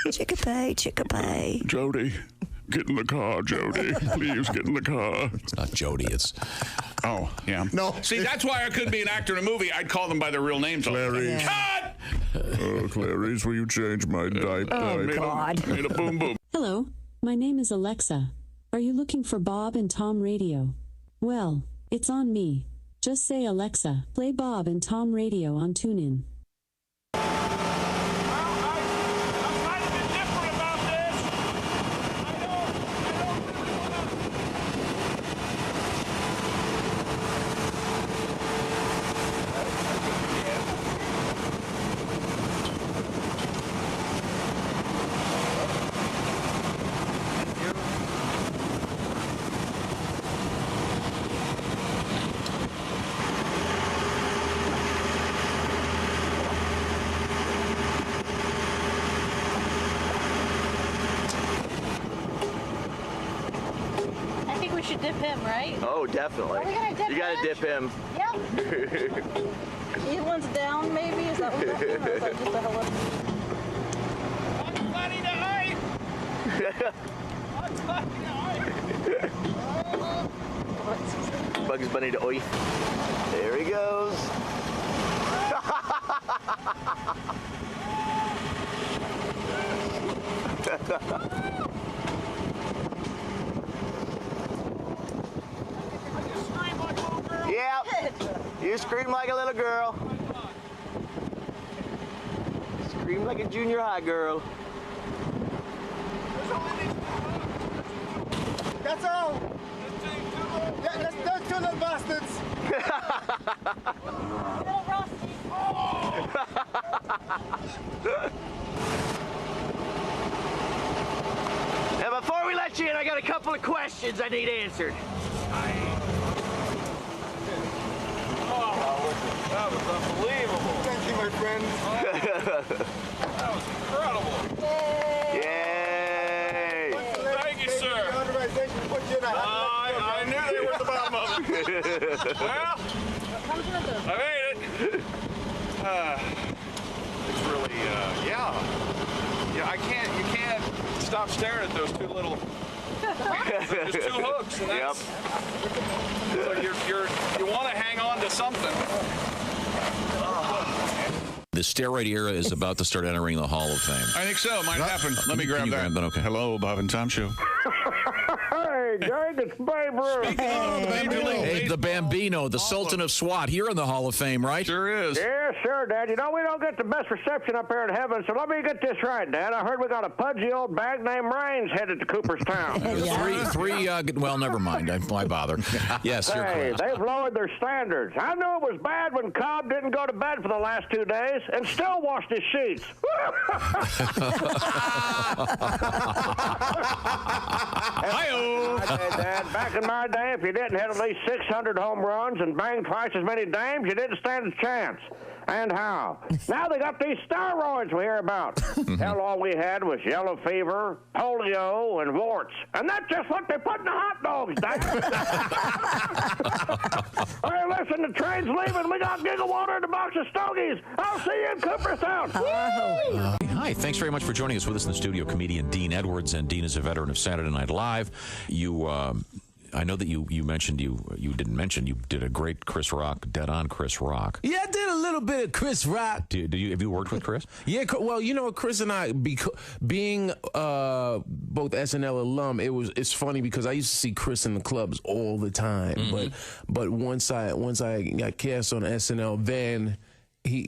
Chickapay. Jodie. Get in the car, Jodie. Please get in the car. It's not Jodie. It's... Oh, yeah. No. See, that's why I couldn't be an actor in a movie. I'd call them by their real names. Clarice. Cut! Oh, Clarice, will you change my diaper? Oh, God. Made a boom boom. Hello, my name is Alexa. Are you looking for Bob and Tom Radio? Well, it's on me. Just say, Alexa, play Bob and Tom Radio on TuneIn. Dip him, right? Oh, definitely. Are we gonna dip you gotta dip him. Yep. He one's down, maybe? Is that what we're doing? Or is that just a hello? Buddy to ice! Bugs Bunny to oif. There he goes. Yep. You scream like a little girl. Scream like a junior high girl. That's all. Those two little bastards. Now, before we let you in, I got a couple of questions I need answered. That was unbelievable. Thank you, my friend. That was incredible. Yay! Thank you, sir. I knew they were at the bottom of it. Well, I made it. It's really, yeah. You can't stop staring at those two little. There's two hooks, and that's, so you want to hang on to something. The steroid era is about to start entering the Hall of Fame. I think so. It might happen. Let me grab that. Okay. Hello, Bob and Tom Show. Hey, gang, it's Babe Ruth. Hey, the Bambino, the Sultan of SWAT, here in the Hall of Fame, right? Sure is. Yeah, sure, Dad. You know, we don't get the best reception up here in heaven, so let me get this right, Dad. I heard we got a pudgy old bag named Raines headed to Cooperstown. Three, well, never mind. Why bother? Yes, you're Hey, correct. they've lowered their standards. I knew it was bad when Cobb didn't go to bed for the last 2 days and still washed his sheets. Hi-oh. Dad, back in my day, if you didn't hit at least 600 home runs and bang twice as many dames, you didn't stand a chance. And how? Now they got these steroids we hear about. Hell, all we had was yellow fever, polio, and warts. And that's just what they put in the hot dogs, Hey, listen, the train's leaving. We got Gigawater and a box of Stogies. I'll see you in Cooperstown. Hi, thanks very much for joining us. With us in the studio, comedian Dean Edwards, and Dean is a veteran of Saturday Night Live. I know that you mentioned you didn't mention you did a great Chris Rock, dead on Chris Rock. Yeah, I did a little bit of Chris Rock. Have you worked with Chris? Yeah, well, you know, Chris and I, being both SNL alum, it's funny because I used to see Chris in the clubs all the time. But once I got cast on SNL, then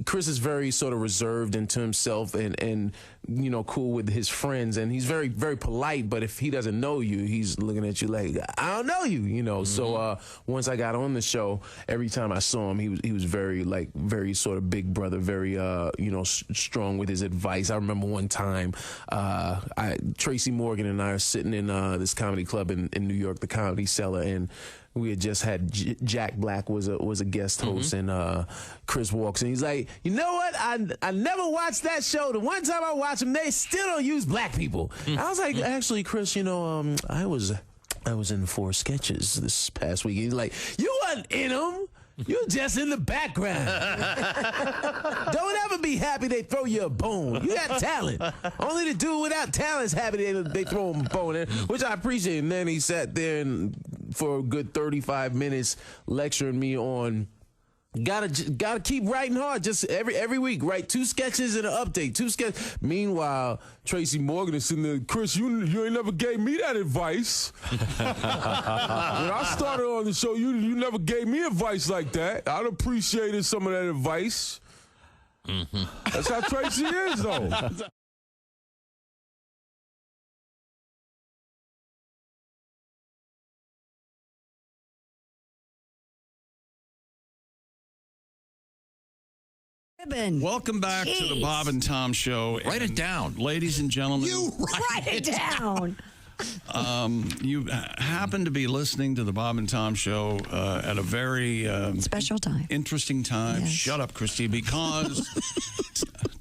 Chris is very sort of reserved into himself and you know, cool with his friends, and he's very, very polite, but if he doesn't know you, he's looking at you like, I don't know you, you know. So once I got on the show, every time I saw him, he was very sort of big brother, very you know, strong with his advice. I remember one time Tracy Morgan and I are sitting in this comedy club in New York, the Comedy Cellar, and we had just had Jack Black was a guest host, and Chris walks in. He's like, you know what? I never watched that show. The one time I watched them, they still don't use black people. I was like, actually, Chris, you know, I was in 4 sketches this past week. He's like, you wasn't in them. You're just in the background. Don't ever be happy they throw you a bone. You got talent. Only the dude without talent is happy they throw him a bone in, which I appreciate. And then he sat there for a good 35 minutes lecturing me on gotta keep writing hard. Just every week, write 2 sketches and an update. 2 sketches. Meanwhile, Tracy Morgan is sitting there, Chris, you ain't never gave me that advice. When I started on the show, you never gave me advice like that. I'd appreciated some of that advice. That's how Tracy is, though. Welcome back to the Bob and Tom Show. Write it down. Ladies and gentlemen. You write it down. You happen to be listening to the Bob and Tom Show at a very special time. Interesting time. Yes. Shut up, Christy, because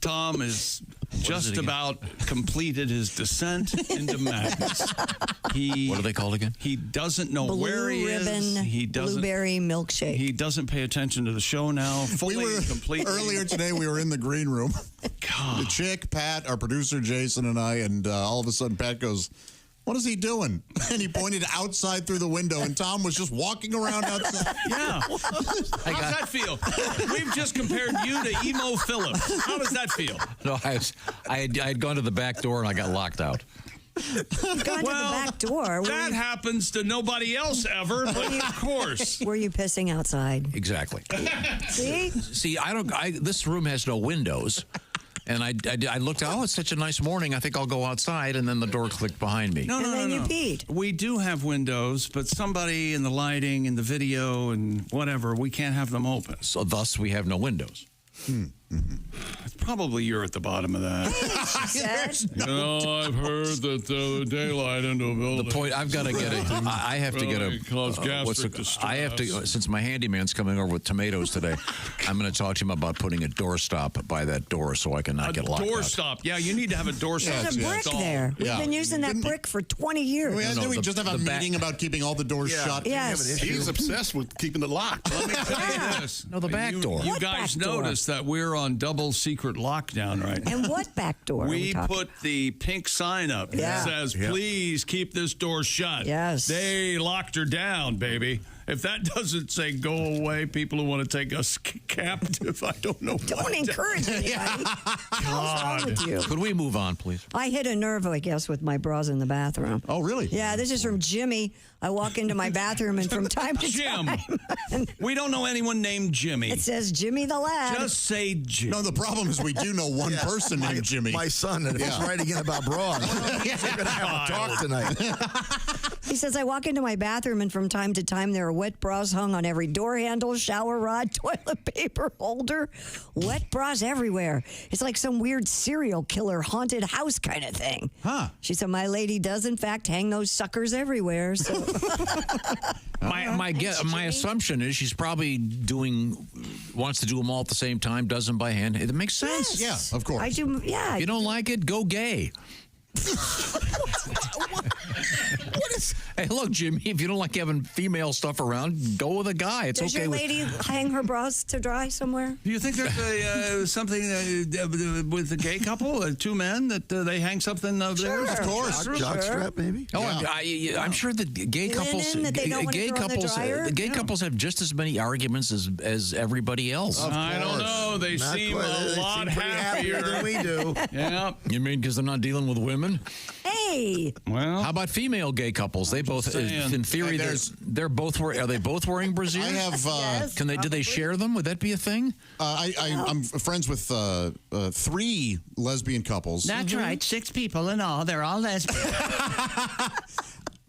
Tom is just about completed his descent into madness. What are they called again? He doesn't know Blue where he ribbon, is. He doesn't. Blueberry milkshake. He doesn't pay attention to the show now. Completely. Earlier today, we were in the green room. God. The chick, Pat, our producer, Jason, and I, and all of a sudden, Pat goes, what is he doing? And he pointed outside through the window, and Tom was just walking around outside. Yeah. How's that feel? We've just compared you to Emo Phillips. How does that feel? No, I had gone to the back door and I got locked out. You've gone to the back door. That happens to nobody else ever, but of course. Were you pissing outside? Exactly. See? See, this room has no windows. And I looked out, it's such a nice morning, I think I'll go outside, and then the door clicked behind me. No. You peed. We do have windows, but somebody in the lighting and the video and whatever, we can't have them open. So thus we have no windows. Probably you're at the bottom of that. I've heard that the daylight into a building. The point, I've got to get it. I have to get a. I have to, since my handyman's coming over with tomatoes today, I'm going to talk to him about putting a doorstop by that door so I can not get locked out. Doorstop. Yeah, you need to have a doorstop. There's a brick there. We've been using that brick for 20 years. We just have a meeting about keeping all the doors shut. Yes. He's obsessed with keeping it locked. Let me tell you this. No, the back door. You guys notice that we're on double secret lockdown right now. And what back door? We put the pink sign up that says, please keep this door shut. Yes. They locked her down, baby. If that doesn't say go away, people who want to take us captive, I don't know. Don't encourage anybody. What's wrong with you? Could we move on, please? I hit a nerve, I guess, with my bras in the bathroom. Oh, really? Yeah, this is from Jimmy. I walk into my bathroom, and from time to time... We don't know anyone named Jimmy. It says Jimmy the lad. Just say Jimmy. No, the problem is we do know one person named Jimmy. My son, and he's writing in about bras. We're going to have a talk tonight. He says, I walk into my bathroom, and from time to time, there are wet bras hung on every door handle, shower rod, toilet paper holder. Wet bras everywhere. It's like some weird serial killer haunted house kind of thing. Huh. She said, my lady does, in fact, hang those suckers everywhere. So. My assumption is she's probably wants to do them all at the same time, does them by hand. It makes sense. Yes. Yeah, of course. I do, yeah. If you don't like it, go gay. Hey, look, Jimmy, if you don't like having female stuff around, go with a guy. It's Does okay. your lady hang her bras to dry somewhere? Do you think there's something with the gay couple, two men, that they hang something of theirs? Of course. Jockstrap, maybe? Oh, I'm sure that gay couples, that they don't want to throw in the dryer? gay couples have just as many arguments as everybody else. I don't know. They Not seem quite. a They lot seem pretty happier than we do. Yeah. You mean because they're not dealing with women? Hey. Well, how about female gay couples? They both, in theory, they're both. Are they both wearing brasiers? I have. Yes, do they share them? Would that be a thing? I'm friends with 3 lesbian couples. That's right. 6 people in all. They're all lesbian.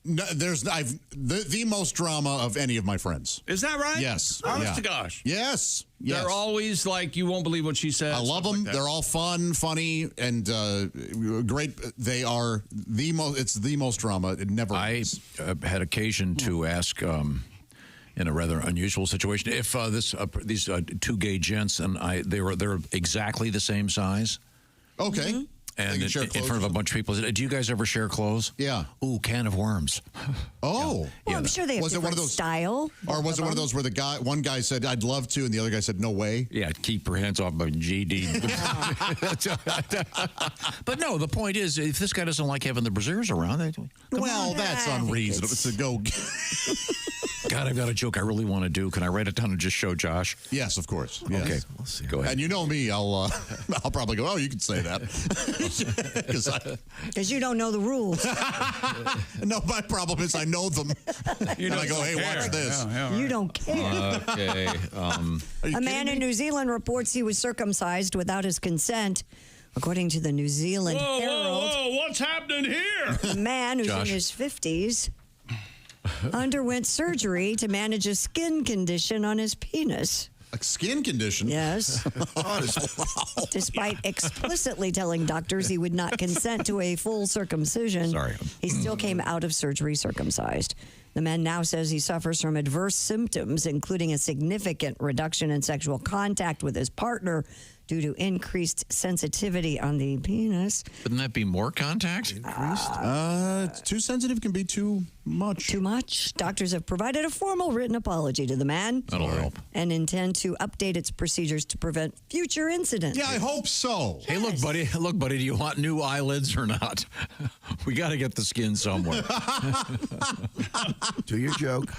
No, there's the most drama of any of my friends. is that right? Yes. Honest to gosh. Yes. Yes. They're always like, you won't believe what she said. I love them. Like They're all fun, funny, and great. They are the most. It's the most drama. It never. I had occasion to ask. In a rather unusual situation, if these 2 gay gents and they're exactly the same size. Okay. Mm-hmm. And in front of a bunch of people, do you guys ever share clothes? Yeah. Ooh, can of worms. Oh. Well, I'm sure they have different style. Or was it one of those where one guy said, I'd love to, and the other guy said, no way? Yeah, keep your hands off my GD. But no, the point is, if this guy doesn't like having the brasiers around, that's unreasonable. To go. God, I've got a joke I really want to do. Can I write it down and just show Josh? Yes, of course. Yes. Okay, We'll see. go ahead. And you know me, I'll probably go, oh, you can say that. Because you don't know the rules. No, my problem is I know them. And I go, hey, watch this. Yeah, You don't care. Okay. A man in New Zealand reports he was circumcised without his consent. According to the New Zealand Herald, Whoa, what's happening here? a man who's Josh. in his 50s underwent surgery to manage a skin condition on his penis. A skin condition? Yes. Despite explicitly telling doctors he would not consent to a full circumcision, he still came out of surgery circumcised. The man now says he suffers from adverse symptoms, including a significant reduction in sexual contact with his partner due to increased sensitivity on the penis. Wouldn't that be more contact? Too sensitive can be too much. Too much? Doctors have provided a formal written apology to the man. That'll help. And intend to update its procedures to prevent future incidents. Yeah, I hope so. Hey, look, buddy, do you want new eyelids or not? We got to get the skin somewhere. Do your joke.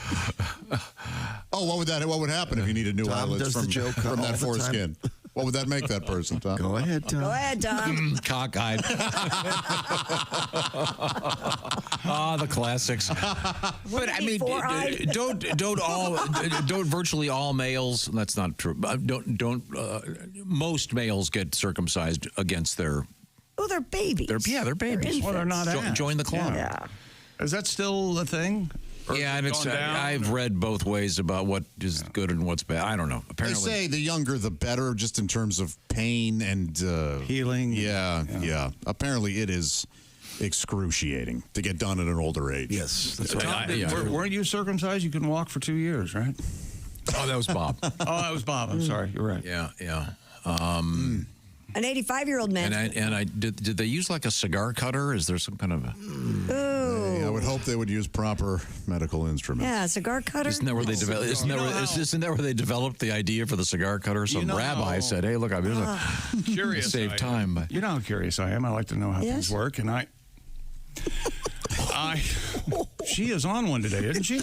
Oh, what would happen if you needed new Tom eyelids does the joke from all that the foreskin? What would that make that person, Tom? Go ahead, Tom. Go ahead, Tom. Cockeyed. The classics. But I mean, don't virtually all males. That's not true. Most males get circumcised against their. Oh, they're babies. They're babies. Well, they're not Join the club. Yeah. Is that still a thing? Yeah, and I've read both ways about what is good and what's bad. I don't know. Apparently, they say the younger the better, just in terms of pain and healing. Yeah. Apparently, it is excruciating to get done at an older age. Yes, that's Weren't you circumcised? You can walk for 2 years, right? Oh, that was Bob. That was Bob. I'm sorry. You're right. Yeah. An 85-year-old man. Did they use like a cigar cutter? Is there some kind of Ooh. I would hope they would use proper medical instruments. Yeah, cigar cutter. Isn't that where they developed? Isn't that where they developed the idea for the cigar cutter? Some rabbi said, "Hey, look, I'm curious. Save time." But. You know how curious I am. I like to know how things work, and she is on one today, isn't she?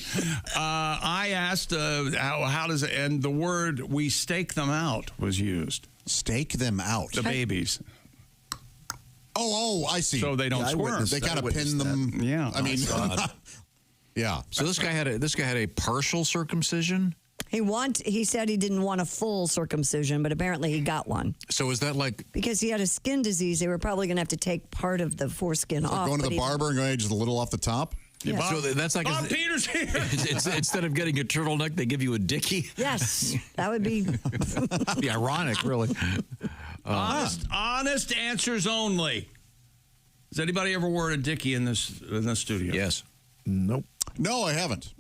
I asked how does it, and the word "we stake them out" was used. Stake them out. The babies. Oh, I see. So they don't squirm. They kind of pin them. Yeah. I mean, yeah. So this guy had a partial circumcision. He said he didn't want a full circumcision, but apparently he got one. So is that like because he had a skin disease? They were probably going to have to take part of the foreskin off. Going to the barber and going just a little off the top. Yes. So that's like Bob Peters here. Instead of getting a turtleneck, they give you a Dicky. Yes, that would be be ironic, really. Honest answers only. Has anybody ever worn a Dicky in this studio? Yes. Nope. No, I haven't.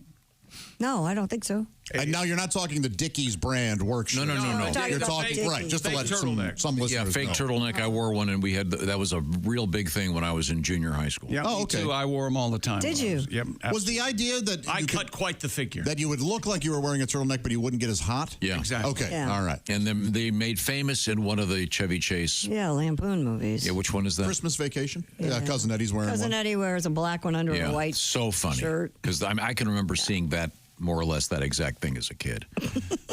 No, I don't think so. And now you're not talking the Dickies brand work shirt. No. We're talking You're about talking Dickies. right, just to Fake let turtleneck. some listeners Yeah, fake know. turtleneck. I wore one, and that was a real big thing when I was in junior high school. Yeah, Oh, me okay. too. I wore them all the time. Did when I you? was- Yep. Was the idea that I you cut quite the figure. that you would look like you were wearing a turtleneck, but you wouldn't get as hot? Yeah. Exactly. Okay. Yeah. All right. And then they made famous in one of the Chevy Chase. Yeah, Lampoon movies. Yeah, which one is that? Christmas Vacation. Yeah. Yeah, Cousin Eddie's wearing Cousin one. Eddie wears a black one under a white so funny. shirt. Because I can remember seeing that more or less that exact thing as a kid.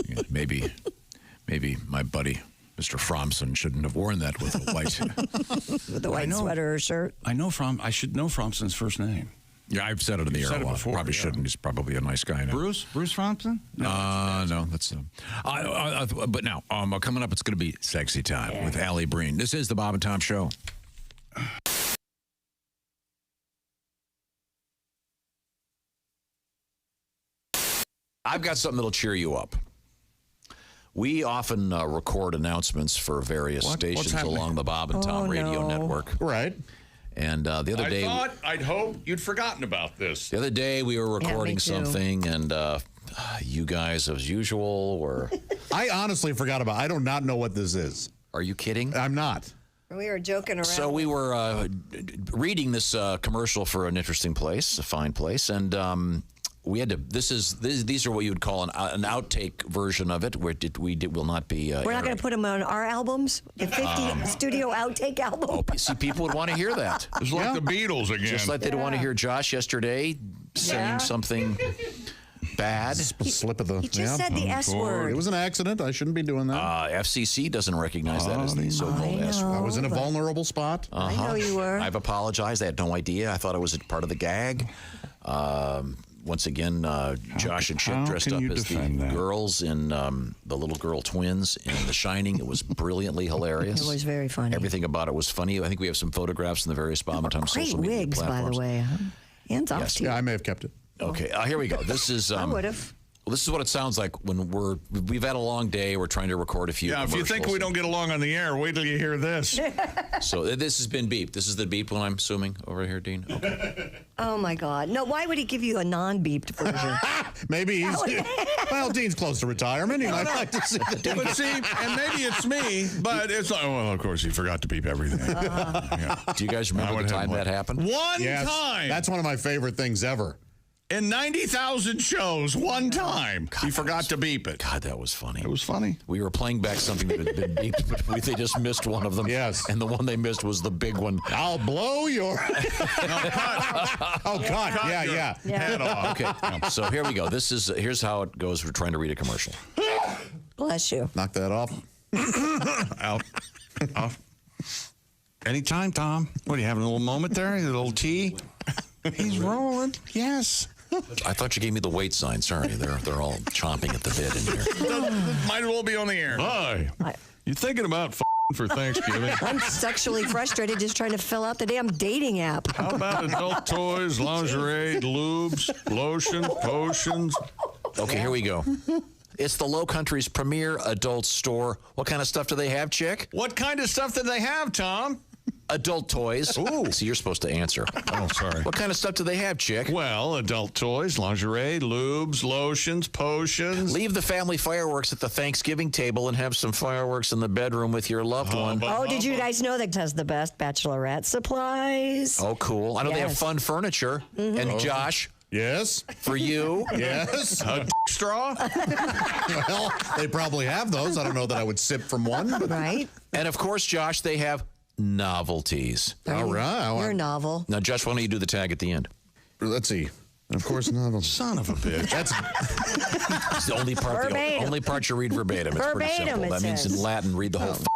Yeah, maybe my buddy Mr. Fromson shouldn't have worn that with a white with a white sweater or shirt. I should know Fromson's first name. Yeah, I've said it in the You've air said a it lot. before, Probably yeah. shouldn't. He's probably a nice guy now. Bruce Fromson? No, that's but now coming up, it's going to be sexy time with Ali Breen. This is the Bob and Tom Show. I've got something that'll cheer you up. We often record announcements for various stations along the Bob and Tom Radio Network. Right. And the other day, I'd hope you'd forgotten about this. The other day we were recording me too. something, and you guys, as usual, were. I honestly forgot about. I do not know what this is. Are you kidding? I'm not. We were joking around. So we were reading this commercial for an interesting place, a fine place, and we had to. These are what you would call an outtake version of it, where will not be. We're not going to put them on our albums. The 50 studio outtake album. Oh, see, people would want to hear that. It's like the Beatles again. Just like they'd want to hear Josh yesterday saying something bad. Slip of the. He just said the S word. It was an accident. I shouldn't be doing that. FCC doesn't recognize that as the so-called S word. I was in a vulnerable spot. I know you were. I've apologized. I had no idea. I thought it was a part of the gag. Once again, Josh and Chip dressed up as the girls in the little girl twins in The Shining. It was brilliantly hilarious. It was very funny. Everything about it was funny. I think we have some photographs in the various Bob and Tom social media wigs, platforms. by the way. Hands off to you. Yeah, I may have kept it. Okay, here we go. This is. I would have. Well, this is what it sounds like when we've had a long day. We're trying to record a few. Yeah, if you think we don't get along on the air, wait till you hear this. So this has been beeped. This is the beep one, I'm assuming, over here, Dean. Okay. Oh my God! No, why would he give you a non-beeped version? Maybe he's. Well, Dean's close to retirement. He might like to see the But see, and maybe it's me, but it's like, well, of course, he forgot to beep everything. Yeah. Do you guys remember the time that happened? One time. That's one of my favorite things ever. In 90,000 shows, one time, he forgot to beep it. God, that was funny. It was funny. We were playing back something that had been beeped, but they just missed one of them. Yes. And the one they missed was the big one. I'll blow your... Oh, God. Yeah. Head off. Okay, so here we go. Here's how it goes. We're trying to read a commercial. Bless you. Knock that off. Out. Off. Anytime, Tom. What, are you having a little moment there? A little tea? He's rolling. Yes. I thought you gave me the wait sign. Sorry, they're all chomping at the bit in here. Might as well be on the air. Hi. You thinking about f***ing for Thanksgiving? I'm sexually frustrated just trying to fill out the damn dating app. How about adult toys, lingerie, lubes, lotion, potions? Okay, here we go. It's the Low Country's premier adult store. What kind of stuff do they have, chick? What kind of stuff do they have, Tom? Adult toys. Ooh. So you're supposed to answer. Oh, sorry. What kind of stuff do they have, chick? Well, adult toys, lingerie, lubes, lotions, potions. Leave the family fireworks at the Thanksgiving table and have some fireworks in the bedroom with your loved one. Oh, did you guys know that has the best bachelorette supplies? Oh, cool. I know they have fun furniture. Mm-hmm. And Josh? Yes. For you? Yes. A straw? Well, they probably have those. I don't know that I would sip from one. But... Right. And, of course, Josh, they have novelties. All right. You're novel. Now, Josh, why don't you do the tag at the end? Let's see. Of course, novels. Son of a bitch. That's it's the only part. Verbatim. The only part you read verbatim. It's pretty Verbatim, simple. it That means says. in Latin, read the whole thing.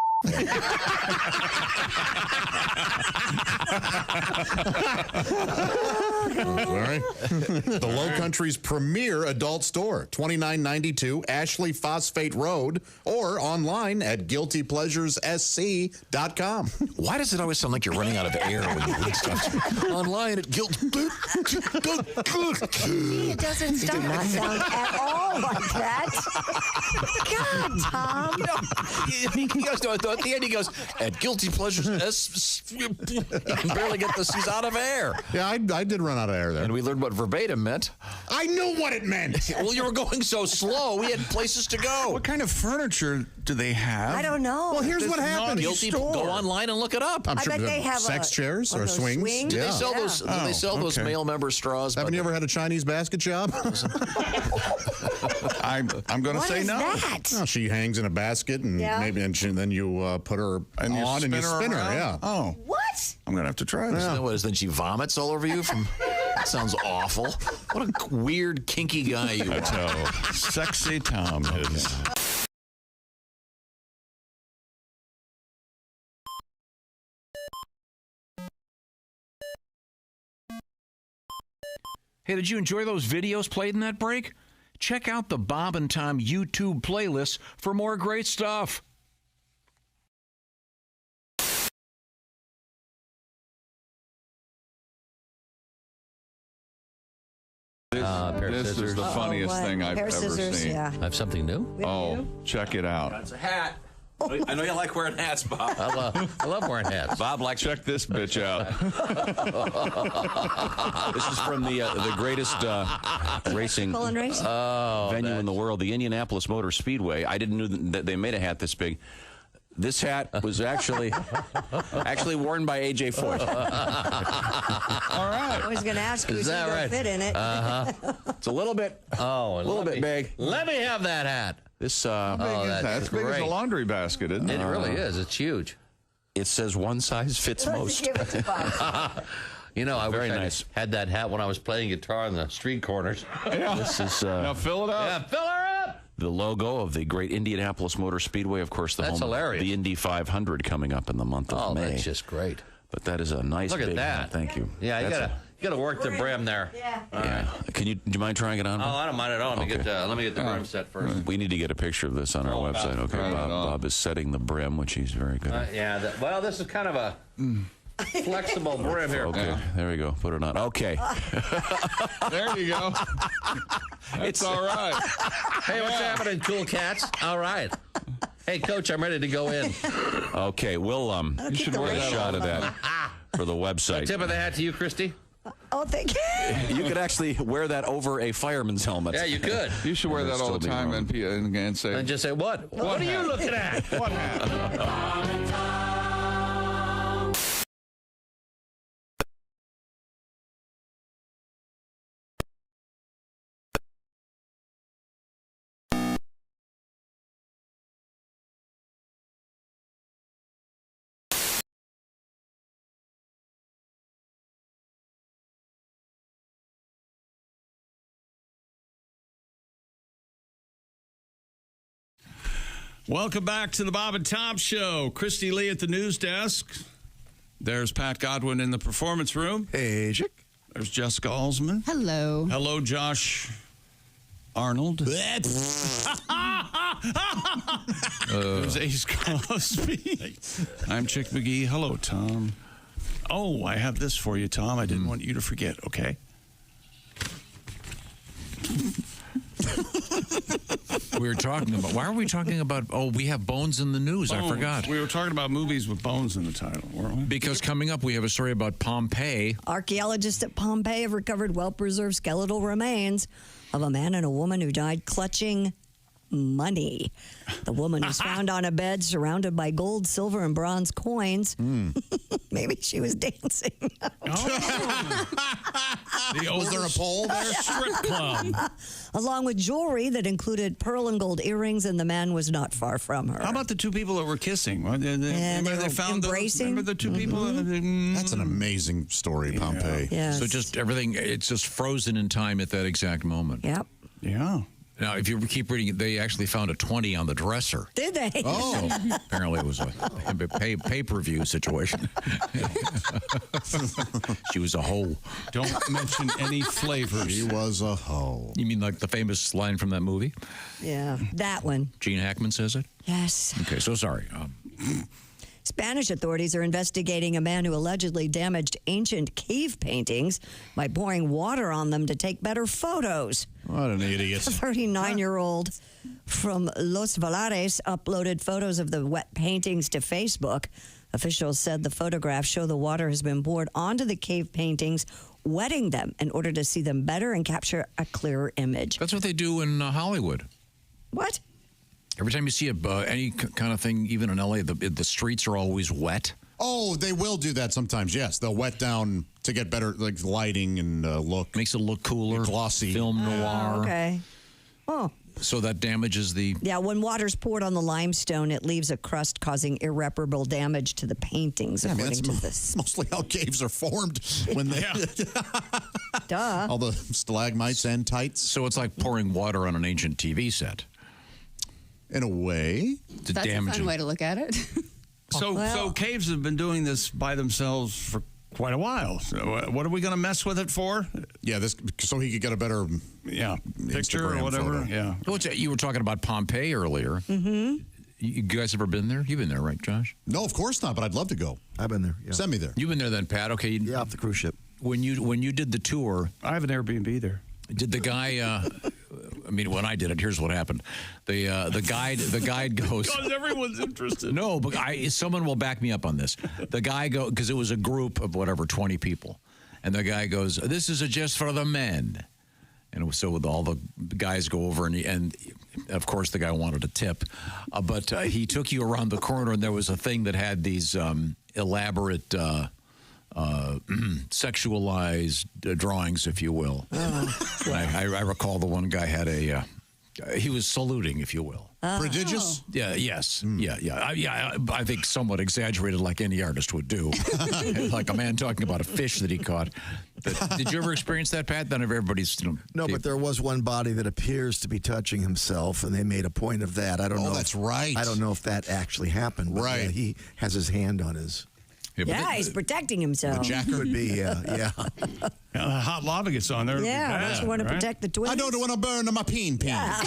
right. The Low Country's premier adult store, $29.92 Ashley Phosphate Road, or online at guiltypleasuressc.com. Why does it always sound like you're running out of air when you read stuff? Online at guilt. It doesn't not sound at all like that. God, Tom. He goes at the end. He goes at Guilty Pleasures. He can barely get this. He's out of air. Yeah, I did run out of air there. And we learned what verbatim meant. I knew what it meant. Well, you were going so slow. We had places to go. What kind of furniture do they have? I don't know. Well, here's what happened. Guilty. Go online and look it up. I'm sure bet they have sex chairs or swings. swings? Do Yeah. they sell those? Do they sell those male member straws? Haven't you ever had a Chinese basket job? I'm going to say no. That? Well, she hangs in a basket, and then you put her on and you spin her. Yeah. Oh. What? I'm going to have to try this. What is then she vomits all over you? That sounds awful. What a weird, kinky guy you are. That's how sexy Tom is. Hey, did you enjoy those videos played in that break? Check out the Bob and Tom YouTube playlist for more great stuff. This is the funniest thing I've ever seen. Yeah. I have something new. Oh, check it out. That's a hat. I know you like wearing hats, Bob. I love wearing hats. Bob likes. Check this bitch out. This is from the greatest racing venue in the world, the Indianapolis Motor Speedway. I didn't know that they made a hat this big. This hat was actually worn by A.J. Foyt. All right. I was going to ask you if you don't fit in it. It's a little bit, bit big. Let me have that hat. This How big is that? It's big as a laundry basket, isn't it? It really is. It's huge. It says one size fits most. Give it to Bob. You know, I Very wish nice. I had that hat when I was playing guitar in the street corners. Yeah. This is now fill it up. Yeah, fill her up. the logo of the great Indianapolis Motor Speedway. Of course, the That's home hilarious. of the Indy 500 coming up in the month of May. Oh, that's just great. But that is a nice Look at big that. hat. Thank you. Yeah, you That's gotta work the brim there. Yeah. yeah. Can you? Do you mind trying it on? Oh, I don't mind at all. Let me get the brim set first. We need to get a picture of this on our website. Okay, Bob is setting the brim, which he's very good at. Yeah. Well, this is kind of a flexible brim here. Okay, there we go. Put it on. Okay. There you go. It's all right. Hey, what's happening, cool cats? All right. Hey, Coach, I'm ready to go in. Okay, we'll You should wear a that shot of that for the website. Tip of the hat to you, Christy. Oh, thank you. You could actually wear that over a fireman's helmet. Yeah, you could. You should wear that all the time and say. And just say, what? What are you looking at? What hat? Welcome back to the Bob and Tom Show. Christy Lee at the news desk. There's Pat Godwin in the performance room. Hey, Chick. There's Jessica Alsman. Hello. Hello, Josh Arnold. There's Ace Cosby. I'm Chick McGee. Hello, Tom. Oh, I have this for you, Tom. I didn't want you to forget, okay? We were talking about, why are we talking about, we have bones in the news. I forgot. We were talking about movies with bones in the title, weren't we? Because coming up, we have a story about Pompei. Archaeologists at Pompei have recovered well-preserved skeletal remains of a man and a woman who died clutching money. The woman was found on a bed surrounded by gold, silver, and bronze coins. Maybe she was dancing. Was there a pole there? Strip club. Along with jewelry that included pearl and gold earrings, and the man was not far from her. How about the two people that were kissing? They were found embracing. Remember the two people? That's an amazing story, Pompei. Yes. So just everything, it's just frozen in time at that exact moment. Yep. Yeah. Now, if you keep reading, they actually found a 20 on the dresser. Did they? Oh. So apparently it was a pay-per-view situation. She was a hoe. Don't mention any flavors. She was a hoe. You mean like the famous line from that movie? Yeah, that one. Gene Hackman says it? Yes. Okay, so sorry. Spanish authorities are investigating a man who allegedly damaged ancient cave paintings by pouring water on them to take better photos. What an idiot. A 39-year-old from Los Valares uploaded photos of the wet paintings to Facebook. Officials said the photographs show the water has been poured onto the cave paintings, wetting them in order to see them better and capture a clearer image. That's what they do in Hollywood. What? Every time you see any kind of thing, even in L.A., the streets are always wet. Oh, they will do that sometimes, yes. They'll wet down to get better like lighting and look. Makes it look cooler. Glossy. Film noir. Okay. Oh. So that damages the... Yeah, when water's poured on the limestone, it leaves a crust causing irreparable damage to the paintings, according to this. Mostly how caves are formed when they... Duh. All the stalagmites and tights. So it's like pouring water on an ancient TV set. In a way. That's a fun way to look at it. So caves have been doing this by themselves for quite a while. So what are we going to mess with it for? Yeah, so he could get a better picture or whatever. Photo. Yeah. You were talking about Pompei earlier. Mm-hmm. You guys ever been there? You've been there, right, Josh? No, of course not, but I'd love to go. I've been there. Yeah. Send me there. You've been there then, Pat. Okay. Yeah, off the cruise ship. When you did the tour, I have an Airbnb there. Did the guy? I mean, when I did it, here's what happened. The guide goes. Because everyone's interested. No, but someone will back me up on this. The guy because it was a group of 20 people, and the guy goes, "This is just for the men," and so with all the guys go over and of course the guy wanted a tip, but he took you around the corner and there was a thing that had these elaborate. Sexualized drawings, if you will. I recall the one guy had he was saluting, if you will. Prodigious? Yeah, yes. Yeah. I think somewhat exaggerated like any artist would do. Like a man talking about a fish that he caught. Did you ever experience that, Pat? None of everybody's... No, but there was one body that appears to be touching himself, and they made a point of that. I don't know. Oh, that's right. I don't know if that actually happened. But right. Yeah, he has his hand on his... Yeah, he's protecting himself. The jacket would be, yeah. The hot lava gets on there. Yeah, I just want to protect the twins. I don't want to burn my peen. Yeah.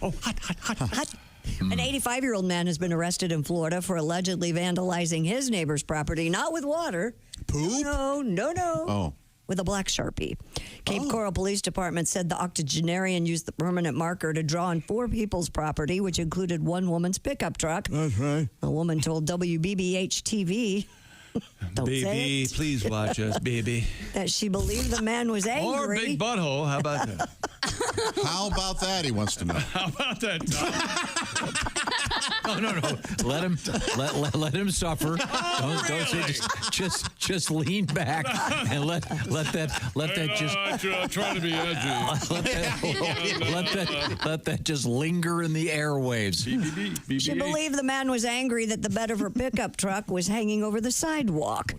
Oh, hot. An 85-year-old man has been arrested in Florida for allegedly vandalizing his neighbor's property, not with water. Poop? No. Oh. With a black Sharpie. Cape Coral Police Department said the octogenarian used the permanent marker to draw on 4 people's property, which included one woman's pickup truck. That's right. The woman told WBBH TV, don't say baby, it, please watch us, baby. that she believed the man was angry. Or big butthole. How about that? How about that, he wants to know. How about that, Tom? No. Let him suffer. Don't say just lean back and let that just. I'm trying to be edgy. let that just linger in the airwaves. She believed the man was angry that the bed of her pickup truck was hanging over the sidewalk.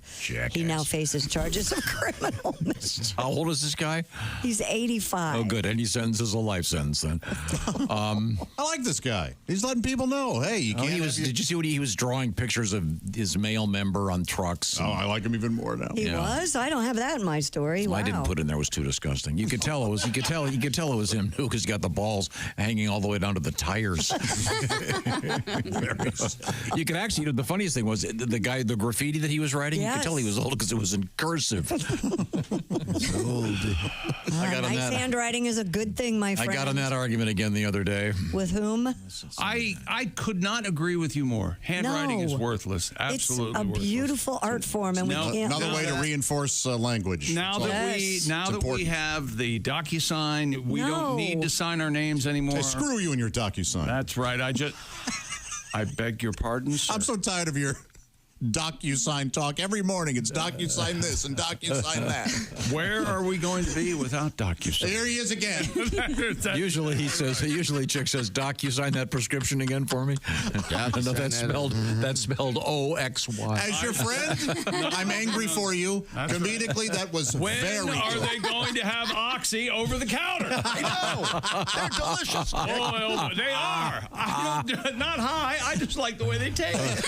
He now faces charges of criminal mischief. How old is this guy? He's 85. Oh, good. Any sentence is a life sentence then. I like this guy. He's letting people know, hey, you can't. Did you see what he was drawing pictures of his male member on trucks? Oh, I like him even more now. He was? I don't have that in my story. Well, wow. I didn't put in there. It was too disgusting. You could tell it was. You could tell it was him too, because he got the balls hanging all the way down to the tires. You could actually. The funniest thing was the graffiti that he was writing. Yes. You could tell he was old because it was in cursive. Nice handwriting is a good thing, my friend. I got in that argument again the other day. With whom? I could not agree with you more. Handwriting is worthless. Absolutely It's a worthless. beautiful art form, and we can't. Another way to reinforce language. Now that we have the DocuSign, we don't need to sign our names anymore. Hey, screw you and your DocuSign. That's right. I beg your pardon, sir. I'm so tired of your DocuSign talk every morning. It's DocuSign this and DocuSign that. Where are we going to be without DocuSign? There he is again. Usually Chick says, Doc, you sign that prescription again for me? No, that's spelled O-X-Y. As your friend, I'm angry for you. That's comedically, that was when very are good. they going to have Oxy over the counter? I know. They're delicious. Oh, they are. Not high. I just like the way they taste.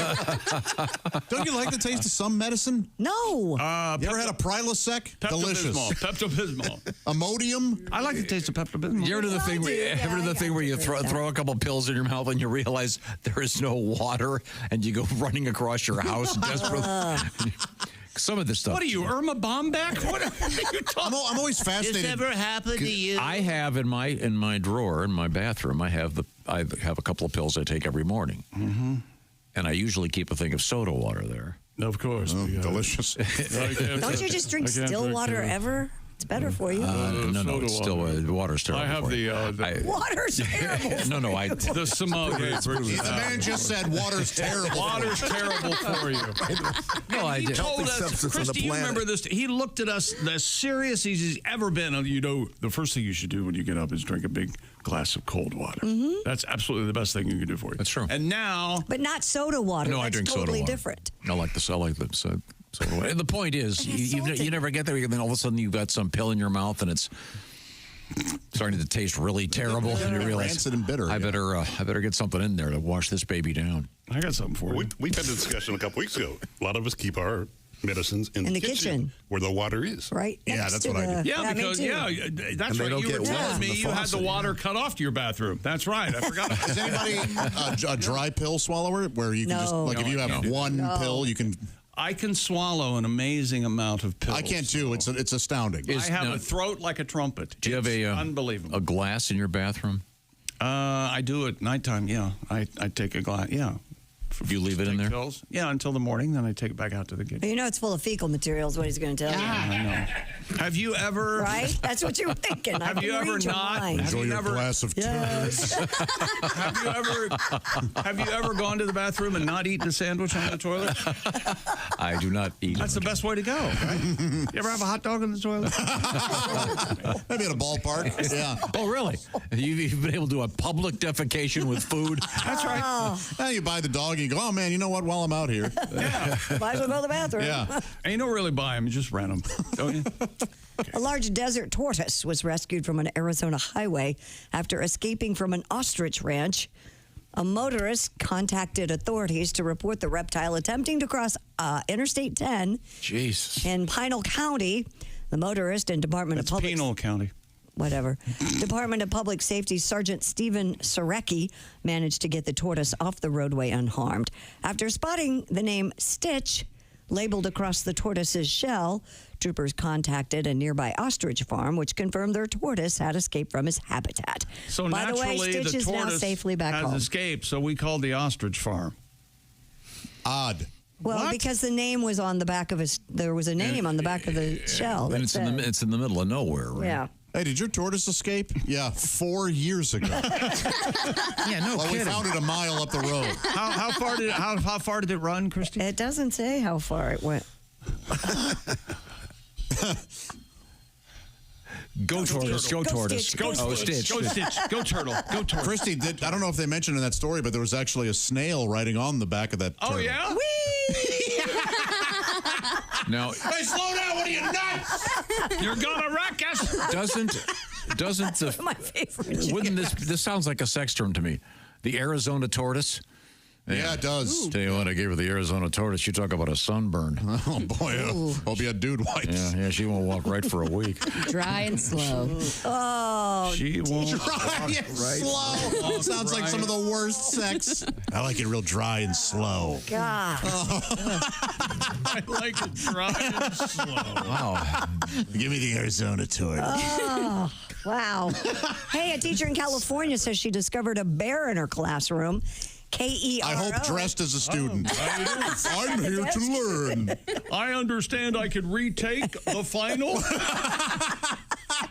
Don't you like the taste of some medicine? No. You ever had a Prilosec? Delicious. Pepto-Bismol. Imodium? I like the taste of Pepto-Bismol. You ever do the thing where you throw a couple pills in your mouth and you realize there is no water and you go running across your house desperately? Some of this stuff. What are you, Irma Bombeck? What are you talking? I'm always fascinated. This ever happened to you? I have in my drawer in my bathroom. I have a couple of pills I take every morning, and I usually keep a thing of soda water there. Of course, delicious. Don't you just drink still water ever? It's better for you. No, it's still water's terrible. I have the water's terrible. The Samoa. The man just said water's terrible. Water's terrible for you. No, I He did. told us, substance on the Christy, you planet. remember this? He looked at us the serious he's ever been. You know, the first thing you should do when you get up is drink a big glass of cold water. That's absolutely the best thing you can do for you. That's true. And now, But not soda water. No, I That's drink soda totally water. different. I like the soda. And the point is, you never get there, and then all of a sudden you've got some pill in your mouth, and it's starting to taste really terrible, and you realize, rancid and bitter. I better get something in there to wash this baby down. I got something for you. We've had a discussion a couple weeks ago. A lot of us keep our medicines in the kitchen where the water is. Right? Yeah, next that's to what I do. Yeah, me because too. that's And they right. don't You get were wet telling from me the you had faucet, the water cut off to your bathroom. That's right. I forgot. Is anybody a dry pill swallower where you can just, No. like, if you have one pill, you can... I can swallow an amazing amount of pills. I can't too. It's astounding. I have a throat like a trumpet. Do you have unbelievable a glass in your bathroom? I do at nighttime. Yeah, I take a glass. Yeah. You leave it in there? Pills. Yeah, until the morning. Then I take it back out to the kitchen. You know it's full of fecal material is what he's going to tell you. I know. Have you ever? Right? That's what you were thinking. Have you ever not? Enjoy your glass of Yes. Have you ever gone to the bathroom and not eaten a sandwich on the toilet? I do not eat. That's the best way to go, right? You ever have a hot dog in the toilet? Maybe at a ballpark. Yeah. Oh, really? You've been able to do a public defecation with food? That's right. Now you buy the dog and you go, oh, man, you know what? While I'm out here. Yeah. Might as well go to the bathroom. Yeah. And you don't really buy them. You just rent them, don't you? A large desert tortoise was rescued from an Arizona highway after escaping from an ostrich ranch. A motorist contacted authorities to report the reptile attempting to cross Interstate 10 in Pinal County. The motorist and Department of Public... Penal County. Whatever. Department of Public Safety Sergeant Stephen Sorecki managed to get the tortoise off the roadway unharmed. After spotting the name Stitch labeled across the tortoise's shell, troopers contacted a nearby ostrich farm, which confirmed their tortoise had escaped from his habitat. So By the way, naturally, Stitch the is now tortoise safely back has home. escaped, so we called the ostrich farm. Odd. Well, because the name was on the back of his... There was a name on the back of the shell. And it's in the middle of nowhere, right? Yeah. Hey, did your tortoise escape? Yeah, 4 years ago. Yeah, no well, kidding. we found it a mile up the road. How far did it run, Christy? It doesn't say how far it went. Go tortoise, go tortoise. Go Stitch. Go Stitch. Go turtle. Go tortoise. Christy, I don't know if they mentioned in that story, but there was actually a snail riding on the back of that turtle. Oh, yeah? Now, hey, slow down. What are you, nuts? You're going to wreck us. Doesn't the... My favorite. Wouldn't this sounds like a sex term to me. The Arizona tortoise. Yeah, it does. Tell you what, I gave her the Arizona tortoise. You talk about a sunburn. Oh, boy. Hope you had dude wipes. Yeah, she won't walk right for a week. Dry and slow. Oh, she won't. Dry and slow. Sounds like some of the worst sex. I like it real dry and slow. God. I like it dry and slow. Wow. Give me the Arizona tortoise. Oh, wow. Hey, a teacher in California says she discovered a bear in her classroom. K-E-R-O. I hope dressed as a student. I'm here to learn. I understand I could retake the final.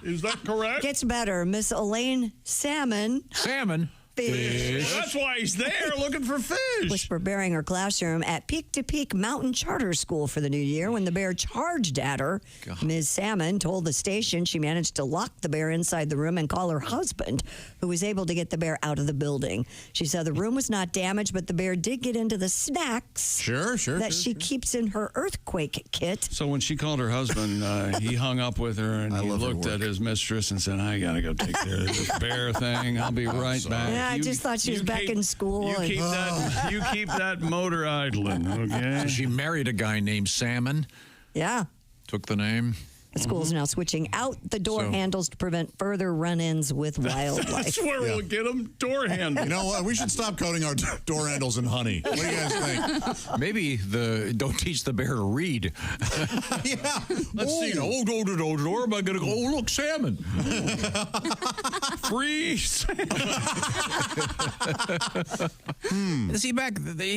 Is that correct? Gets better. Miss Elaine Salmon. Salmon? Fish. That's why he's there looking for fish. Was preparing her classroom at Peak to Peak Mountain Charter School for the new year when the bear charged at her. Ms. Salmon told the station she managed to lock the bear inside the room and call her husband, who was able to get the bear out of the building. She said the room was not damaged, but the bear did get into the snacks that she keeps in her earthquake kit. So when she called her husband, he hung up with her and he looked at his mistress and said, I got to go take care of this bear thing. I'll be right back. Yeah, I just thought she was back in school. You keep that motor idling, okay? She married a guy named Salmon. Yeah. Took the name. The school's now switching out the door handles to prevent further run-ins with wildlife. That's where we'll get them, door handles. You know what? We should stop coating our door handles in honey. What do you guys think? Maybe don't teach the bear to read. Let's see. Oh, door. Am I going to go? Oh, look, salmon. Freeze. See, you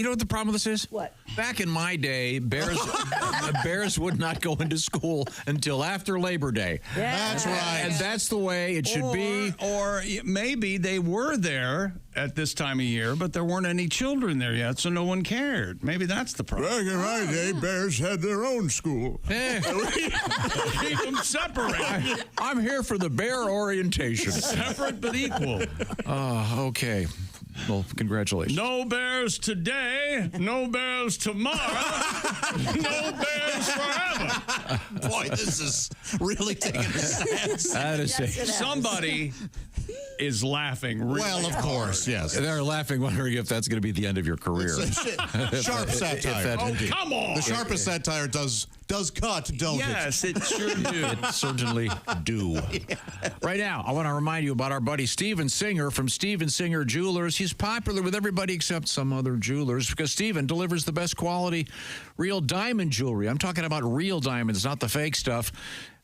know what the problem with this is? What? Back in my day, bears would not go into school until after Labor Day. Yeah. That's right. And that's the way it should be. Or maybe they were there at this time of year, but there weren't any children there yet, so no one cared. Maybe that's the problem. Back in my day, bears had their own school. Keep them separated. I'm here for the bear orientation. Separate but equal. Okay. Well, congratulations. No bears today, no bears tomorrow, no bears forever. Boy, this is really taking a stance. That is somebody is laughing really Well, of course, yes. They're laughing, wondering if that's going to be the end of your career. Sharp satire. Come on. The sharpest satire does cut, don't it? Yes, it sure do. It certainly do. Right now, I want to remind you about our buddy Steven Singer from Steven Singer Jewelers. He's popular with everybody except some other jewelers because Steven delivers the best quality real diamond jewelry. I'm talking about real diamonds, not the fake stuff.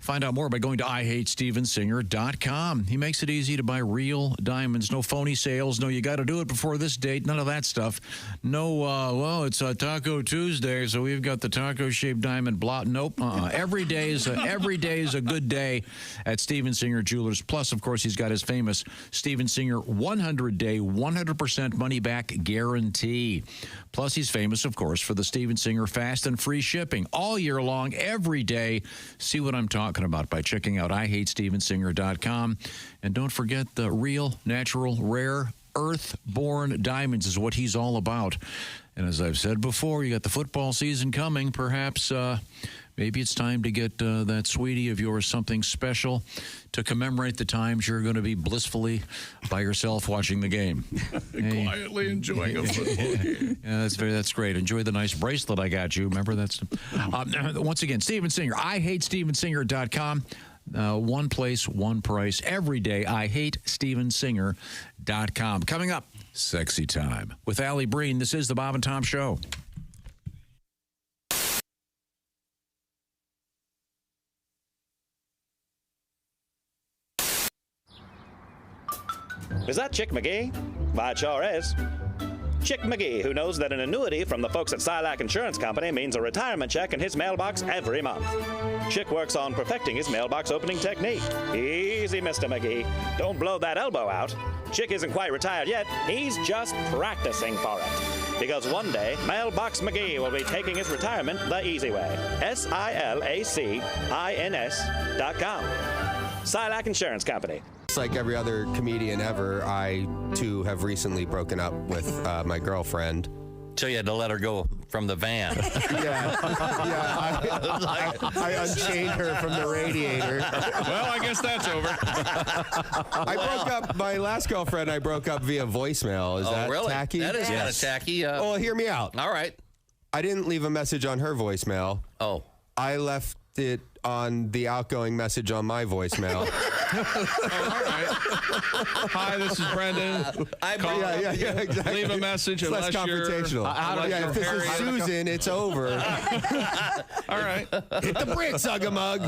Find out more by going to IHateStevenSinger.com. He makes it easy to buy real diamonds. No phony sales. No, you got to do it before this date. None of that stuff. No, well, it's Taco Tuesday, so we've got the taco-shaped diamond blot. Nope. Every day is a good day at Steven Singer Jewelers. Plus, of course, he's got his famous Steven Singer 100-day, 100% money-back guarantee. Plus, he's famous, of course, for the Steven Singer fast and free shipping all year long, every day. See what I'm talking about by checking out IHateStevenSinger.com. And don't forget the real, natural, rare, earth-born diamonds is what he's all about. And as I've said before, you got the football season coming. Perhaps maybe it's time to get that sweetie of yours something special to commemorate the times you're going to be blissfully by yourself watching the game. Quietly enjoying a football game. Yeah, that's great. Enjoy the nice bracelet I got you. Remember, that's once again, Steven Singer. IHateStevenSinger.com. One place, one price. Every day, IHateStevenSinger.com. Coming up, Sexy Time with Ali Breen. This is the Bob and Tom Show. Is that Chick McGee? Why, it sure is. Chick McGee, who knows that an annuity from the folks at Silac Insurance Company means a retirement check in his mailbox every month. Chick works on perfecting his mailbox opening technique. Easy, Mr. McGee. Don't blow that elbow out. Chick isn't quite retired yet. He's just practicing for it. Because one day, Mailbox McGee will be taking his retirement the easy way. SILACINS.com. Silac Insurance Company. Just like every other comedian ever, I, too, have recently broken up with my girlfriend. So you had to let her go from the van. I unchained her from the radiator. Well, I guess that's over. I broke up, my last girlfriend I broke up via voicemail. Is that really? tacky? That is kind of tacky. Well, hear me out. All right. I didn't leave a message on her voicemail. Oh. I left it on the outgoing message on my voicemail. All right. Hi, this is Brendan. Exactly. Leave a message. It's less confrontational. If this is Susan, it's over. All right. Hit the bricks, Ugga-Mug.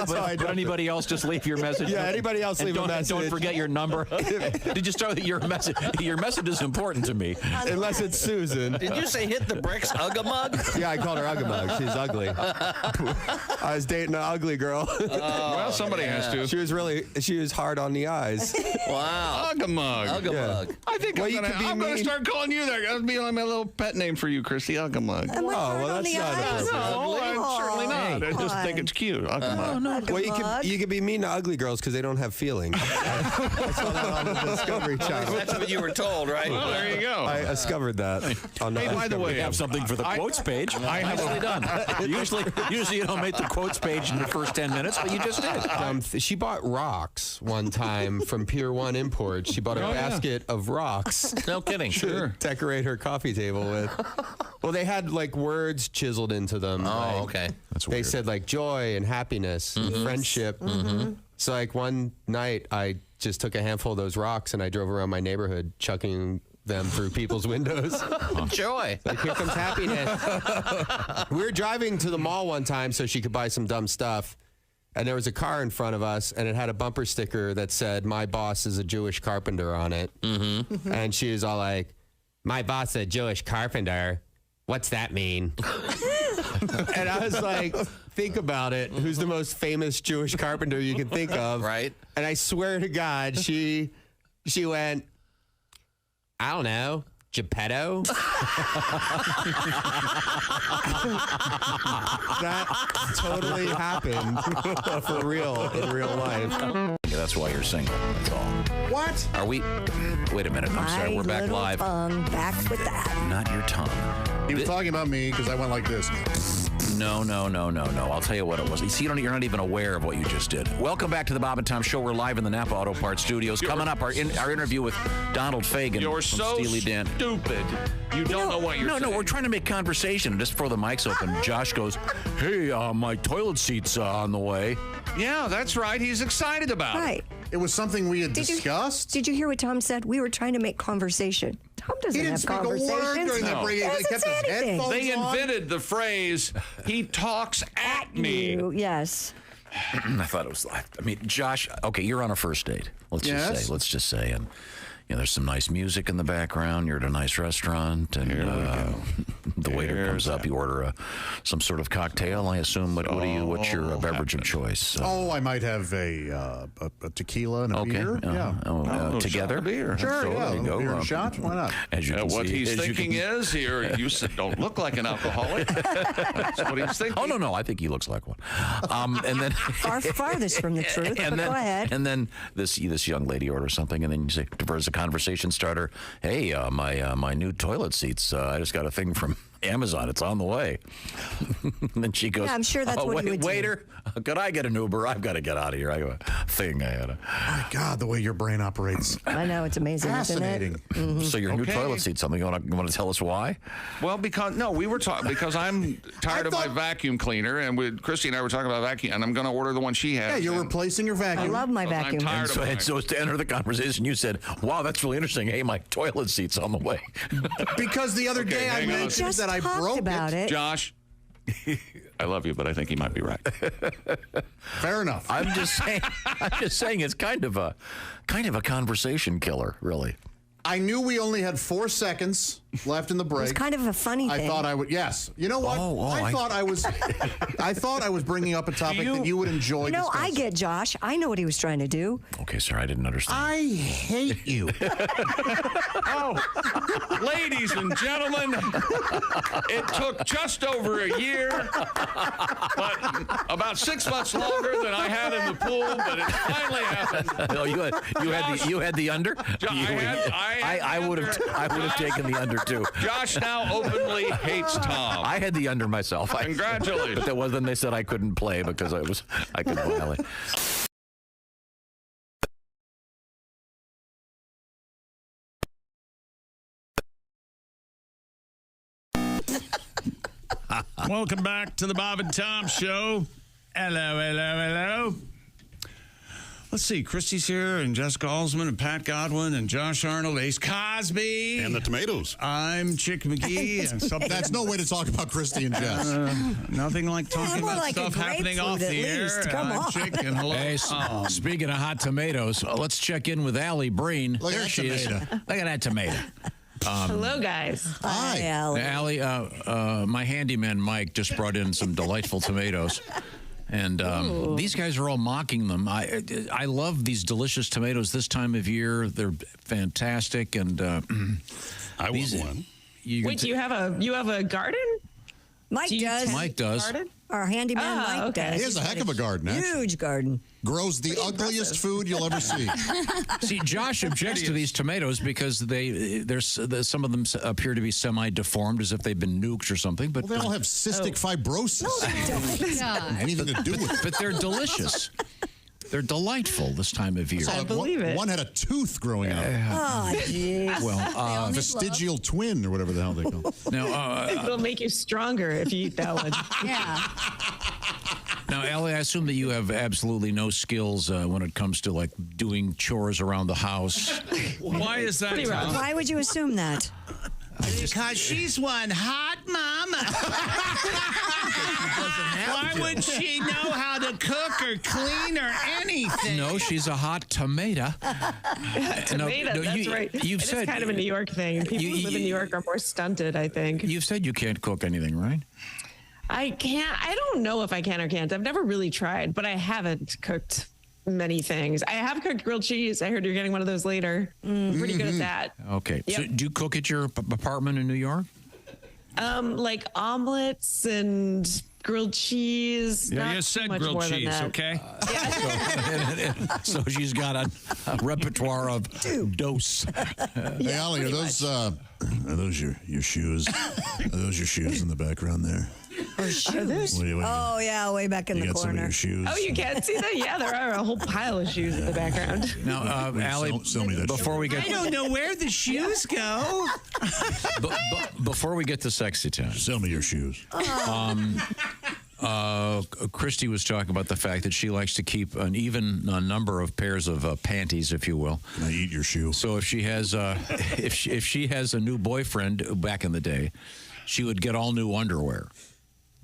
But anybody else just leave your message? Yeah, anybody else leave a message. Don't forget your number. Did you start your message? Your message is important to me. Unless it's Susan. Did you say hit the bricks, Ugga-Mug? Yeah, I called her Ugga-Mug. She's ugly. I was dating an ugly girl. Well, somebody has to. She was hard on the eyes. Wow. Ugga-mug. Ugga-mug. I think I'm going to start calling you that. That'll be my little pet name for you, Christy. Ugga-mug. Oh, well, that's not appropriate. No, certainly not. I just think it's cute. Ugga-mug. Well, you could be mean to ugly girls because they don't have feelings. I saw that on the Discovery Channel. That's what you were told, right? Well, there you go. I discovered that. Hey, by the way, have something for the quotes page. Nicely done. Usually you don't make the quotes page in the first 10 minutes, but you just did. She bought rocks one time from Pier 1 Imports. She bought a basket of rocks. No kidding. To decorate her coffee table with. Well, they had like words chiseled into them. Oh, okay. That's They weird. said like joy and happiness and friendship. So like one night I just took a handful of those rocks and I drove around my neighborhood chucking them through people's windows. Joy. Like, here comes happiness. We were driving to the mall one time so she could buy some dumb stuff. And there was a car in front of us, and it had a bumper sticker that said, "My boss is a Jewish carpenter" on it. And she was all like, "My boss is a Jewish carpenter? What's that mean?" And I was like, think about it. Who's the most famous Jewish carpenter you can think of? Right. And I swear to God, she went, "I don't know, Geppetto." That totally happened for real in real life. Yeah, that's why you're single. That's all. What? Are we? Wait a minute. I'm sorry. We're back live. Back with that. Not your tongue. He was talking about me because I went like this. No. I'll tell you what it was. You see, you're not even aware of what you just did. Welcome back to the Bob and Tom Show. We're live in the Napa Auto Parts Studios. Coming up, our interview with Donald Fagen. You're from so Steely Dan. stupid. You don't know what you're saying. No, we're trying to make conversation. Just before the mic's open, Josh goes, "Hey, my toilet seat's on the way." Yeah, that's right. He's excited about it. Right. It was something we had discussed. Did you hear what Tom said? We were trying to make conversation. Tom doesn't He didn't have speak a conversations. word during that break. He Doesn't kept say his anything. headphones They on. invented the phrase, "He talks at me." You, yes. I thought it was. I mean, Josh. Okay, you're on a first date. Let's just say, and there's some nice music in the background. You're at a nice restaurant, and the waiter comes up. You order some sort of cocktail, I assume. What's your beverage of choice? I might have a tequila and a beer. Together? Beer. Sure, There you go. Beer shot? Why not? As you can What see, he's thinking is, here, you don't look like an alcoholic. That's what he's thinking. Oh, no, I think he looks like one. And then Farthest from the truth, but go ahead. And then this young lady orders something, and then you say, as a conversation starter, "Hey, my new toilet seats, I just got a thing from Amazon. It's on the way." And then she goes, Yeah, I'm sure that's what he would do. Waiter, could I get an Uber? I've got to get out of here. I have a thing. My God, the way your brain operates. I know, it's amazing, Fascinating. isn't it? So your new toilet seat, something you want to tell us why? Well, we were talking because I'm tired of my vacuum cleaner, and Christy and I were talking about vacuum, and I'm going to order the one she has. Yeah, you're replacing your vacuum. I love my vacuum. I'm tired of And so to enter the conversation, you said, "Wow, that's really interesting. Hey, my toilet seat's on the way." Because the other day I mentioned that I broke about it. Josh, I love you, but I think he might be right. Fair enough. I'm just saying it's kind of a conversation killer, really. I knew we only had 4 seconds left in the break. It's kind of a funny thing. I thought I would. Yes. You know what? I thought I was bringing up a topic that you would enjoy. No, discussing. I get Josh. I know what he was trying to do. Okay, sir, I didn't understand. I hate you. Ladies and gentlemen, it took just over a year, but about 6 months longer than I had in the pool, but it finally happened. No, you had the under. I would have taken the under too. Josh now openly hates Tom. I had the under myself. Congratulations. But that was then they said I couldn't play because I could violate. Welcome back to the Bob and Tom Show. Hello. Let's see. Christy's here, and Jessica Alsman, and Pat Godwin, and Josh Arnold, Ace Cosby. And the tomatoes. I'm Chick McGee. And something. That's no way to talk about Christy and Jess. Nothing like talking about like stuff happening off the air. Come I'm on. Chick, and hello. Hey, speaking of hot tomatoes, let's check in with Ali Breen. Look at There that she is. tomato. Look at that tomato. Hello, guys. Hi, Allie, my handyman Mike just brought in some delightful tomatoes. And these guys are all mocking them. I love these delicious tomatoes this time of year. They're fantastic. And I want one. Wait, do you have a garden? Mike does. Mike does. Garden? Our handyman Mike does. He has a heck of a garden, actually. Huge garden. Grows the ugliest food you'll ever see. See, Josh objects to these tomatoes because some of them appear to be semi-deformed, as if they've been nuked or something. But they all have cystic fibrosis. No, they don't. Anything to do with it. But they're delicious. They're delightful this time of year. I believe it. One had a tooth growing out. Oh, jeez. Well, vestigial twin or whatever the hell they call it. Now, it'll make you stronger if you eat that one. Yeah. Now, Allie, I assume that you have absolutely no skills when it comes to like doing chores around the house. Why is that? Why would you assume that? Because she's one hot mama. Why would she know how to cook or clean or anything? No, she's a hot tomato. Tomato, that's right. You've It's said kind of a New York thing. People who live in New York are more stunted, I think. You've said you can't cook anything, right? I can't. I don't know if I can or can't. I've never really tried, but I haven't cooked many things. I have cooked grilled cheese. I heard you're getting one of those later. Pretty good at that. Okay. Yep. So do you cook at your apartment in New York? Like omelets and grilled cheese. Yeah, Not you said much grilled more than cheese, that. okay? So she's got a repertoire of dose. Hey, Allie, are those your shoes? Are those your shoes in the background there? Oh, yeah, way back in the got corner. some of your shoes. Oh, you can't see that? Yeah, there are a whole pile of shoes in the background. Now, Allie, sell me that before we get... I don't know where the shoes go. Before we get to sexy time... Sell me your shoes. Christy was talking about the fact that she likes to keep an even number of pairs of panties, if you will. Can I eat your shoe? So if she has if she has a new boyfriend back in the day, she would get all new underwear.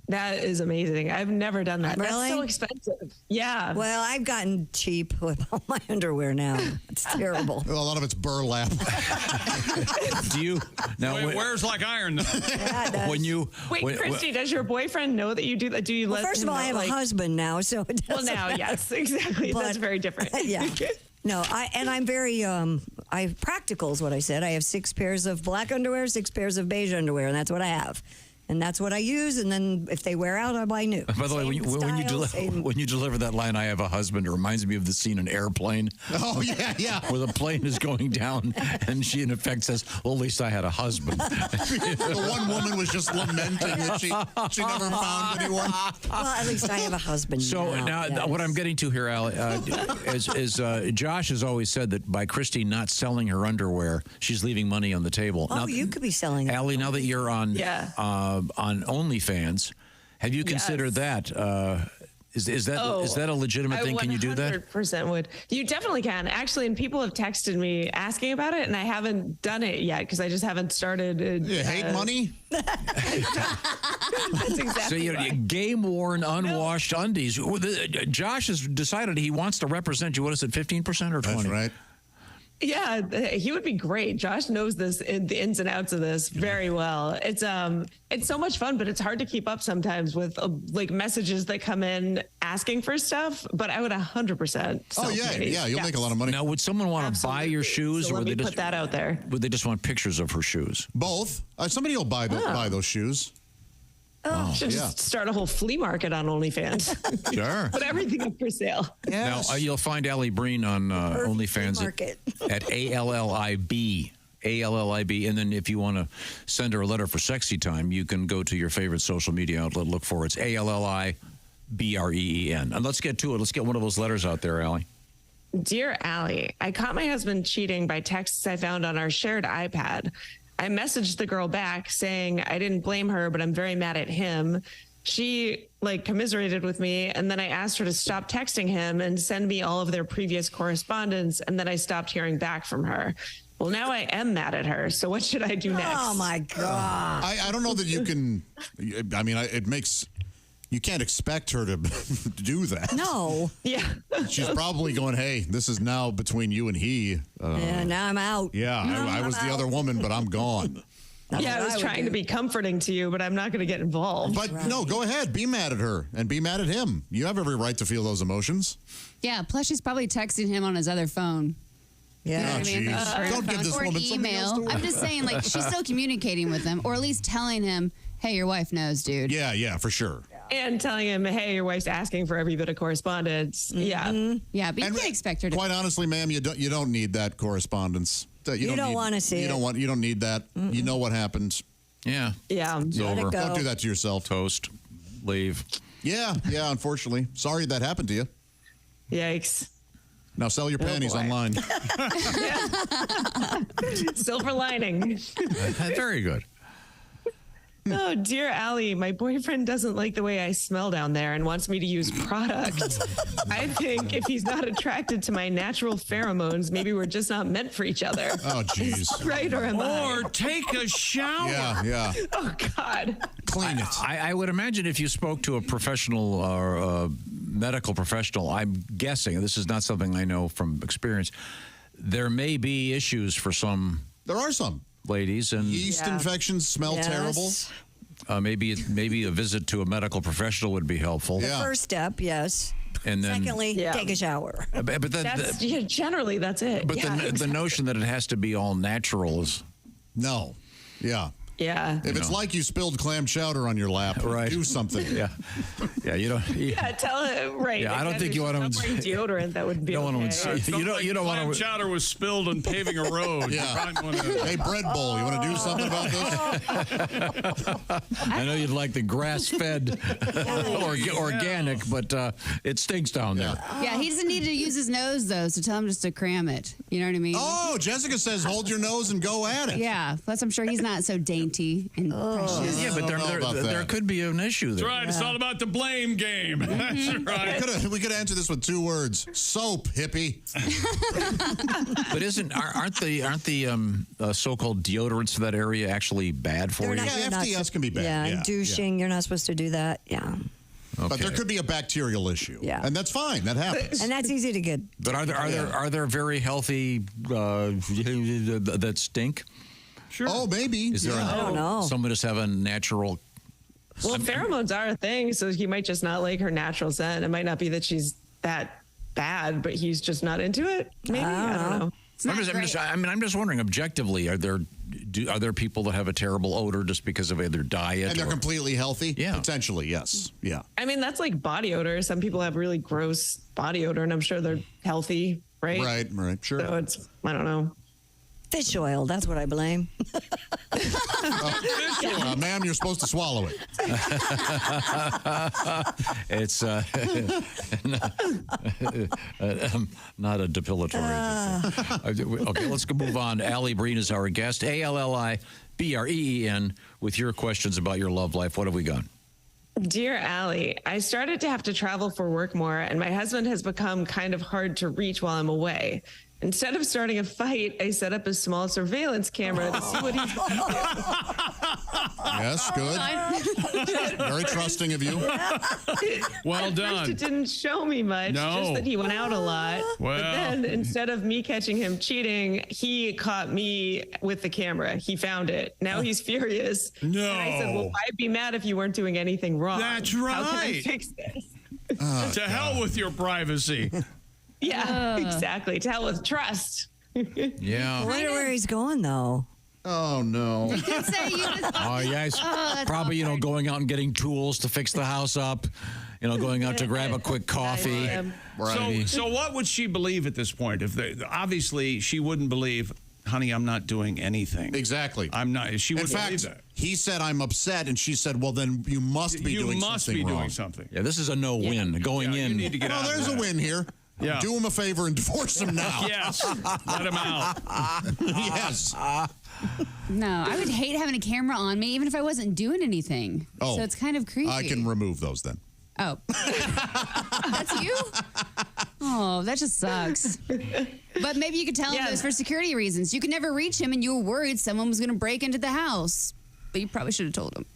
That is amazing. I've never done that. Really? That's so expensive. Yeah. Well, I've gotten cheap with all my underwear now. It's terrible. Well, a lot of it's burlap. Do you now? It wears like iron, though. Yeah, it does. When you Wait, Christy, does your boyfriend know that you do that? Do you Well, let first of him all, I know, have a husband now, so it Well, doesn't now, yes, exactly. But- That's very different. Yeah. No, I'm very practical is what I said. I have 6 pairs of black underwear, 6 pairs of beige underwear, and that's what I have. And that's what I use, and then if they wear out, I buy new. By the way, when you deliver that line, "I have a husband," it reminds me of the scene in Airplane. Oh, yeah. Where the plane is going down, and she, in effect, says, "Well, at least I had a husband." The one woman was just lamenting that she never found anyone. Well, at least I have a husband. So now, what I'm getting to here, Allie, is Josh has always said that by Christy not selling her underwear, she's leaving money on the table. Oh, now, you could be selling it. Allie, now that you're on on OnlyFans, have you considered that? Is that a legitimate thing? Can you do that? 100% would. You definitely can. Actually, and people have texted me asking about it, and I haven't done it yet because I just haven't started. You hate money? That's exactly So you're game-worn, unwashed undies. Josh has decided he wants to represent you. What is it, 15% or 20%? That's right. Yeah, he would be great. Josh knows the ins and outs of this very well. It's so much fun, but it's hard to keep up sometimes with like messages that come in asking for stuff. But I would 100%. Oh yeah, you'll make a lot of money. Now, would someone want to buy your shoes, So or let would me they put that out there. Would they just want pictures of her shoes? Both. Somebody will buy those shoes. Oh, should just start a whole flea market on OnlyFans. Sure. Put everything up for sale. Yes. Now, you'll find Ali Breen on OnlyFans at ALLIB. ALLIB. And then if you want to send her a letter for sexy time, you can go to your favorite social media outlet, look for it. It's ALLIBREEN. And let's get to it. Let's get one of those letters out there, Allie. Dear Allie, I caught my husband cheating by texts I found on our shared iPad. I messaged the girl back saying I didn't blame her, but I'm very mad at him. She commiserated with me, and then I asked her to stop texting him and send me all of their previous correspondence, and then I stopped hearing back from her. Well, now I am mad at her. So what should I do next? Oh my God. I don't know that you can. I mean, it makes. You can't expect her to do that. No. Yeah. She's probably going, hey, this is now between you and he. Yeah, now I'm out. Yeah, I was the other woman, but I'm gone. I was trying to be comforting to you, but I'm not going to get involved. But no, go ahead. Be mad at her and be mad at him. You have every right to feel those emotions. Yeah, plus she's probably texting him on his other phone. Yeah. You know what I mean? Jeez. Don't give this or woman something else to email. worry I'm just saying, like, she's still communicating with him, or at least telling him, hey, your wife knows, dude. Yeah, for sure. And telling him, hey, your wife's asking for every bit of correspondence. Yeah, but you can't expect her to. Quite honestly, ma'am, you don't need that correspondence. You don't want to see it. You don't need that. You know what happens. Yeah. Yeah. It's over. Don't do that to yourself. Toast. Leave. Yeah, unfortunately. Sorry that happened to you. Yikes. Now sell your panties online. Silver lining. Very good. Oh, dear Ali, my boyfriend doesn't like the way I smell down there and wants me to use product. I think if he's not attracted to my natural pheromones, maybe we're just not meant for each other. Oh, jeez. Is that right, or am I? Or take a shower. Yeah. Oh, God. Clean it. I would imagine if you spoke to a professional or a medical professional, I'm guessing, this is not something I know from experience, there may be issues for some. There are some. Ladies and yeast infections smell terrible. Maybe a visit to a medical professional would be helpful. The first step, yes. And then, secondly, take a shower. But then, generally that's it. But the notion that it has to be all natural is no. Yeah. Yeah. If it's like you spilled clam chowder on your lap, right? Do something. Yeah. You don't. Tell it right. Yeah, I don't think you want to. Deodorant that would be. You don't want to. You don't want Clam to. chowder was spilled on paving a road. Yeah. Hey, bread bowl, you want to do something about this? I know you'd like the grass-fed organic, but it stinks down there. Yeah, he doesn't need to use his nose though, so tell him just to cram it. You know what I mean? Oh, Jessica says hold your nose and go at it. Yeah, plus I'm sure he's not so dainty and precious. Yeah, but there could be an issue there. That's right. It's all about the blame game. That's right. We could answer this with 2 words: soap, hippie. But aren't the so-called deodorants for that area actually bad for you? FDS can be bad. Yeah, douching. You're not supposed to do that. Yeah. Okay. But there could be a bacterial issue. Yeah. And that's fine. That happens. And that's easy to get. But are there very healthy that stink? Sure. Oh, maybe. Is there? I don't know. Some just have a natural. Well, pheromones are a thing, so he might just not like her natural scent. It might not be that she's that bad, but he's just not into it. Maybe I don't know. I'm just wondering. Objectively, are there people that have a terrible odor just because of either diet and they're completely healthy? Yeah, potentially, yes. Yeah. I mean, that's like body odor. Some people have really gross body odor, and I'm sure they're healthy, right? Right. Sure. So it's I don't know. Fish oil, that's what I blame. Ma'am, you're supposed to swallow it. It's not a depilatory. Okay, let's move on. Ali Breen is our guest. ALLIBREEN with your questions about your love life. What have we got? Dear Ali, I started to have to travel for work more, and my husband has become kind of hard to reach while I'm away. Instead of starting a fight, I set up a small surveillance camera to see what he's doing. Yes, good. Very trusting of you. Well At done. first it didn't show me much, just that he went out a lot. Well. But then instead of me catching him cheating, he caught me with the camera. He found it. Now he's furious. No. And I said, well, I'd be mad if you weren't doing anything wrong. That's How can I right. fix this? To hell with your privacy. Yeah, exactly. To hell with trust. Yeah. I wonder where he's going, though. Oh, no. Oh, yes. Probably, going out and getting tools to fix the house up. Going out to grab a quick coffee. Right. So what would she believe at this point? Obviously, she wouldn't believe, honey, I'm not doing anything. Exactly. I'm not. She would In believe fact, that. he said, I'm upset, and she said, well, then you must be doing something wrong. Yeah, this is a no-win. Going in. You need to get out of there's that. a win here. Yeah. Do him a favor and divorce him now. Yes. Let him out. Yes. No, I would hate having a camera on me, even if I wasn't doing anything. Oh. So it's kind of creepy. I can remove those then. Oh. That's you? Oh, that just sucks. But maybe you could tell him it was for security reasons. You could never reach him, and you were worried someone was going to break into the house. But you probably should have told him.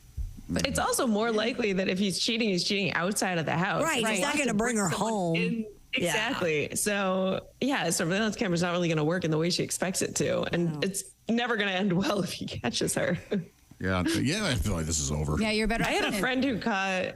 But it's also more likely that if he's cheating outside of the house. Right. He's not going to bring her home. Exactly. So surveillance camera's not really going to work in the way she expects it to, and it's never going to end well if he catches her. Yeah, I feel like this is over. Yeah, you're better. I had a friend who caught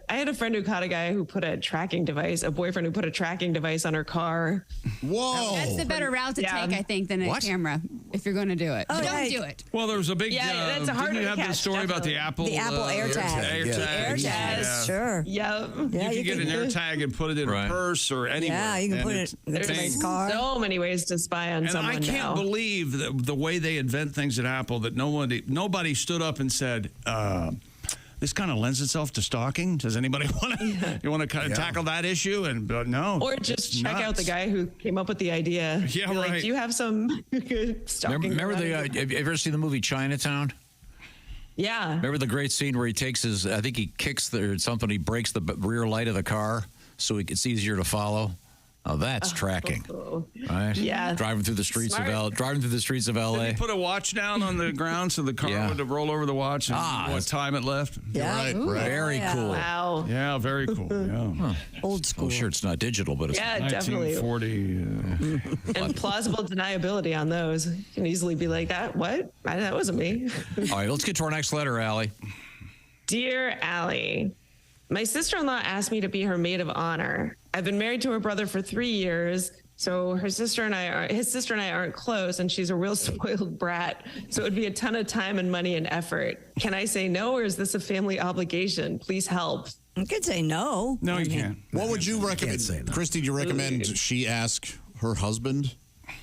a guy who put a boyfriend who put a tracking device on her car. Whoa. That's the better route to take, I think, than a camera if you're going to do it. Oh, Don't do it. Well, there was a big. that's a harder didn't you have catch, the story about the Apple? The Apple AirTag. AirTag. Sure. Yep. Yeah, you can get an AirTag and put it in a purse or anywhere. Yeah, you can put it in There's a car. so many ways to spy on And someone I can't now. believe the way they invent things at Apple that nobody stood up and said, this kind of lends itself to stalking. Does anybody want to you want to kind of tackle that issue? And no, or just check out the guy who came up with the idea. Yeah, Be right. Like, do you have some stalking? Remember have you ever seen the movie Chinatown? Yeah. Remember the great scene where he takes I think he kicks something, he breaks the rear light of the car so it's easier to follow. Oh, that's tracking, right? Yeah. Driving through the streets of LA. Did he put a watch down on the ground so the car would roll over the watch and what time it left? Yeah. Right. Very cool. Wow. Yeah, very cool. Yeah. Old school. Oh, sure, it's not digital, but it's 1940. And plausible deniability on those. You can easily be like, that wasn't me. All right, let's get to our next letter, Allie. Dear Allie, my sister-in-law asked me to be her maid of honor. I've been married to her brother for 3 years, so his sister and I aren't close, and she's a real spoiled brat. So it would be a ton of time and money and effort. Can I say no, or is this a family obligation? Please help. You could say no. No, you can't. What would you recommend? Christy, do you recommend she ask her husband?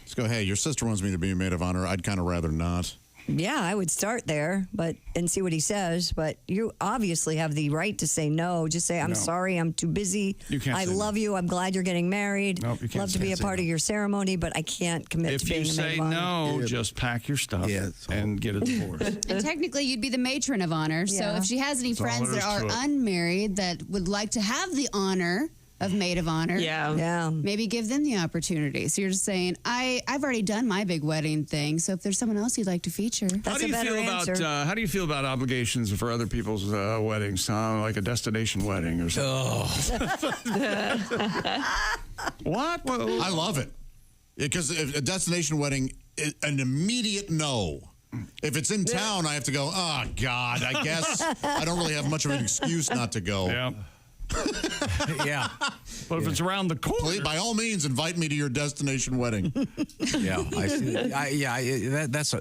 Just go, hey, your sister wants me to be a maid of honor. I'd kind of rather not. Yeah, I would start there, and see what he says. But you obviously have the right to say no. Just say, I'm sorry, I'm too busy. You can't I say love you. I'm glad you're getting married. Nope, you can't love to be a part of your ceremony, but I can't commit to If being you a maid say of honor. no, just pack your stuff and get a divorce. And technically, you'd be the matron of honor. So Yeah. if she has any That's all friends there that is are to it. unmarried that would like to have the honor of maid of honor, Yeah. maybe give them the opportunity. So you're just saying, I've already done my big wedding thing. So if there's someone else you'd like to feature, How do you feel about obligations for other people's weddings? Like a destination wedding or something? What? I love it. Because if a destination wedding, an immediate no. If it's in town, I have to go, oh, God, I guess I don't really have much of an excuse not to go. Yeah. Yeah. But if it's around the corner, Please, by all means, invite me to your destination wedding. Yeah,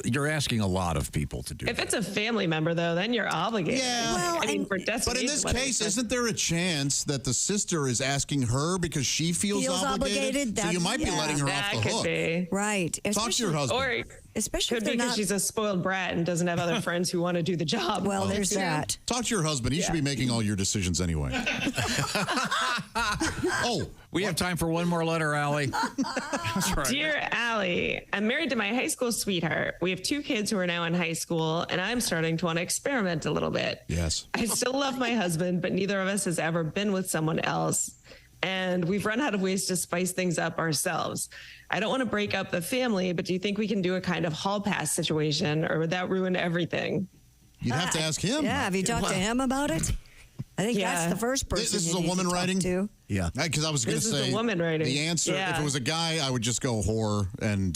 you're asking a lot of people to do. If it's a family member, though, then you're obligated. Yeah. I mean, for destination But in this weddings, case, isn't there a chance that the sister is asking her because she feels obligated? So you might be letting her off the hook. Be. Right. Talk to your husband. Or especially could if be they're because not. she's a spoiled brat and doesn't have other friends who want to do the job. Well, there's that. Talk to your husband. He should be making all your decisions anyway. We have time for one more letter, Allie. That's right. Dear Allie, I'm married to my high school sweetheart. We have 2 kids who are now in high school, and I'm starting to want to experiment a little bit. Yes. I still love my husband, but neither of us has ever been with someone else. And we've run out of ways to spice things up ourselves. I don't want to break up the family, but do you think we can do a kind of hall pass situation, or would that ruin everything? You'd have to ask him. Yeah, have you talked to him about it? I think that's the first person. This is you a need woman to talk writing? to. Yeah. Because I was going to This is say a woman writing. the answer, Yeah. if it was a guy, I would just go whore and,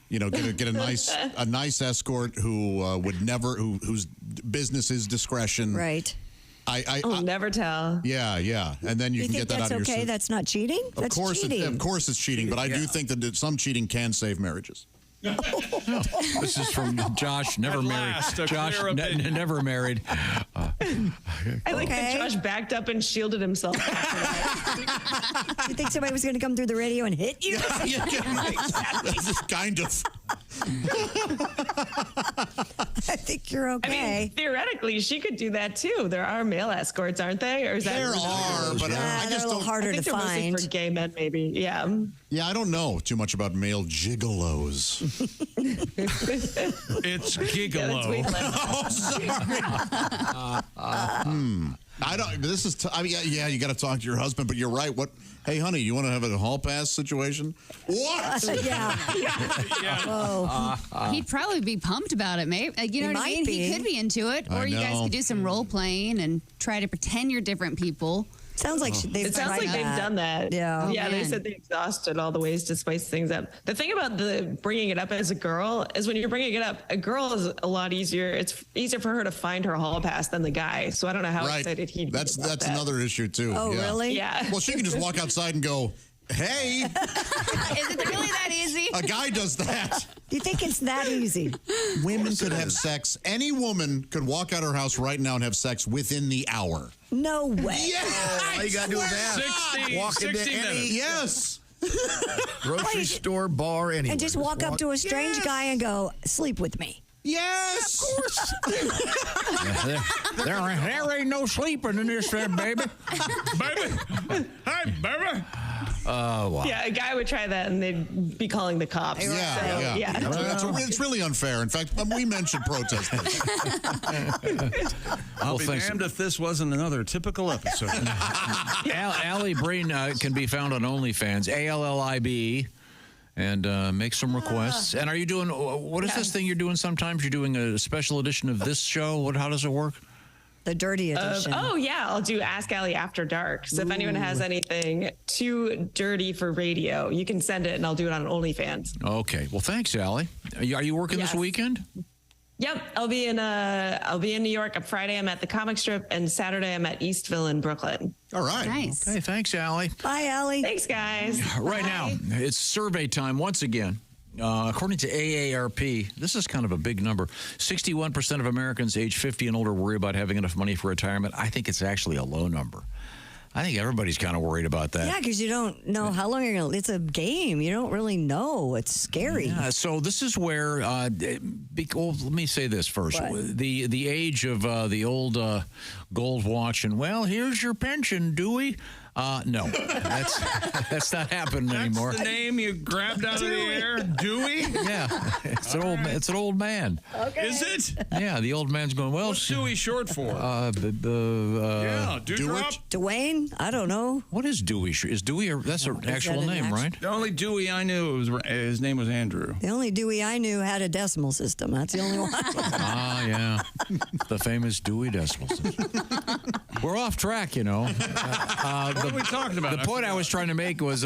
get a nice escort who would never, whose business is discretion. Right. I'll never tell. Yeah. And then you can think get that out that's of your okay? system. That's not cheating? That's cheating. Of course it's cheating, but I do think that some cheating can save marriages. This is from Josh, never married. Josh, never married. I like that Josh backed up and shielded himself. You think somebody was going to come through the radio and hit you? Kind of. I think you're okay. I mean, theoretically, she could do that too. There are male escorts, aren't they? Or is that There are, but I just they're a little don't. harder I think to they're mostly find. for gay men, maybe. Yeah. Yeah, I don't know too much about male gigolos. It's gigolo. I don't. This is. Yeah, you got to talk to your husband, but you're right. What? Hey, honey, you want to have a hall pass situation? What? he'd probably be pumped about it, maybe. You know He what I mean? might be. He could be into it. Or I you guys know. could do some role playing and try to pretend you're different people. Sounds like they've It sounds like they've done that. Yeah. Yeah, they said they exhausted all the ways to spice things up. The thing about the bringing it up as a girl is when you're bringing it up, a girl is a lot easier. It's easier for her to find her hall pass than the guy. So I don't know how excited he'd be. That's that. another issue too. Oh, yeah. really? Yeah. Well, she can just walk outside and go, "Hey." Is it really that easy? A guy does that. Do you think it's that easy? Women could have sex. Any woman could walk out her house right now and have sex within the hour. No way. All you gotta do is ask. 60 minutes. Yes. Grocery store, bar, anywhere. And just walk up to a strange guy and go, sleep with me. Yes. Of course. There ain't no sleeping in this there, baby. Baby. Hey, baby. Oh, wow. Yeah, a guy would try that and they'd be calling the cops. Yeah. It's really unfair. In fact, we mentioned protest. I'll be damned if this wasn't another typical episode. Ali Breen can be found on OnlyFans, ALLIBE, and make some requests. And are you doing, what is this thing you're doing sometimes? You're doing a special edition of this show? How does it work? The dirty edition. I'll do Ask Alli After Dark. So if anyone has anything too dirty for radio, you can send it and I'll do it on OnlyFans. Okay. Well, thanks, Ali. Are you working this weekend? Yep. I'll be in New York. On Friday, I'm at the comic strip, and Saturday, I'm at Eastville in Brooklyn. All right. Nice. Okay, thanks, Ali. Bye, Ali. Thanks, guys. Right now, it's survey time once again. According to AARP, this is kind of a big number. 61% of Americans age 50 and older worry about having enough money for retirement. I think it's actually a low number. I think everybody's kind of worried about that. Yeah, because you don't know how long you're going to. It's a game. You don't really know. It's scary. Yeah, so this is where, let me say this first. What? The age of the old gold watch and, well, here's your pension, Dewey. No, that's not happening anymore. That's the name you grabbed out of the air? Dewey? Yeah, it's an old man. Okay. Is it? Yeah, the old man's going, well. What's Dewey short for? Yeah, Dewdrop? Dwayne? I don't know. What is Dewey? Is Dewey, that's an actual name, right? The only Dewey I knew, his name was Andrew. The only Dewey I knew had a decimal system. That's the only one. Yeah. The famous Dewey decimal system. We're off track, you know. What are we talking about? The point I was trying to make was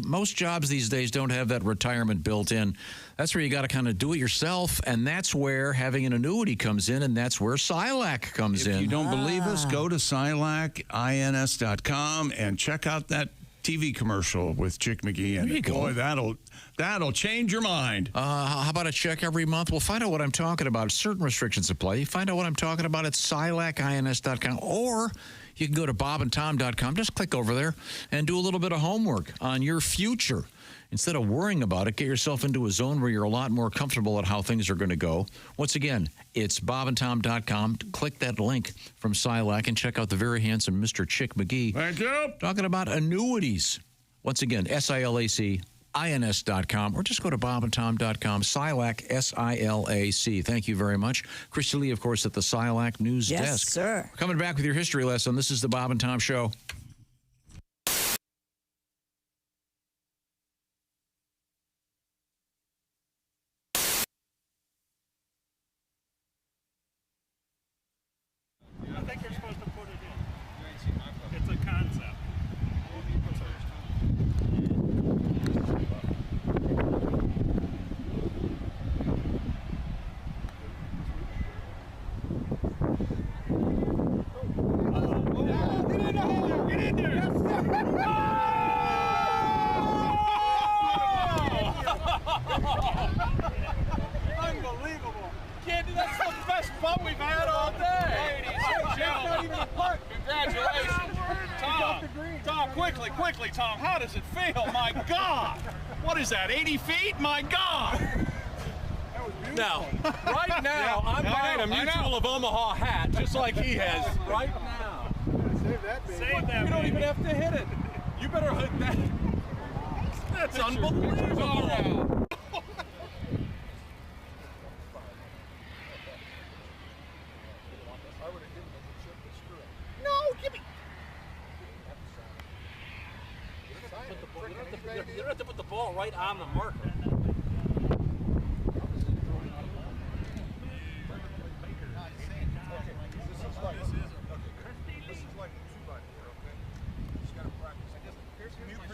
most jobs these days don't have that retirement built in. That's where you got to kind of do it yourself, and that's where having an annuity comes in, and that's where SILAC comes in. If you don't believe us, go to SILACINS.com and check out that TV commercial with Chick McGee. And boy, that'll change your mind. How about a check every month? Well, find out what I'm talking about. Certain restrictions apply. Find out what I'm talking about at SILACINS.com, or you can go to bobandtom.com. Just click over there and do a little bit of homework on your future. Instead of worrying about it, get yourself into a zone where you're a lot more comfortable at how things are going to go. Once again, it's bobandtom.com. Click that link from SILAC and check out the very handsome Mr. Chick McGee. Thank you. Talking about annuities. Once again, SILACINS.com, or just go to bobandtom.com. SILAC, SILAC. Thank you very much. Christy Lee, of course, at the SILAC News Desk. Yes, sir. Coming back with your history lesson. This is the Bob and Tom Show. I think you're supposed to put it in. It's a concept. Get in there! Unbelievable! Candy, that's the best fun we've had all day. Ladies and gentlemen, congratulations. Tom, quickly, Tom. How does it feel? My God! What is that, 80 feet? My God! Now, right now, I'm buying a Mutual of Omaha hat, just like he has. Right now. Save that, baby. Save that, You don't even have to hit it. You better hit that. That's unbelievable. No, give me. You don't have to put the ball right on the marker. This is like a 2x4, okay?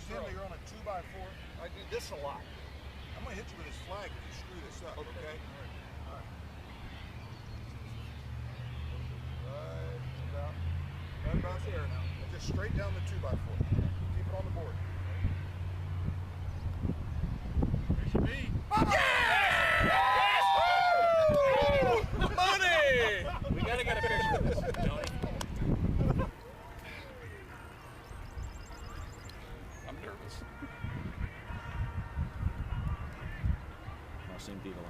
pretend that you're on a 2x4. I do this a lot. I'm going to hit you with this flag if you screw this up, okay? All right. Right about there now. And just straight down the 2x4. Keep it on the board. There's your beat. Yes! Money! We got to get a picture of this, Tony. I'm nervous. I've seen people.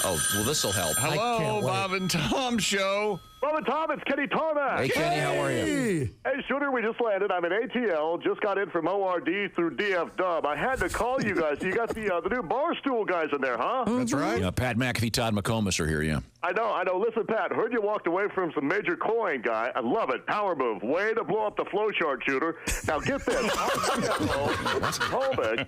Oh, well, this will help. Hello, Bob and Tom Show. Bob and Tom, it's Kenny Tarmac. Hey, Kenny, how are you? Hey, Shooter, we just landed. I'm in ATL. Just got in from ORD through DF Dub. I had to call you guys. You got the new Barstool guys in there, huh? That's right. Yeah, Pat McAfee, Todd McComas are here, yeah. I know. Listen, Pat, heard you walked away from some major coin guy. I love it. Power move. Way to blow up the flow chart, Shooter. Now, get this. Holbeck,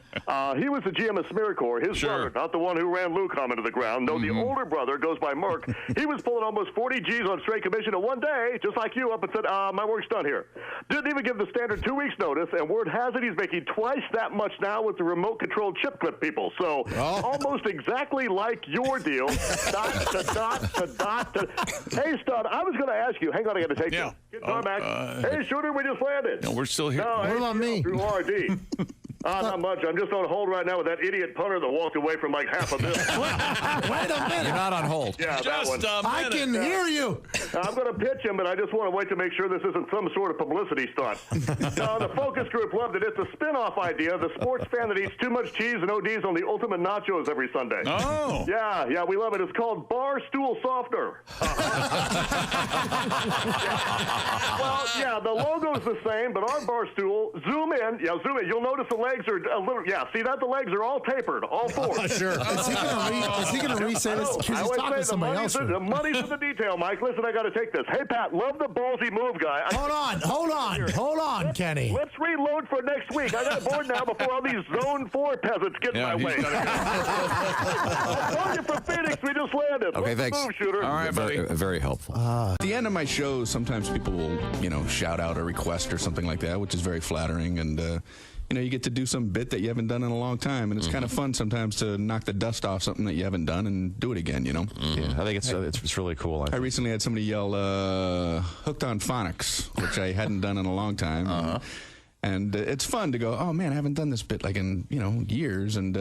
he was the GM of SmearCorps. His brother, not the one who ran Lucom into the ground. No, the older brother goes by Merck. He was pulling almost 40 G's on straight commission, and one day, just like you, up and said, my work's done here. Didn't even give the standard 2 weeks notice, and word has it he's making twice that much now with the remote-controlled chip clip people. So almost exactly like your deal. Dot to dot to dot to. Hey, Stud, I was going to ask you. Hang on, I got to take you. Hey, Shooter, we just landed. No, we're still here. No, what about me? Through RD. Not much. I'm just on hold right now with that idiot punter that walked away from like half a mil. Wait a minute. You're not on hold. Yeah, that one. I can hear you. I'm going to pitch him, but I just want to wait to make sure this isn't some sort of publicity stunt. No, the focus group loved it. It's a spin-off idea. The sports fan that eats too much cheese and ODs on the ultimate nachos every Sunday. Oh. Yeah, we love it. It's called Barstool Softener. Well, yeah, the logo's the same, but our Barstool, zoom in. You'll notice the legs are a little, see that? The legs are all tapered, all four. Sure. Is he going to re-say this? Because he's talking to somebody else. The money's in the detail, Mike. Listen, I got to take this. Hey, Pat, love the ballsy move, guy. Hold on, Kenny. Let's reload for next week. I got bored now before all these Zone 4 peasants get in my way. I'm calling you from Phoenix. We just landed. Okay, Let's thanks. move, Shooter. All right, buddy. Very helpful. At the end of my shows, sometimes people will, shout out a request or something like that, which is very flattering. And, you get to do some bit that you haven't done in a long time. And it's kind of fun sometimes to knock the dust off something that you haven't done and do it again, Yeah, I think it's really cool. I recently had somebody yell, hooked on phonics, which I hadn't done in a long time. And it's fun to go, oh, man, I haven't done this bit like in, years. And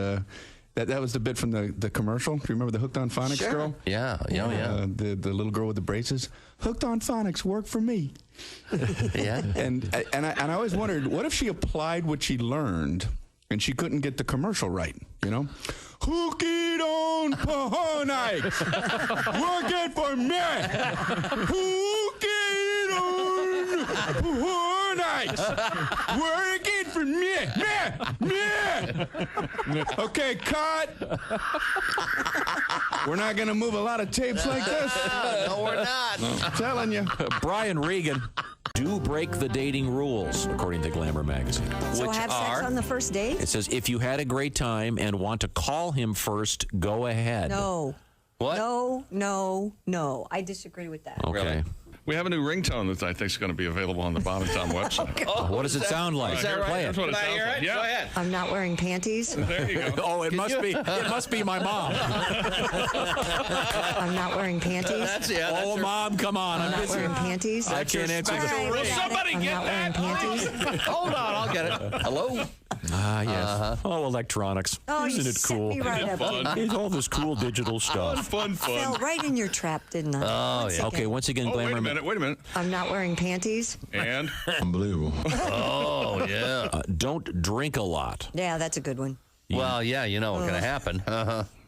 that was the bit from the commercial. Do you remember the Hooked on Phonics girl? Yeah. The little girl with the braces. Hooked on Phonics, work for me. Yeah. And I always wondered, what if she applied what she learned and she couldn't get the commercial right, Hooked on Phonics, work it for me. Hooked on Phonics, work it for me. Okay, cut. We're not going to move a lot of tapes like this. No, we're not. I'm telling you. Brian Regan. Do break the dating rules, according to Glamour magazine. So have sex on the first date? It says, if you had a great time and want to call him first, go ahead. No. What? No. I disagree with that. Okay. Really? We have a new ringtone that I think is going to be available on the Bob and Tom website. What does it sound like? Is that right? Play it. That's what it Can I sounds hear like. it? Yeah. Go ahead. I'm not wearing panties. There you go. Oh, it must be my mom. I'm not wearing panties. Oh, Mom, come on. I'm not wearing panties. I can't answer the Will somebody I'm get not wearing that? panties. Hold on, I'll get it. Hello? Yes. Oh, electronics. Oh, Isn't you it set cool? me right up. It's all this cool digital stuff. Fun. Fell right in your trap, didn't I? Oh, yeah. Okay, once again, Glamour. Wait a minute. I'm not wearing panties. And? Unbelievable. Oh, yeah. Don't drink a lot. Yeah, that's a good one. Well, yeah, you know what's going to happen.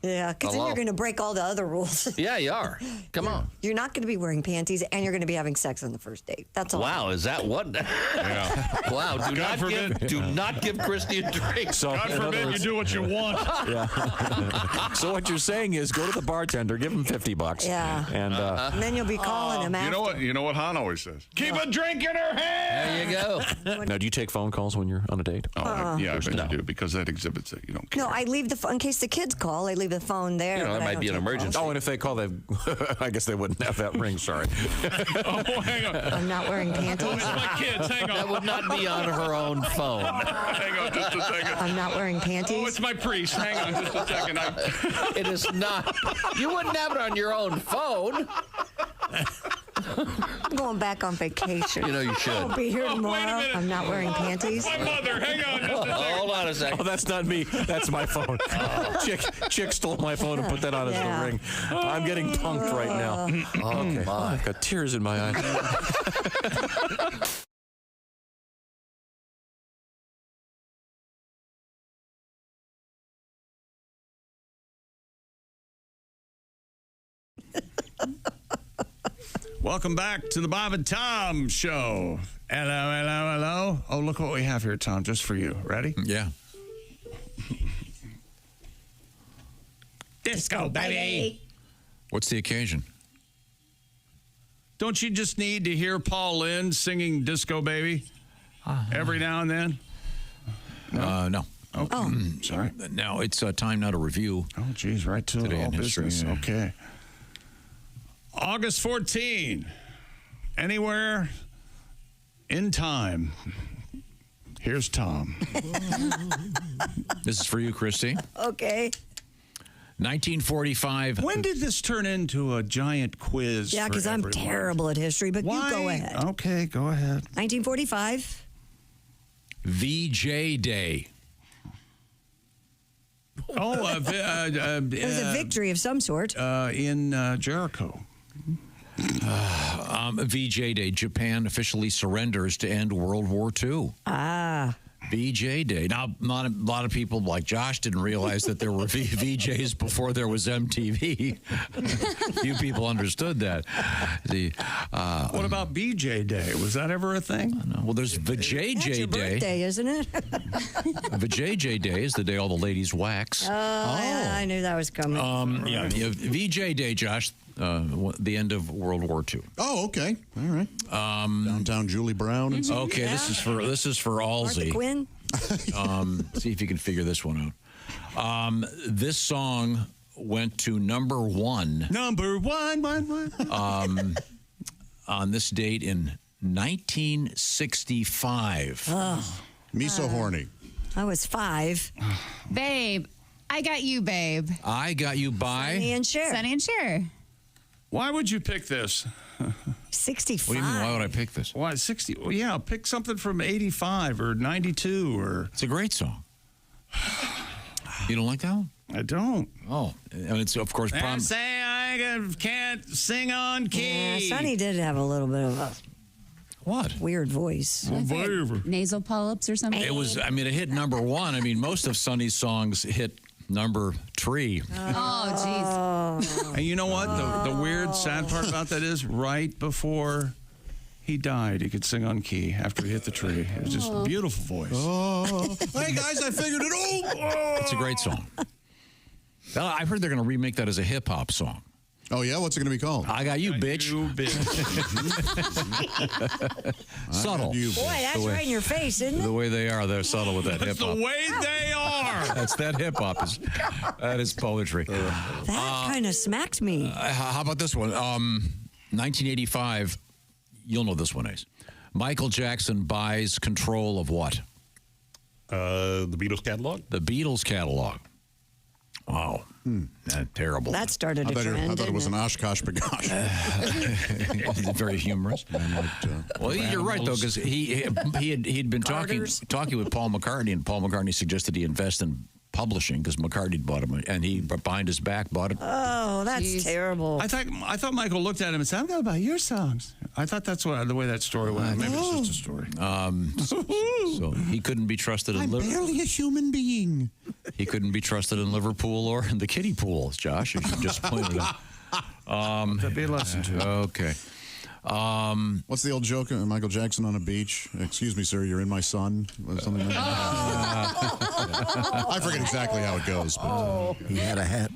Yeah, because then you're going to break all the other rules. Yeah, you are. Come on. You're not going to be wearing panties, and you're going to be having sex on the first date. That's all. Wow, is that what? Yeah. Wow, do not give Christy a drink. So, God forbid you do what you want. Yeah. So what you're saying is go to the bartender, give him $50. Yeah. And then you'll be calling him after. You know what Han always says? Keep a drink in her hand. There you go. Now, do you take phone calls when you're on a date? Oh, yeah, I bet you do, because that exhibits it. You don't care. No, I leave in case the kids call, I leave the phone there. You know, but it I might don't be an take emergency. calls. Oh, and if they call, they I guess they wouldn't have that ring. Sorry. Oh, hang on. I'm not wearing panties. It's my kids. Hang on. That would not be on her own phone. Hang on just a second. I'm not wearing panties. Oh, it's my priest. Hang on just a second. It is not. You wouldn't have it on your own phone. I'm going back on vacation. You know you should. I'll be here Oh, wait a tomorrow. minute. I'm not wearing panties. My mother. Hang on just a second. Hold on a second. Oh, that's not me. That's my phone. Chick stole my phone and put that on as Yeah. the ring. I'm getting punked right now. Okay. Oh, I've got tears in my eyes. Welcome back to the Bob and Tom Show. Hello, hello, hello. Oh, look what we have here, Tom, just for you. Ready? Yeah. Disco, baby. What's the occasion? Don't you just need to hear Paul Lynde singing Disco Baby every now and then? No. Okay. Oh. Sorry. Now it's time now to review. Oh, geez, right to Today all in history, business. yeah. Okay. August 14. Anywhere in time. Here's Tom. This is for you, Christy. Okay. 1945. When did this turn into a giant quiz? Yeah, because I'm terrible at history, but Why? you go ahead. Okay, go ahead. 1945. VJ Day. Oh, It was a victory of some sort. in Jericho. VJ Day. Japan officially surrenders to end World War II. Ah. VJ Day. Now, not a lot of people like Josh didn't realize that there were VJs before there was MTV. Few people understood that. What about BJ Day? Was that ever a thing? No. Well, there's VJJ That's your Day. birthday, isn't it? VJJ Day is the day all the ladies wax. Yeah, I knew that was coming. Yeah, VJ Day, Josh. The end of World War II. Oh, okay. All right. Downtown Julie Brown and stuff. Okay, this is for Halsey. Martha Quinn? See if you can figure this one out. This song went to number one. Number one. On this date in 1965. Oh, Me so horny. I was 5. Babe, I got you, babe. I got you by Sonny and Cher. Sonny and Cher. Why would you pick this? 65. What do you mean? Why would I pick this? Why 60? Well, yeah, pick something from 85 or 92 or. It's a great song. You don't like that one? I don't. Oh, and it's of course. I say I can't sing on key. Yeah, Sonny did have a little bit of a What? weird voice. Nasal polyps or something. It was. I mean, it hit number one. I mean, most of Sonny's songs hit number 3. Oh, jeez. And you know what? The weird, sad part about that is right before he died, he could sing on key after he hit the tree. It was just a beautiful voice. Oh, hey guys, I figured it out. It's a great song. I've heard they're going to remake that as a hip hop song. Oh yeah, what's it going to be called? I got you, bitch. You bitch. Subtle. You, Boy, that's right in your face, isn't The it? way they are, they're subtle with that hip That's hop. the way they are. That's that hip hop. That is poetry. That kind of smacked me. How about this one? 1985. You'll know this one, Ace. Michael Jackson buys control of what? The Beatles catalog? The Beatles catalog. Wow. Terrible. That started a trend. I thought it was an Oshkosh Bagosh. Very humorous. Well, you're right, though, because he'd been talking with Paul McCartney, and Paul McCartney suggested he invest in publishing because McCartney bought him, and he, behind his back, bought it. Oh, that's terrible. I thought Michael looked at him and said, "I'm going to buy your songs." I thought that's the way that story went. Maybe it's just a story. So he couldn't be trusted in I'm barely a human being. He couldn't be trusted in Liverpool or in the kiddie pool, Josh, as you just pointed out. That'd be a lesson to. Okay. What's the old joke? Michael Jackson on a beach. Excuse me, sir, you're in my son. Or something like that. I forget exactly how it goes. But, He had a hat.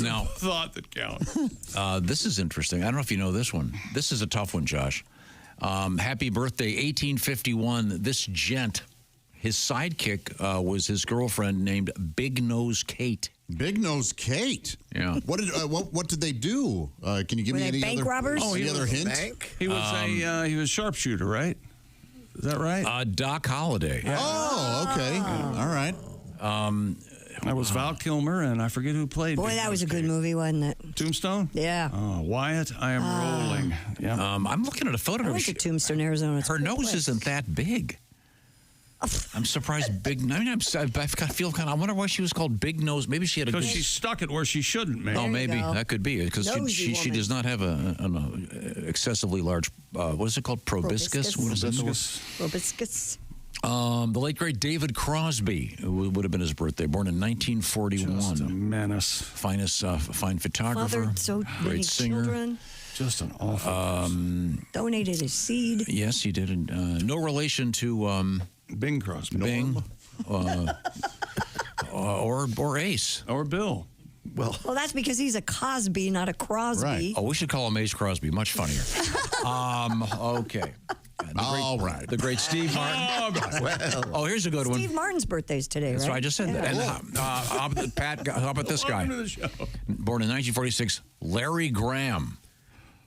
Now, thought that counts. this is interesting. I don't know if you know this one. This is a tough one, Josh. Happy birthday, 1851. This gent His sidekick was his girlfriend named Big Nose Kate. Big Nose Kate. Yeah. What did they do? Can you give Were me they any bank other, robbers? any other hint? He was he was sharpshooter, right? Is that right? Doc Holliday. Oh, okay. All right. That was Val Kilmer, and I forget who played. Boy, that was a good movie, wasn't it? Tombstone? Yeah. Oh, Wyatt, I am rolling. Yeah. I'm looking at a photo I of went to Tombstone, Arizona. It's her a cool nose place. isn't that big. I'm surprised. I feel kind of. I wonder why she was called Big Nose. Maybe she had a. Because she stuck it where she shouldn't. Maybe. Oh, maybe that could be because she does not have an excessively large. What is it called? Proboscis. What is that? Proboscis. The late great David Crosby would have been his birthday. Born in 1941. Just a menace. Fine photographer. Fathered so many great singer. children. Just an awful. Donated his seed. Yes, he did. No relation to Bing Crosby. Bing. Or Ace. Or Bill. Well, that's because he's a Cosby, not a Crosby. Right. Oh, we should call him Ace Crosby. Much funnier. Okay. The great Steve Martin. Well, here's a good one. Steve Martin's birthday's today, That's right? right. I just said that. And Pat, how about this guy? Born in 1946, Larry Graham.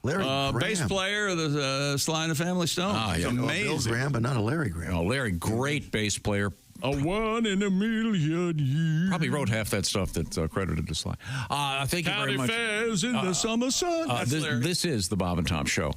Larry Graham. Bass player of the Sly and the Family Stone. Ah, yeah. Amazing. Bill Graham, but not a Larry Graham. Oh, Larry, great bass player. A 1 in a million years. Probably wrote half that stuff that's credited to Sly. Thank you very much. County fairs in the summer sun. This is the Bob and Tom Show.